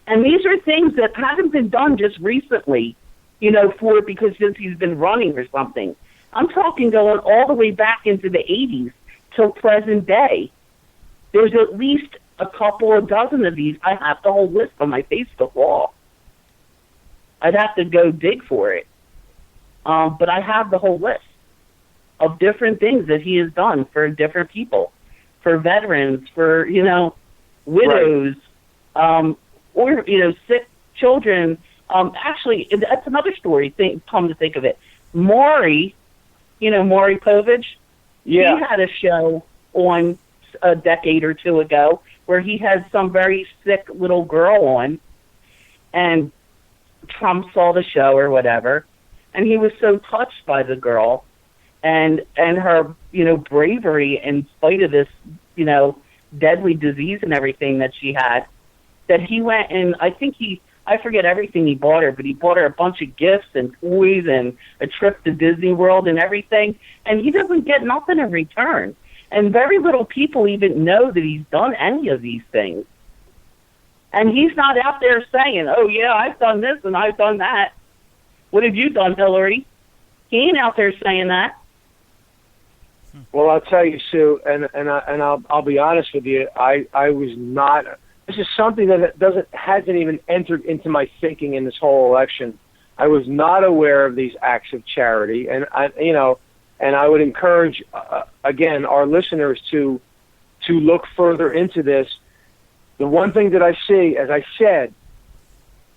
Speaker 3: And these are things that haven't been done just recently, because since he's been running or something. I'm talking going all the way back into the 80s till present day. There's at least a couple of dozen of these. I have the whole list on my Facebook wall. I'd have to go dig for it. But I have the whole list of different things that he has done for different people, for veterans, for, widows, right. Or, sick children. Actually, that's another story, come to think of it. Maury Povich,
Speaker 2: yeah.
Speaker 3: He had a show on a decade or two ago where he had some very sick little girl on, and Trump saw the show or whatever, and he was so touched by the girl and her, bravery in spite of this, deadly disease and everything that she had, that he went and I forget everything he bought her, but he bought her a bunch of gifts and toys and a trip to Disney World and everything, and he doesn't get nothing in return. And very little people even know that he's done any of these things. And he's not out there saying, oh, yeah, I've done this and I've done that. What have you done, Hillary? He ain't out there saying that.
Speaker 2: Well, I'll tell you, Sue, and I'll be honest with you. I was not. This is something that hasn't even entered into my thinking in this whole election. I was not aware of these acts of charity, and I would encourage again our listeners to look further into this. The one thing that I see, as I said,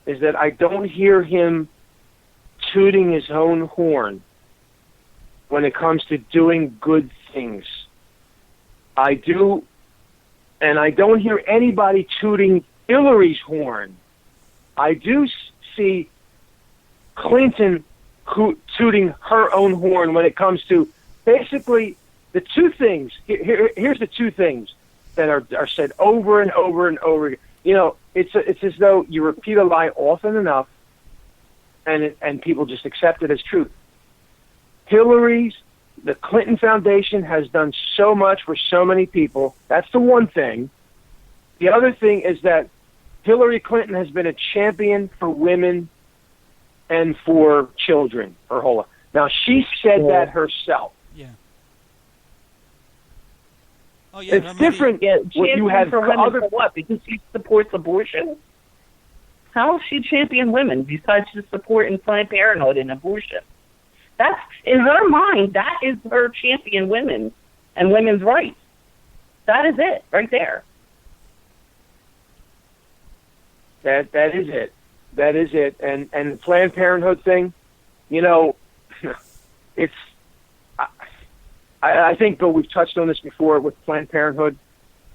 Speaker 2: is that I don't hear him tooting his own horn when it comes to doing good things. I do, and I don't hear anybody tooting Hillary's horn. I do see Clinton tooting her own horn when it comes to basically the two things. Here's the two things that are said over and over and over again. It's as though you repeat a lie often enough, and people just accept it as truth. The Clinton Foundation has done so much for so many people. That's the one thing. The other thing is that Hillary Clinton has been a champion for women and for children her whole life. Now, she said that herself.
Speaker 1: Yeah. Oh, yeah.
Speaker 2: It's different.
Speaker 3: What you have for women for what? Because she supports abortion? How is she champion women besides just supporting Planned Parenthood and abortion? That's, in her mind, that is her champion women and women's rights. That is it, right there.
Speaker 2: That is it. That is it. And the Planned Parenthood thing, it's. I think, Bill, we've touched on this before with Planned Parenthood.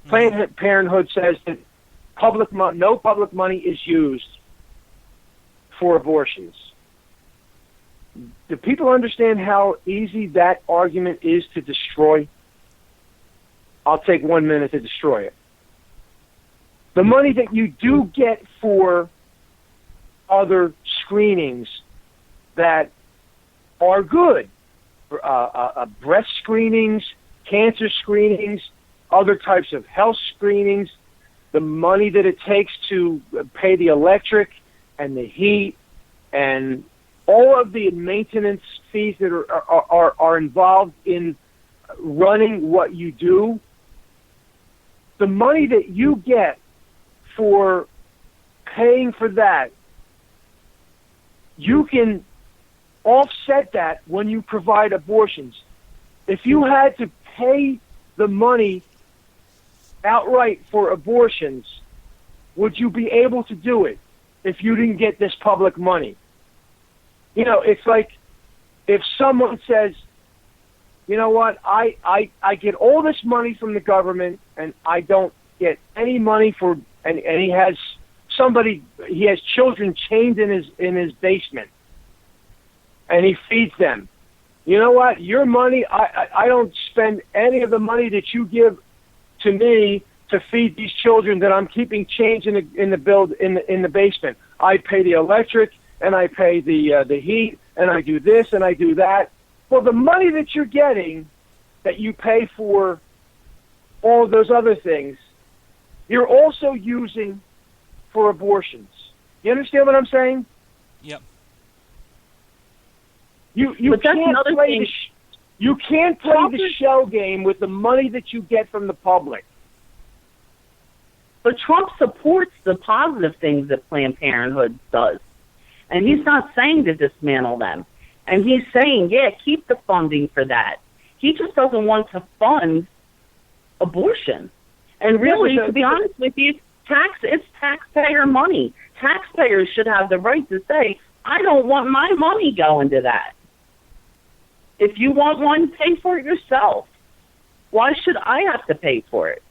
Speaker 2: Planned Parenthood says that no public money is used for abortions. Do people understand how easy that argument is to destroy? I'll take 1 minute to destroy it. The money that you do get for other screenings that are good, breast screenings, cancer screenings, other types of health screenings, the money that it takes to pay the electric and the heat and all of the maintenance fees that are involved in running what you do, the money that you get for paying for that, you can offset that when you provide abortions. If you had to pay the money outright for abortions, would you be able to do it if you didn't get this public money? It's like if someone says, you know what, I get all this money from the government and I don't get any money for, and he has children chained in his basement and he feeds them. You know what, your money, I don't spend any of the money that you give to me to feed these children that I'm keeping chained in the basement. I pay the electric and I pay the heat and I do this and I do that. Well, the money that you're getting that you pay for all of those other things, you're also using for abortions. You understand what I'm saying?
Speaker 1: Yep.
Speaker 2: You can't play the shell game with the money that you get from the public.
Speaker 3: But Trump supports the positive things that Planned Parenthood does. And he's not saying to dismantle them. And he's saying, yeah, keep the funding for that. He just doesn't want to fund abortion. And really, to be honest with you, it's taxpayer money. Taxpayers should have the right to say, I don't want my money going to that. If you want one, pay for it yourself. Why should I have to pay for it?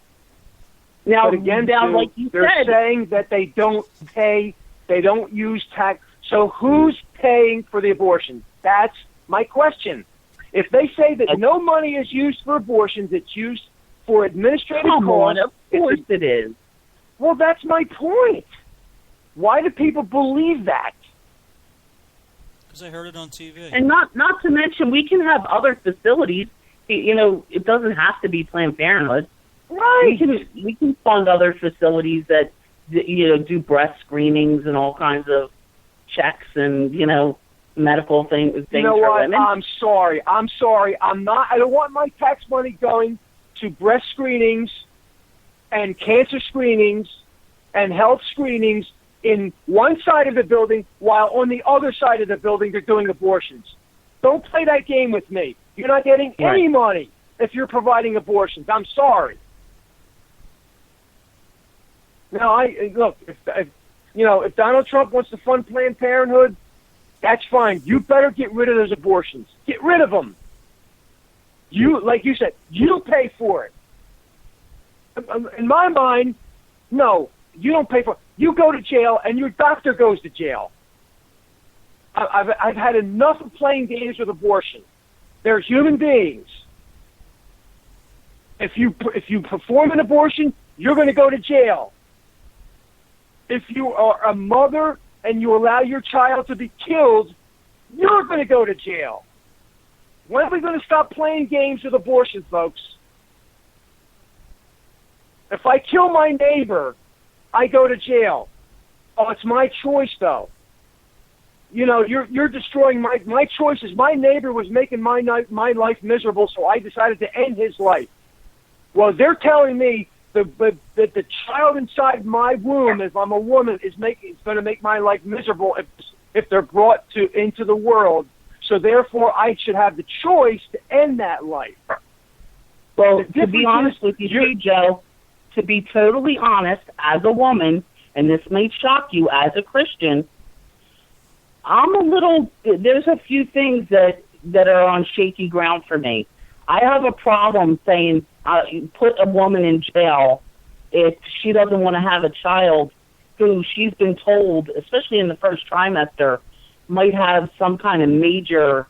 Speaker 3: Now,
Speaker 2: but again,
Speaker 3: like you
Speaker 2: they're
Speaker 3: said,
Speaker 2: saying that they don't pay, they don't use tax. So who's paying for the abortion? That's my question. If they say that no money is used for abortions, it's used for administrative costs,
Speaker 3: course it is.
Speaker 2: Well, that's my point. Why do people believe that?
Speaker 1: Because I heard it on TV.
Speaker 3: And not to mention, we can have other facilities. You know, it doesn't have to be Planned Parenthood.
Speaker 2: Right.
Speaker 3: We can fund other facilities that you know do breast screenings and all kinds of checks and medical things
Speaker 2: You know
Speaker 3: for
Speaker 2: what?
Speaker 3: women.
Speaker 2: I'm sorry. I'm not. I don't want my tax money going to breast screenings and cancer screenings and health screenings in one side of the building, while on the other side of the building they're doing abortions. Don't play that game with me. You're not getting any money if you're providing abortions. I'm sorry. No, look. If Donald Trump wants to fund Planned Parenthood, that's fine. You better get rid of those abortions. Get rid of them. Like you said, you pay for it. In my mind, no, you don't pay for it. You go to jail, and your doctor goes to jail. I've had enough of playing games with abortion. They're human beings. If you perform an abortion, you're going to go to jail. If you are a mother and you allow your child to be killed, you're going to go to jail. When are we going to stop playing games with abortion, folks? If I kill my neighbor, I go to jail. Oh, it's my choice, though. You're destroying my choices. My neighbor was making my life miserable, so I decided to end his life. Well, they're telling me that the child inside my womb, if I'm a woman, is going to make my life miserable if they're brought into the world. So therefore, I should have the choice to end that life.
Speaker 3: Well, to be honest with you, too, Joe, to be totally honest, as a woman, and this may shock you as a Christian, there's a few things that are on shaky ground for me. I have a problem saying put a woman in jail if she doesn't want to have a child who she's been told, especially in the first trimester, might have some kind of major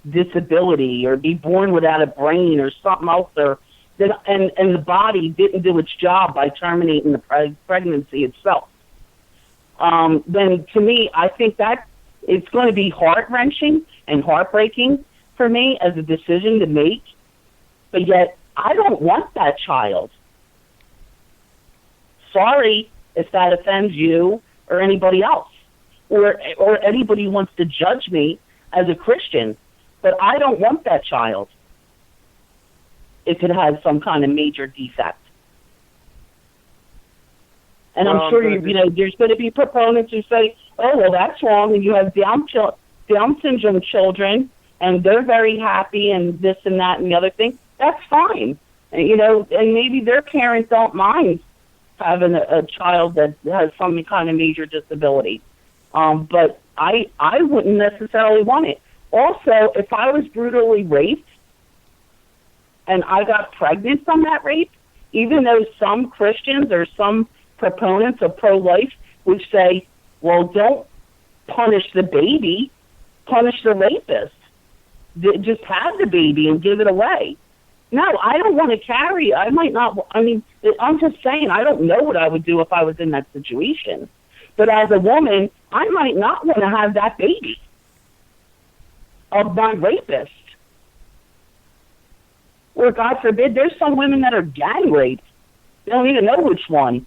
Speaker 3: disability or be born without a brain or something else, and the body didn't do its job by terminating the pregnancy itself. Then to me, I think that it's going to be heart-wrenching and heartbreaking for me as a decision to make, but yet I don't want that child. Sorry if that offends you or anybody else, or anybody who wants to judge me as a Christian, but I don't want that child if it has some kind of major defect. And I'm sure there's going to be proponents who say, "Oh, well, that's wrong," and you have Down syndrome children, and they're very happy, and this and that and the other thing. That's fine, and maybe their parents don't mind having a child that has some kind of major disability. But I wouldn't necessarily want it. Also, if I was brutally raped and I got pregnant from that rape, even though some Christians or some proponents of pro-life would say, well, don't punish the baby, punish the rapist. Just have the baby and give it away. No, I don't want to carry. I'm just saying, I don't know what I would do if I was in that situation. But as a woman, I might not want to have that baby of my rapist. Or, God forbid, there's some women that are gang raped. They don't even know which one.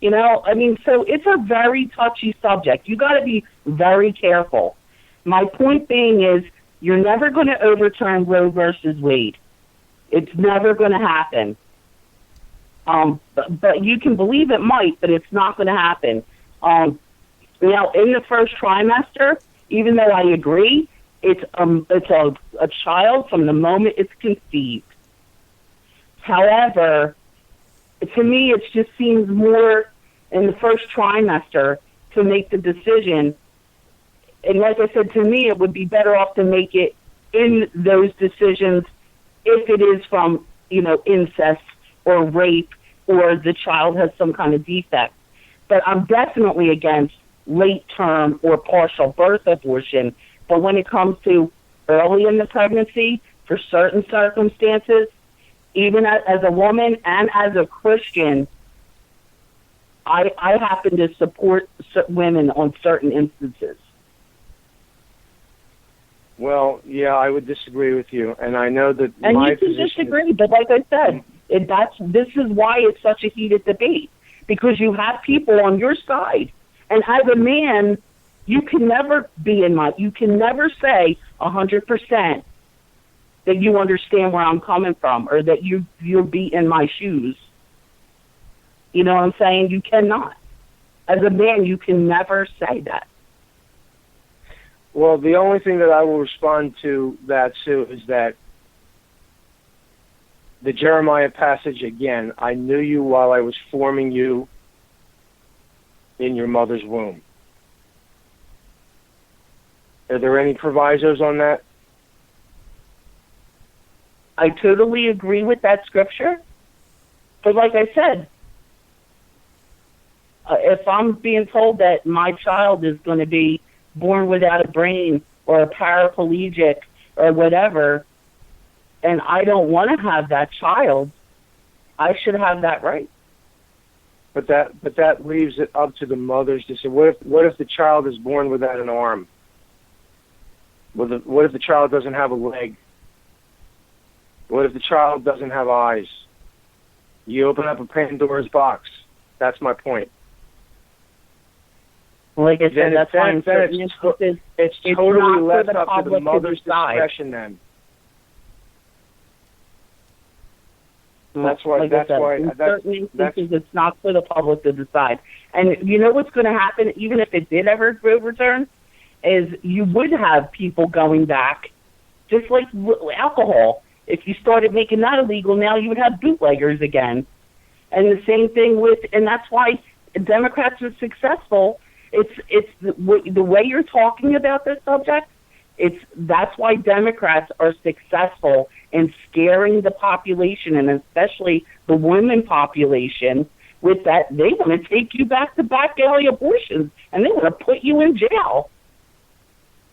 Speaker 3: So it's a very touchy subject. You got to be very careful. My point being is, you're never going to overturn Roe versus Wade. It's never going to happen. But you can believe it might, but it's not going to happen. In the first trimester, even though I agree, it's a child from the moment it's conceived. However, to me, it just seems more in the first trimester to make the decision. And like I said, to me, it would be better off to make it in those decisions if it is from, incest or rape or the child has some kind of defect. But I'm definitely against late-term or partial birth abortion. But when it comes to early in the pregnancy, for certain circumstances, even as a woman and as a Christian, I happen to support women on certain instances.
Speaker 2: Well, yeah, I would disagree with you, and I know that
Speaker 3: and
Speaker 2: my
Speaker 3: you can
Speaker 2: position
Speaker 3: disagree, but like I said, this is why it's such a heated debate, because you have people on your side, and as a man, you can never you can never say 100% that you understand where I'm coming from, or that you're beating my shoes. You know what I'm saying? You cannot. As a man, you can never say that.
Speaker 2: Well, the only thing that I will respond to that, Sue, is that the Jeremiah passage again, I knew you while I was forming you in your mother's womb. Are there any provisos on that?
Speaker 3: I totally agree with that scripture. But like I said, if I'm being told that my child is going to be born without a brain or a paraplegic or whatever, and I don't want to have that child, I should have that right.
Speaker 2: But that leaves it up to the mothers to say, what if the child is born without an arm? What if the child doesn't have a leg? What if the child doesn't have eyes? You open up a Pandora's box. That's my point.
Speaker 3: Like I said, that's why in certain instances,
Speaker 2: it's totally left up to the mother's discretion then. That's why.
Speaker 3: In certain instances, it's not for the public to decide. And you know what's going to happen, even if it did ever overturn, is you would have people going back, just like alcohol. If you started making that illegal, now you would have bootleggers again. And the same thing and that's why Democrats are successful. It's the way you're talking about this subject. That's why Democrats are successful in scaring the population, and especially the women population, with that they want to take you back to back alley abortions, and they want to put you in jail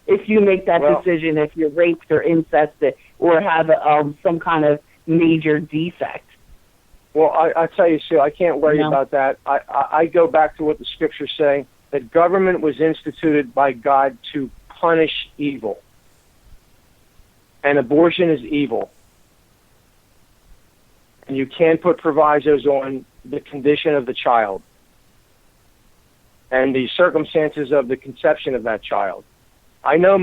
Speaker 3: if you make that decision, if you're raped or incested or have some kind of major defect.
Speaker 2: Well, I tell you, Sue, I can't worry about that. I go back to what the scriptures say, that government was instituted by God to punish evil. And abortion is evil. And you can't put provisos on the condition of the child and the circumstances of the conception of that child. I know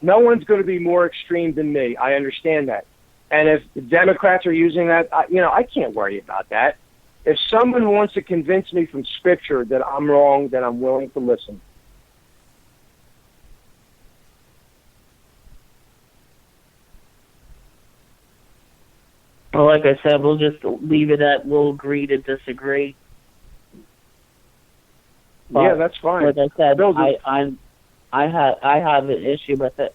Speaker 2: no one's going to be more extreme than me. I understand that. And if the Democrats are using that, I can't worry about that. If someone wants to convince me from Scripture that I'm wrong, then I'm willing to listen.
Speaker 3: Well, like I said, we'll just leave it at we'll agree to disagree. But
Speaker 2: yeah, that's fine.
Speaker 3: Like I said, I have an issue with it,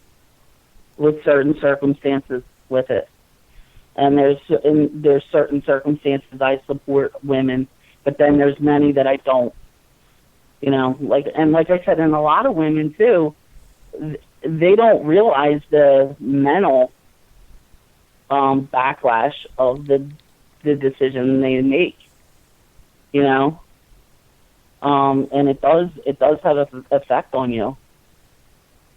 Speaker 3: with certain circumstances with it. And there's certain circumstances I support women, but then there's many that I don't. Like I said, and a lot of women too, they don't realize the mental backlash of the decision they make. And it does have an effect on you.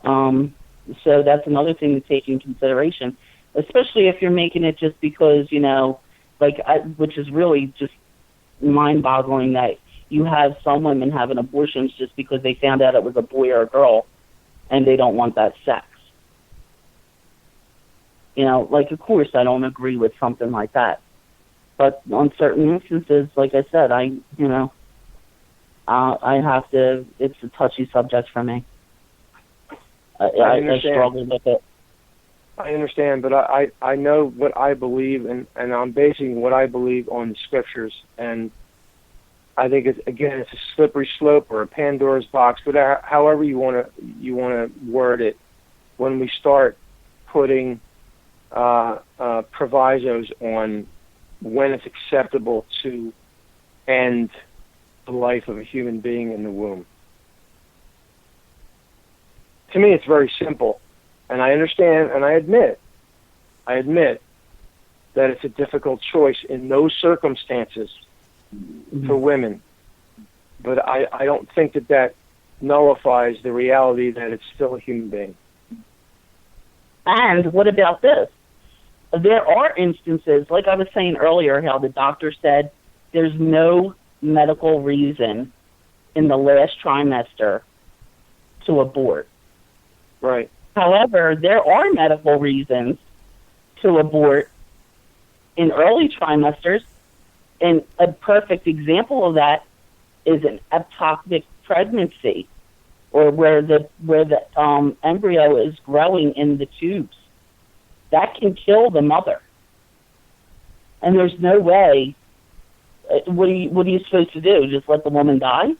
Speaker 3: So that's another thing to take in consideration, especially if you're making it just because, which is really just mind-boggling that you have some women having abortions just because they found out it was a boy or a girl and they don't want that sex. Of course I don't agree with something like that. But on certain instances, like I said, I have to, it's a touchy subject for me. I struggle with it.
Speaker 2: I understand, but I know what I believe, and I'm basing what I believe on the Scriptures, and I think it's a slippery slope or a Pandora's box, whatever, however you want to word it. When we start putting provisos on when it's acceptable to end the life of a human being in the womb. To me, it's very simple, and I understand, and I admit that it's a difficult choice in those circumstances for women. But I don't think that nullifies the reality that it's still a human being.
Speaker 3: And what about this? There are instances, like I was saying earlier, how the doctor said there's no medical reason in the last trimester to abort.
Speaker 2: Right.
Speaker 3: However, there are medical reasons to abort in early trimesters, and a perfect example of that is an ectopic pregnancy, or where the embryo is growing in the tubes. That can kill the mother, and there's no way. What are you supposed to do? Just let the woman die?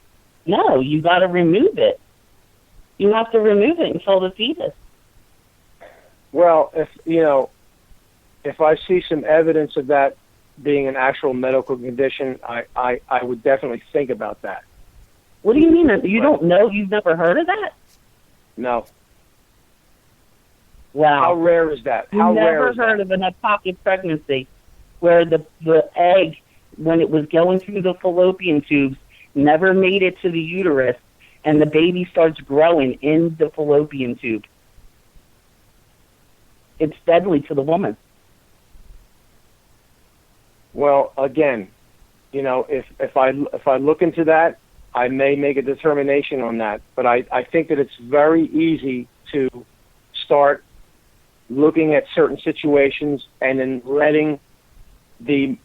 Speaker 3: No, you got to remove it. You have to remove it and kill the fetus.
Speaker 2: Well, if I see some evidence of that being an actual medical condition, I would definitely think about that.
Speaker 3: What do you mean? You don't know? You've never heard of that?
Speaker 2: No.
Speaker 3: Wow.
Speaker 2: How rare is that? How
Speaker 3: never
Speaker 2: rare is
Speaker 3: heard
Speaker 2: that?
Speaker 3: of an ectopic pregnancy where the egg, when it was going through the fallopian tubes, never made it to the uterus, and the baby starts growing in the fallopian tube. It's deadly to the woman.
Speaker 2: Well, again, if I look into that, I may make a determination on that. But I think that it's very easy to start looking at certain situations and then letting the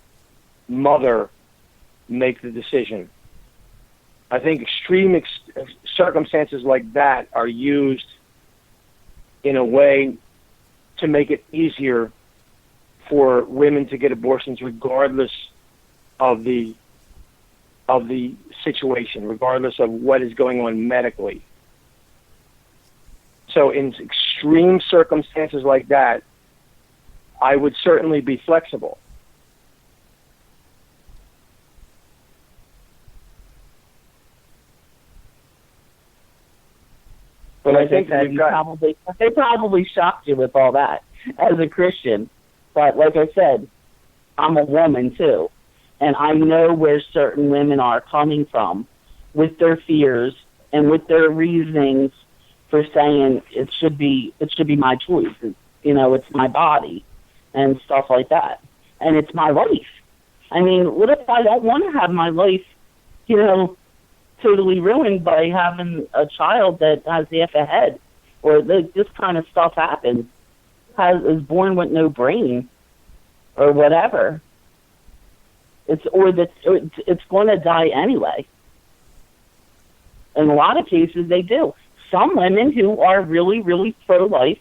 Speaker 2: mother make the decision. I think extreme circumstances like that are used in a way to make it easier for women to get abortions regardless of the situation, regardless of what is going on medically. So in extreme circumstances like that, I would certainly be flexible. But I think
Speaker 3: they probably shocked you with all that as a Christian. But like I said, I'm a woman too, and I know where certain women are coming from with their fears and with their reasonings for saying it should be my choice. It's my body and stuff like that, and it's my life. I mean, what if I don't want to have my life, totally ruined by having a child that has half a head, or this kind of stuff happens, is born with no brain, or whatever. It's going to die anyway. In a lot of cases, they do. Some women who are really, really pro-life,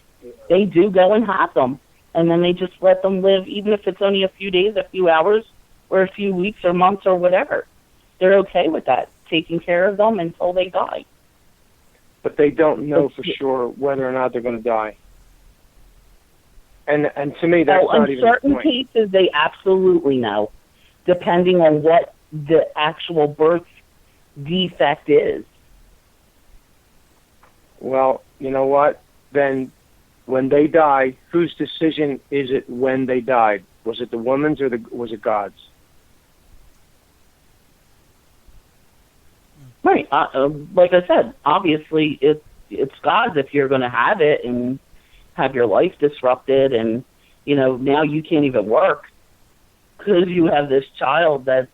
Speaker 3: they do go and have them, and then they just let them live, even if it's only a few days, a few hours, or a few weeks or months or whatever. They're okay with that, taking care of them until they die.
Speaker 2: But they don't know for sure whether or not they're going to die. And to me, that's not even the point.
Speaker 3: In certain cases, they absolutely know, depending on what the actual birth defect is.
Speaker 2: Well, you know what? Then when they die, whose decision is it when they died? Was it the woman's or was it God's?
Speaker 3: Right. Like I said, obviously it's God's if you're going to have it and have your life disrupted, and now you can't even work because you have this child that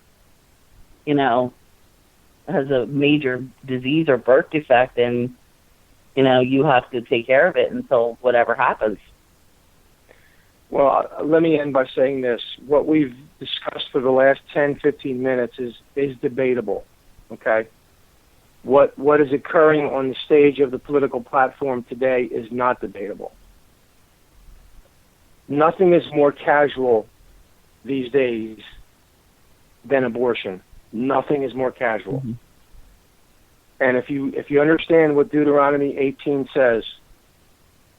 Speaker 3: has a major disease or birth defect, and you have to take care of it until whatever happens.
Speaker 2: Well, let me end by saying this. What we've discussed for the last 10, 15 minutes is debatable, okay? What is occurring on the stage of the political platform today is not debatable. Nothing is more casual these days than abortion. Nothing is more casual. Mm-hmm. And if you understand what Deuteronomy 18 says,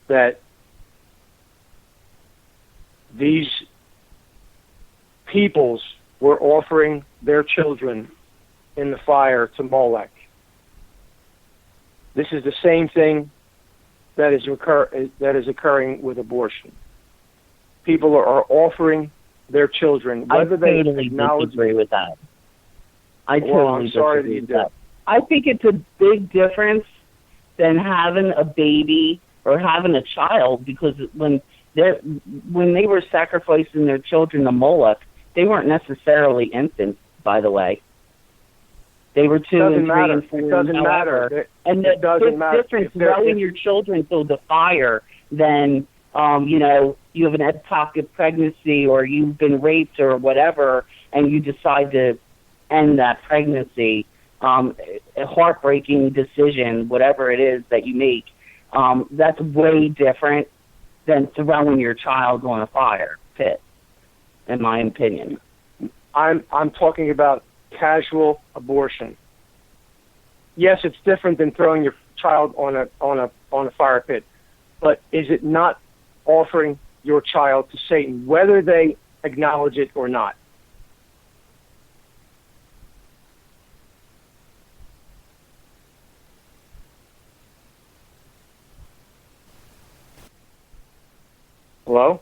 Speaker 2: that these peoples were offering their children in the fire to Molech. This is the same thing that is occurring with abortion. People are offering their children, whether
Speaker 3: I
Speaker 2: they
Speaker 3: totally
Speaker 2: acknowledge
Speaker 3: disagree with that. I
Speaker 2: Well,
Speaker 3: totally
Speaker 2: I'm sorry
Speaker 3: disagree
Speaker 2: that you
Speaker 3: with
Speaker 2: do.
Speaker 3: that. I think it's a big difference than having a baby or having a child, because when they were sacrificing their children to Moloch, they weren't necessarily infants, by the way. They were 2 and 3 and 4.
Speaker 2: It doesn't
Speaker 3: and
Speaker 2: matter.
Speaker 3: however. And the difference throwing your children to the fire than you have an ectopic pregnancy or you've been raped or whatever, and you decide to end that pregnancy. A heartbreaking decision, whatever it is that you make, that's way different than throwing your child on a fire pit, in my opinion.
Speaker 2: I'm talking about casual abortion. Yes, it's different than throwing your child on a fire pit, but is it not offering your child to Satan, whether they acknowledge it or not? Hello?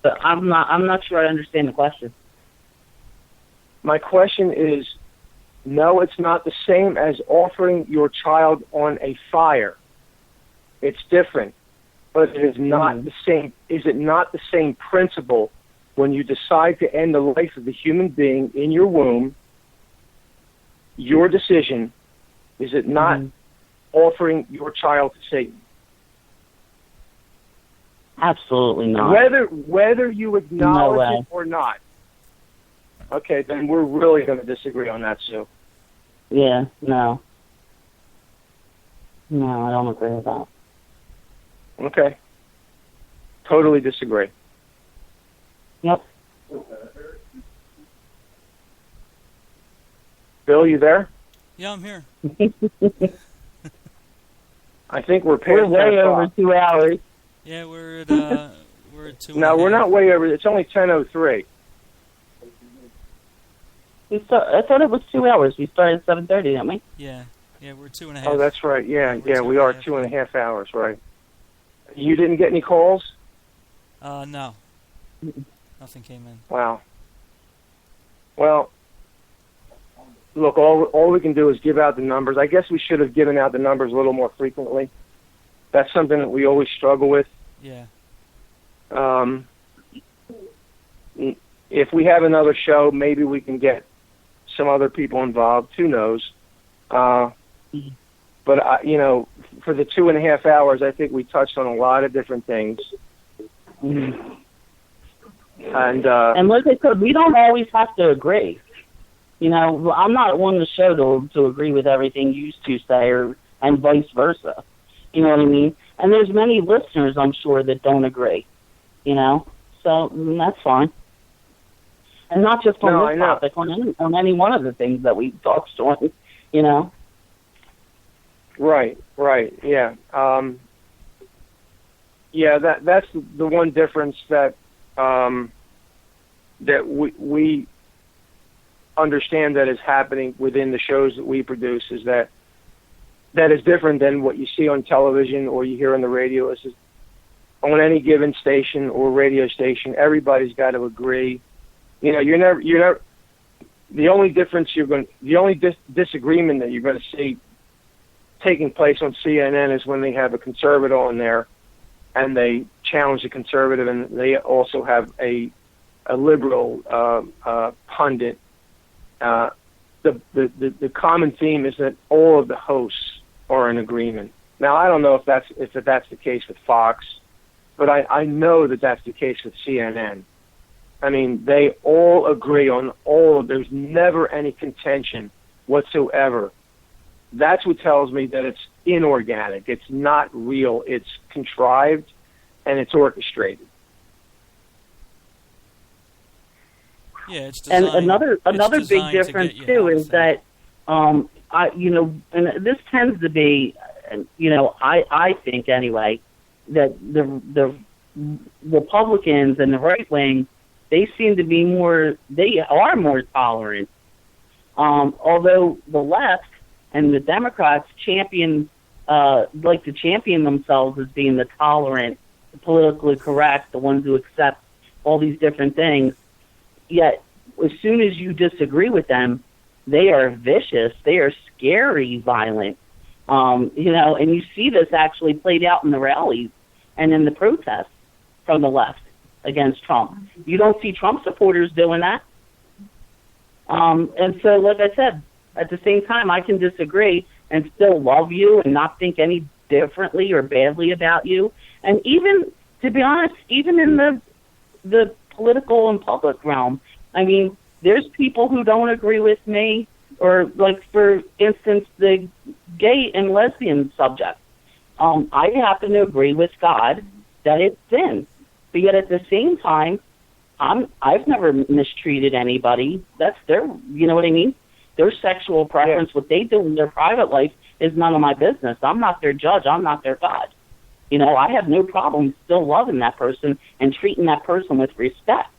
Speaker 3: But I'm not sure I understand the question.
Speaker 2: My question is, no, it's not the same as offering your child on a fire. It's different, but it is not the same. Is it not the same principle when you decide to end the life of the human being in your womb? Your decision, is it not offering your child to Satan?
Speaker 3: Absolutely not.
Speaker 2: Whether you acknowledge it or not. Okay, then we're really going to disagree on that, Sue.
Speaker 3: Yeah, no. No, I don't agree with that.
Speaker 2: Okay. Totally disagree.
Speaker 3: Yep.
Speaker 2: Bill, you there?
Speaker 1: Yeah, I'm here.
Speaker 2: I think we're past
Speaker 3: We're way over 2 hours.
Speaker 1: Yeah, we're at 2.
Speaker 2: No, we're not way over. It's only 10:03.
Speaker 3: I thought it was 2 hours. We started at 7:30, didn't we?
Speaker 1: Yeah, we're 2.5.
Speaker 2: Oh, that's right. Yeah, we are 2.5 hours, right. You didn't get any calls?
Speaker 1: No. Nothing came in.
Speaker 2: Wow. Well, look, all we can do is give out the numbers. I guess we should have given out the numbers a little more frequently. That's something that we always struggle with.
Speaker 1: Yeah.
Speaker 2: If we have another show, maybe we can get some other people involved. Who knows? But for the 2.5 hours, I think we touched on a lot of different things. And
Speaker 3: like I said, we don't always have to agree. I'm not on the show to agree with everything you two say, and vice versa. You know what I mean? And there's many listeners, I'm sure, that don't agree. So that's fine. And not just on this topic, on any one of the things that we touched on,
Speaker 2: Right, yeah. That's the one difference that we understand that is happening within the shows that we produce, is that is different than what you see on television or you hear on the radio. Is on any given station or radio station, everybody's got to agree. You're never. The only difference the only disagreement that you're going to see taking place on CNN is when they have a conservative on there, and they challenge the conservative, and they also have a liberal pundit. The common theme is that all of the hosts are in agreement. Now, I don't know if that's the case with Fox, but I know that that's the case with CNN. I mean, they all agree on all. There's never any contention whatsoever. That's what tells me that it's inorganic. It's not real. It's contrived, and it's orchestrated.
Speaker 1: Yeah, it's designed.
Speaker 3: And another big difference too is that and this tends to be, I think anyway, that the Republicans and the right wing, they seem to be they are more tolerant. Although the left and the Democrats like to champion themselves as being the tolerant, the politically correct, the ones who accept all these different things. Yet, as soon as you disagree with them, they are vicious. They are scary, violent. And you see this actually played out in the rallies and in the protests from the left against Trump. You don't see Trump supporters doing that. And so, like I said, at the same time, I can disagree and still love you and not think any differently or badly about you. And even, to be honest, even in the political and public realm, I mean, there's people who don't agree with me, or like, for instance, the gay and lesbian subject. I happen to agree with God that it's sin. But yet at the same time, I've never mistreated anybody. That's their, you know what I mean? Their sexual preference, what they do in their private life is none of my business. I'm not their judge. I'm not their God. I have no problem still loving that person and treating that person with respect.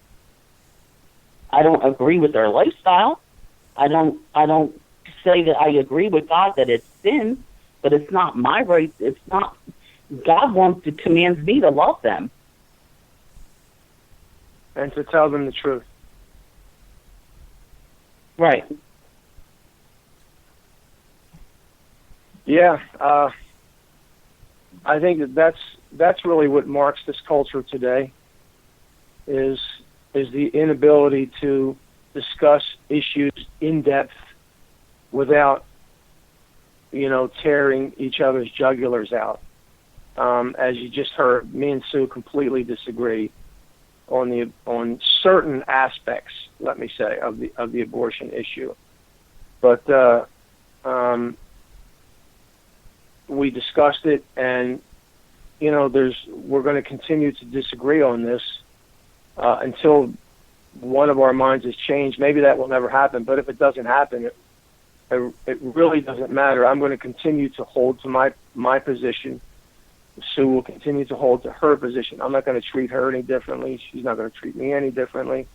Speaker 3: I don't agree with their lifestyle. I don't say that I agree with God that it's sin, but it's not my right. It's not. God commands me to love them.
Speaker 2: And to tell them the truth.
Speaker 3: Right.
Speaker 2: Yeah, I think that's really what marks this culture today. Is the inability to discuss issues in depth without, tearing each other's jugulars out. As you just heard, me and Sue completely disagree on certain aspects, let me say, of the abortion issue. But we discussed it, and we're going to continue to disagree on this until one of our minds is changed. Maybe that will never happen, but if it doesn't happen, it really doesn't matter. I'm going to continue to hold to my position. Sue will continue to hold to her position. I'm not going to treat her any differently. She's not going to treat me any differently.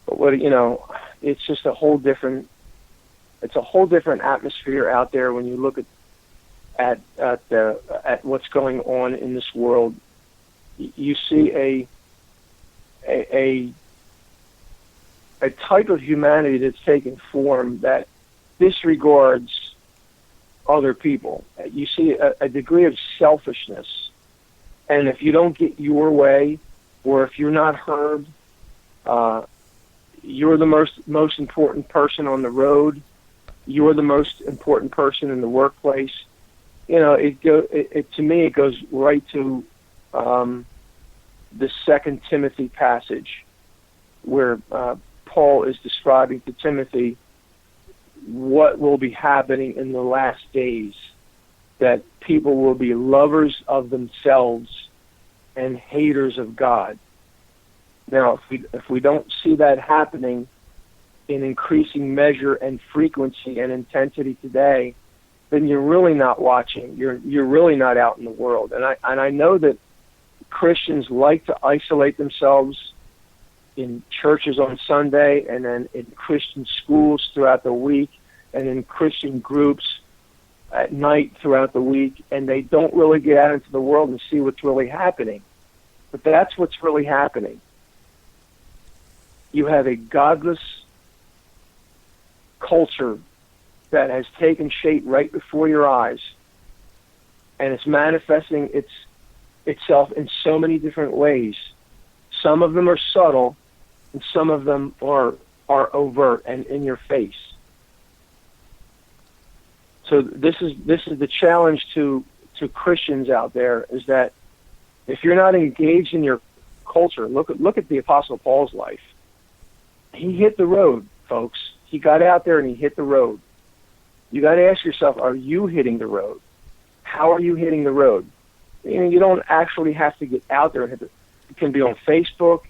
Speaker 2: But it's just a whole different atmosphere out there when you look at what's going on in this world. You see a type of humanity that's taken form that disregards other people. You see a degree of selfishness, and if you don't get your way, or if you're not heard, you're the most important person on the road. You're the most important person in the workplace. To me, it goes right to the 2 Timothy passage, where Paul is describing to Timothy what will be happening in the last days, that people will be lovers of themselves and haters of God. Now, if we don't see that happening in increasing measure and frequency and intensity today, then you're really not watching. You're really not out in the world. And I know that Christians like to isolate themselves in churches on Sunday, and then in Christian schools throughout the week, and in Christian groups at night throughout the week, and they don't really get out into the world and see what's really happening. But that's what's really happening. You have a godless culture that has taken shape right before your eyes, and it's manifesting itself in so many different ways. Some of them are subtle, and some of them are overt and in your face. So this is the challenge to Christians out there, is that if you're not engaged in your culture, look at the Apostle Paul's life. He hit the road, folks. He got out there and he hit the road. You got to ask yourself, are you hitting the road? How are you hitting the road? You don't actually have to get out there and hit it. It can be on Facebook.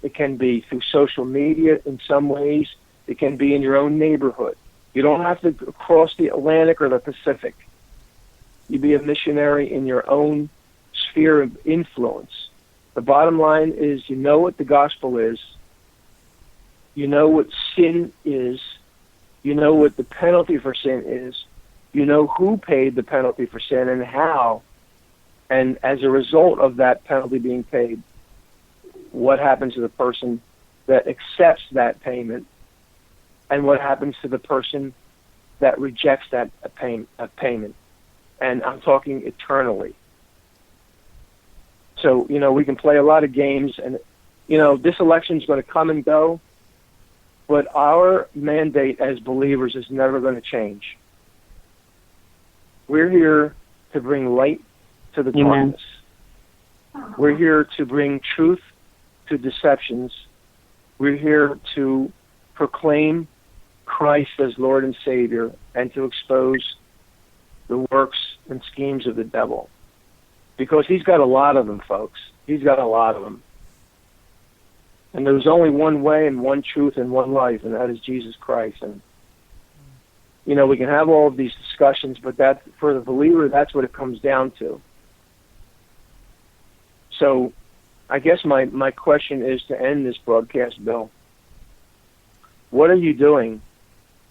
Speaker 2: It can be through social media in some ways. It can be in your own neighborhood. You don't have to cross the Atlantic or the Pacific. You be a missionary in your own sphere of influence. The bottom line is, you know what the gospel is. You know what sin is. You know what the penalty for sin is. You know who paid the penalty for sin and how. And as a result of that penalty being paid, what happens to the person that accepts that payment, and what happens to the person that rejects that payment. And I'm talking eternally. So, we can play a lot of games, and, this election is going to come and go, but our mandate as believers is never going to change. We're here to bring light to the darkness. We're here to bring truth to deceptions. We're here to proclaim Christ as Lord and Savior and to expose the works and schemes of the devil. Because he's got a lot of them, folks. He's got a lot of them. And there's only one way and one truth and one life, and that is Jesus Christ. And, we can have all of these discussions, but that for the believer, that's what it comes down to. So I guess my question is to end this broadcast, Bill. What are you doing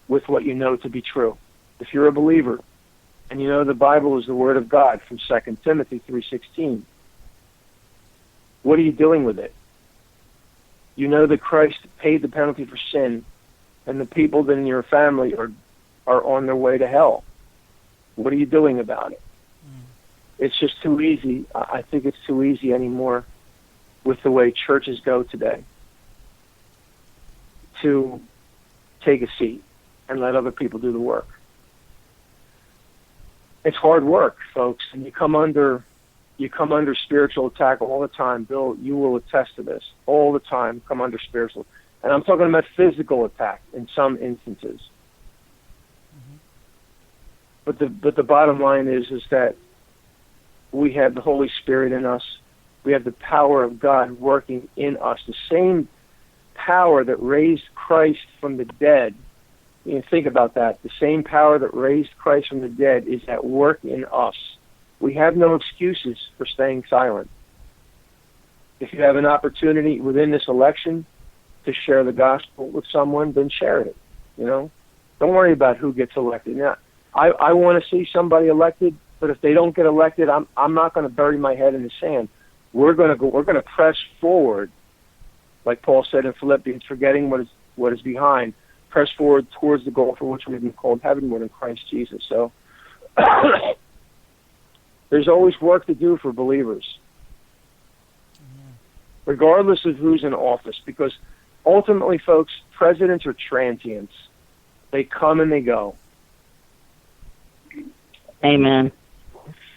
Speaker 2: with what you know to be true? If you're a believer, and the Bible is the Word of God from 2 Timothy 3:16, what are you doing with it? You know that Christ paid the penalty for sin, and the people that in your family are on their way to hell. What are you doing about it? It's just too easy. I think it's too easy anymore with the way churches go today to take a seat and let other people do the work. It's hard work, folks, and you come under spiritual attack all the time. Bill, you will attest to this. All the time, come under spiritual. And I'm talking about physical attack in some instances. But the bottom line is that we have the Holy Spirit in us. We have the power of God working in us. The same power that raised Christ from the dead. Think about that. The same power that raised Christ from the dead is at work in us. We have no excuses for staying silent. If you have an opportunity within this election to share the gospel with someone, then share it. Don't worry about who gets elected. Now, I want to see somebody elected, but if they don't get elected, I'm not going to bury my head in the sand. We're going to press forward, like Paul said in Philippians, forgetting what is behind, press forward towards the goal for which we've been called heavenward in Christ Jesus. So there's always work to do for believers, regardless of who's in office, because ultimately, folks, presidents are transients. They come and they go.
Speaker 3: Amen.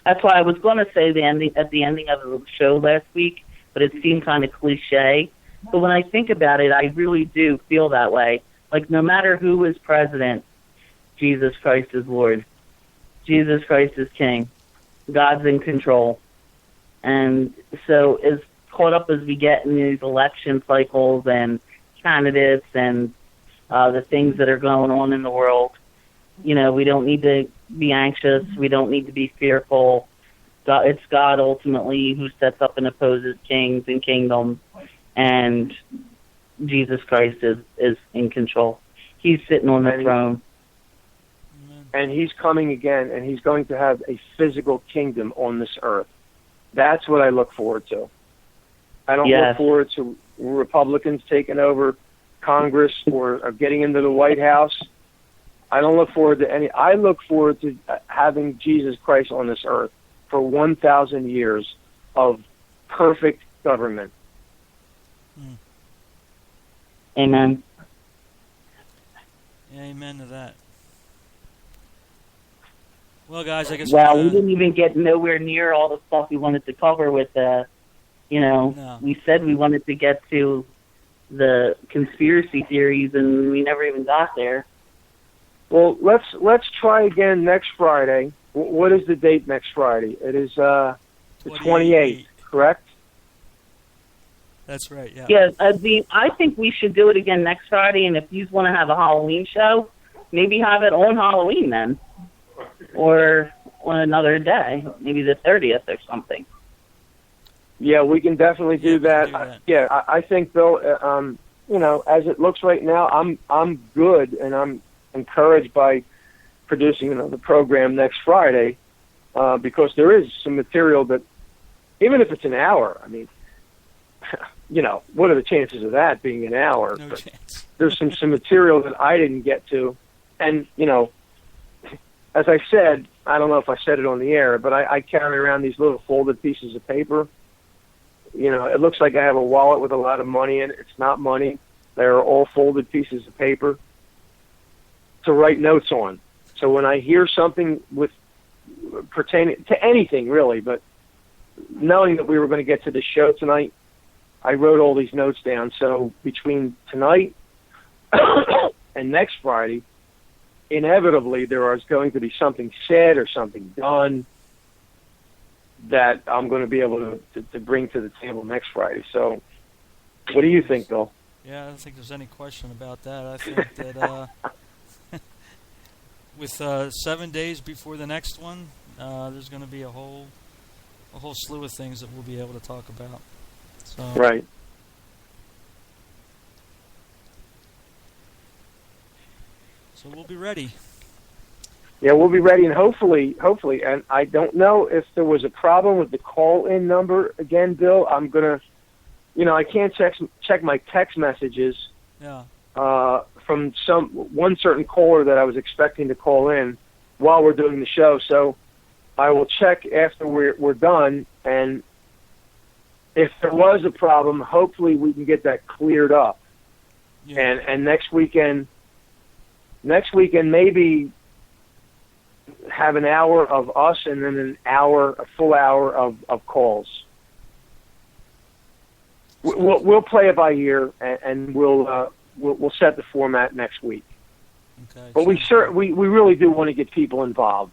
Speaker 3: That's why I was going to say at the ending of the show last week, but it seemed kind of cliche. But when I think about it, I really do feel that way. Like, no matter who is president, Jesus Christ is Lord. Jesus Christ is King. God's in control. And so as caught up as we get in these election cycles and candidates and the things that are going on in the world, we don't need to be anxious. We don't need to be fearful. It's God ultimately who sets up and opposes kings and kingdoms, and Jesus Christ is in control. He's sitting on the throne.
Speaker 2: And he's coming again, and he's going to have a physical kingdom on this earth. That's what I look forward to. I don't look forward to Republicans taking over Congress or getting into the White House. I don't look forward to any. I look forward to having Jesus Christ on this earth for 1,000 years of perfect government.
Speaker 3: Amen.
Speaker 1: Amen to that. Well, guys, I guess.
Speaker 3: Well, we didn't even get nowhere near all the stuff we wanted to cover with
Speaker 1: No.
Speaker 3: We said we wanted to get to the conspiracy theories, and we never even got there.
Speaker 2: Well, let's try again next Friday. What is the date next Friday? It is the 28th, correct?
Speaker 1: That's right, yeah.
Speaker 3: Yeah, I think we should do it again next Friday, and if you want to have a Halloween show, maybe have it on Halloween then. Or on another day, maybe the 30th or something.
Speaker 2: Yeah, we can definitely do that. I think, Bill, as it looks right now, I'm good, and I'm encouraged by producing the program next Friday, because there is some material that, even if it's an hour, I mean, what are the chances of that being an hour?
Speaker 1: No
Speaker 2: But
Speaker 1: chance.
Speaker 2: there's some material that I didn't get to. And, as I said, I don't know if I said it on the air, but I carry around these little folded pieces of paper. It looks like I have a wallet with a lot of money in it. It's not money. They're all folded pieces of paper to write notes on. So when I hear something pertaining to anything really, but knowing that we were going to get to the show tonight, I wrote all these notes down. So between tonight and next Friday, inevitably there is going to be something said or something done that I'm going to be able to bring to the table next Friday. So what do you think, Bill?
Speaker 1: Yeah, I don't think there's any question about that. I think that with 7 days before the next one, there's going to be a whole slew of things that we'll be able to talk about. So,
Speaker 2: right.
Speaker 1: So we'll be ready.
Speaker 2: Yeah, we'll be ready, and hopefully, and I don't know if there was a problem with the call-in number again, Bill. I'm gonna, I can't check my text messages.
Speaker 1: Yeah.
Speaker 2: From one certain caller that I was expecting to call in while we're doing the show. So I will check after we're done, and if there was a problem, hopefully we can get that cleared up.
Speaker 1: Yeah.
Speaker 2: And next weekend maybe have an hour of us and then a full hour of calls. We'll play it by ear, and we'll set the format next week.
Speaker 1: Okay.
Speaker 2: But we really do want to get people involved.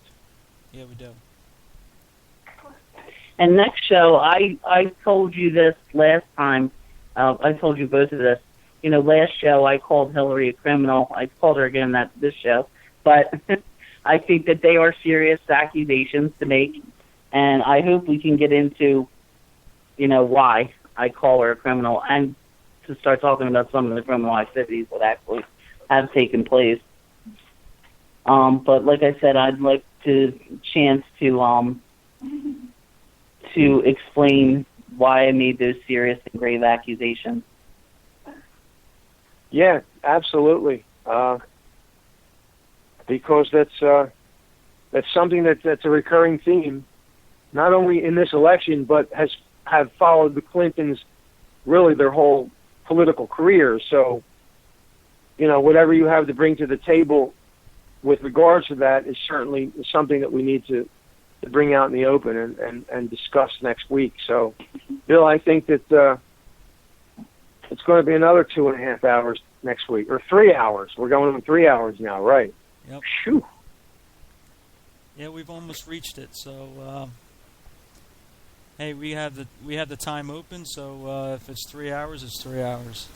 Speaker 1: Yeah, we do.
Speaker 3: And next show, I told you this last time. I told you both of this. Last show I called Hillary a criminal. I called her again this show. But I think that they are serious accusations to make, and I hope we can get into, why I call her a criminal, and to start talking about some of the criminal activities that actually have taken place. But like I said, I'd like to chance to explain why I made those serious and grave accusations.
Speaker 2: Yeah, absolutely. Because that's something that's a recurring theme, not only in this election, but have followed the Clintons really their whole political careers. So, whatever you have to bring to the table with regards to that is certainly something that we need to bring out in the open and discuss next week. So, Bill, I think that it's going to be another 2.5 hours next week, or 3 hours. We're going on 3 hours now, right?
Speaker 1: Yep.
Speaker 2: Phew.
Speaker 1: Yeah, we've almost reached it. So, hey, we have the time open. So if it's 3 hours, it's 3 hours.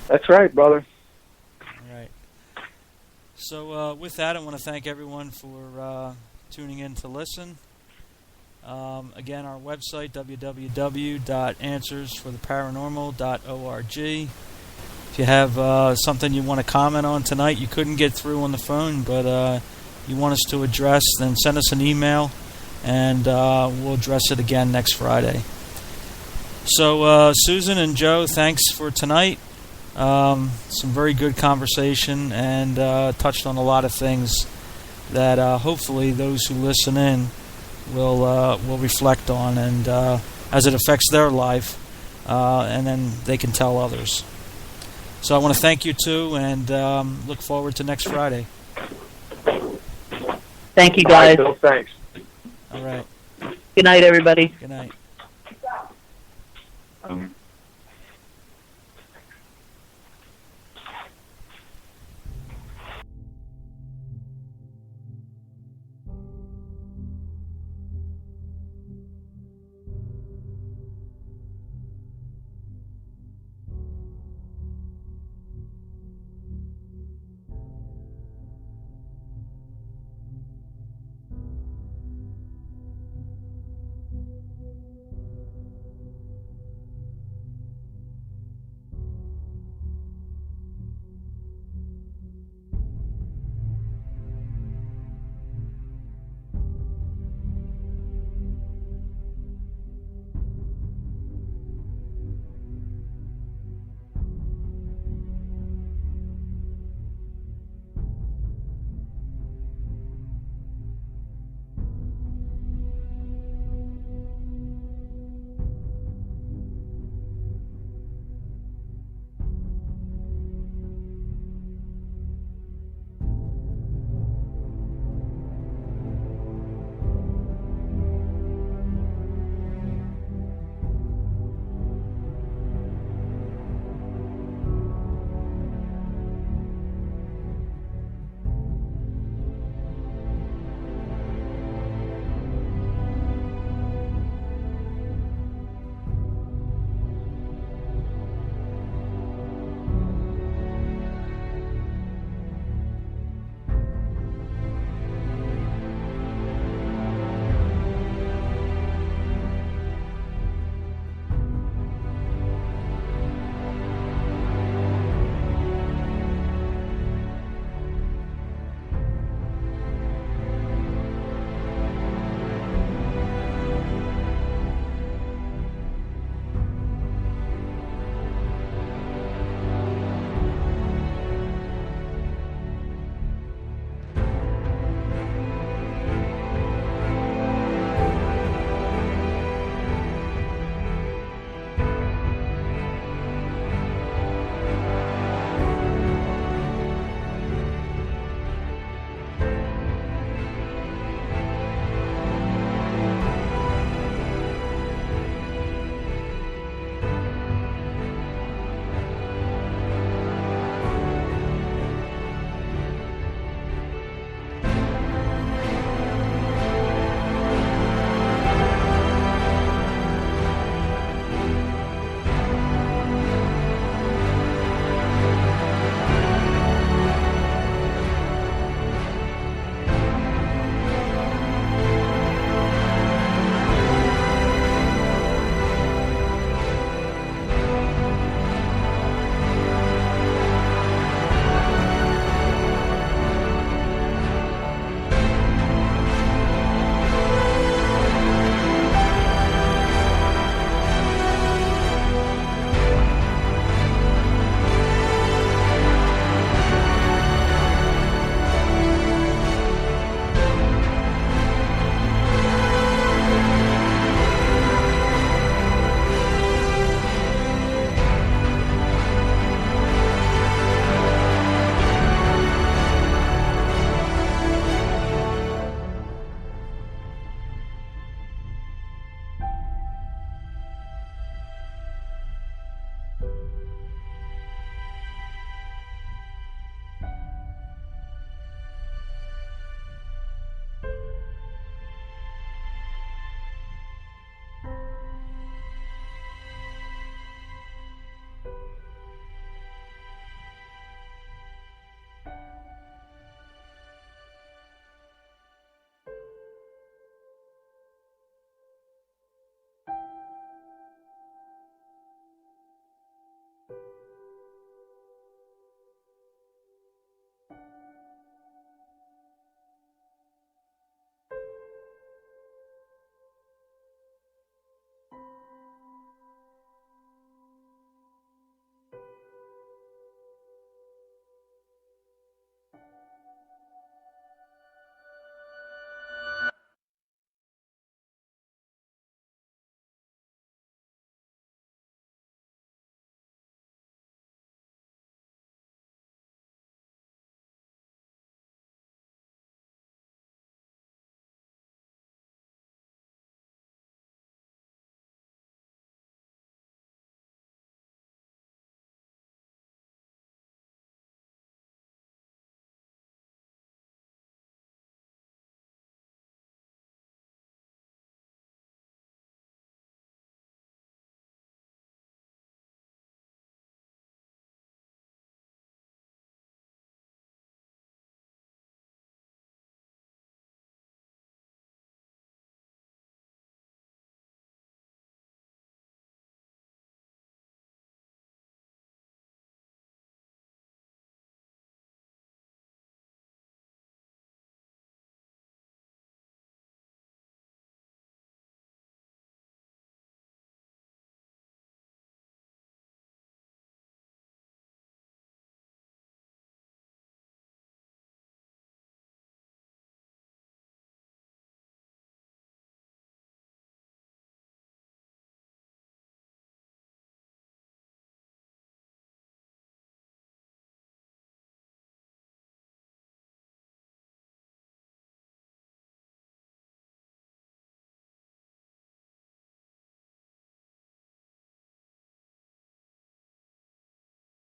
Speaker 2: That's right, brother.
Speaker 1: All right. So with that, I want to thank everyone for tuning in to listen. Again, our website, www.answersfortheparanormal.org. If you have something you want to comment on tonight, you couldn't get through on the phone, but you want us to address, then send us an email, and we'll address it again next Friday. So, Susan and Joe, thanks for tonight. Some very good conversation, and touched on a lot of things that hopefully those who listen in will reflect on, and as it affects their life, and then they can tell others. So I want to thank you too, and look forward to next Friday.
Speaker 3: Thank you, guys.
Speaker 2: All right, Bill, thanks.
Speaker 1: All right.
Speaker 3: Good night, everybody.
Speaker 1: Good night.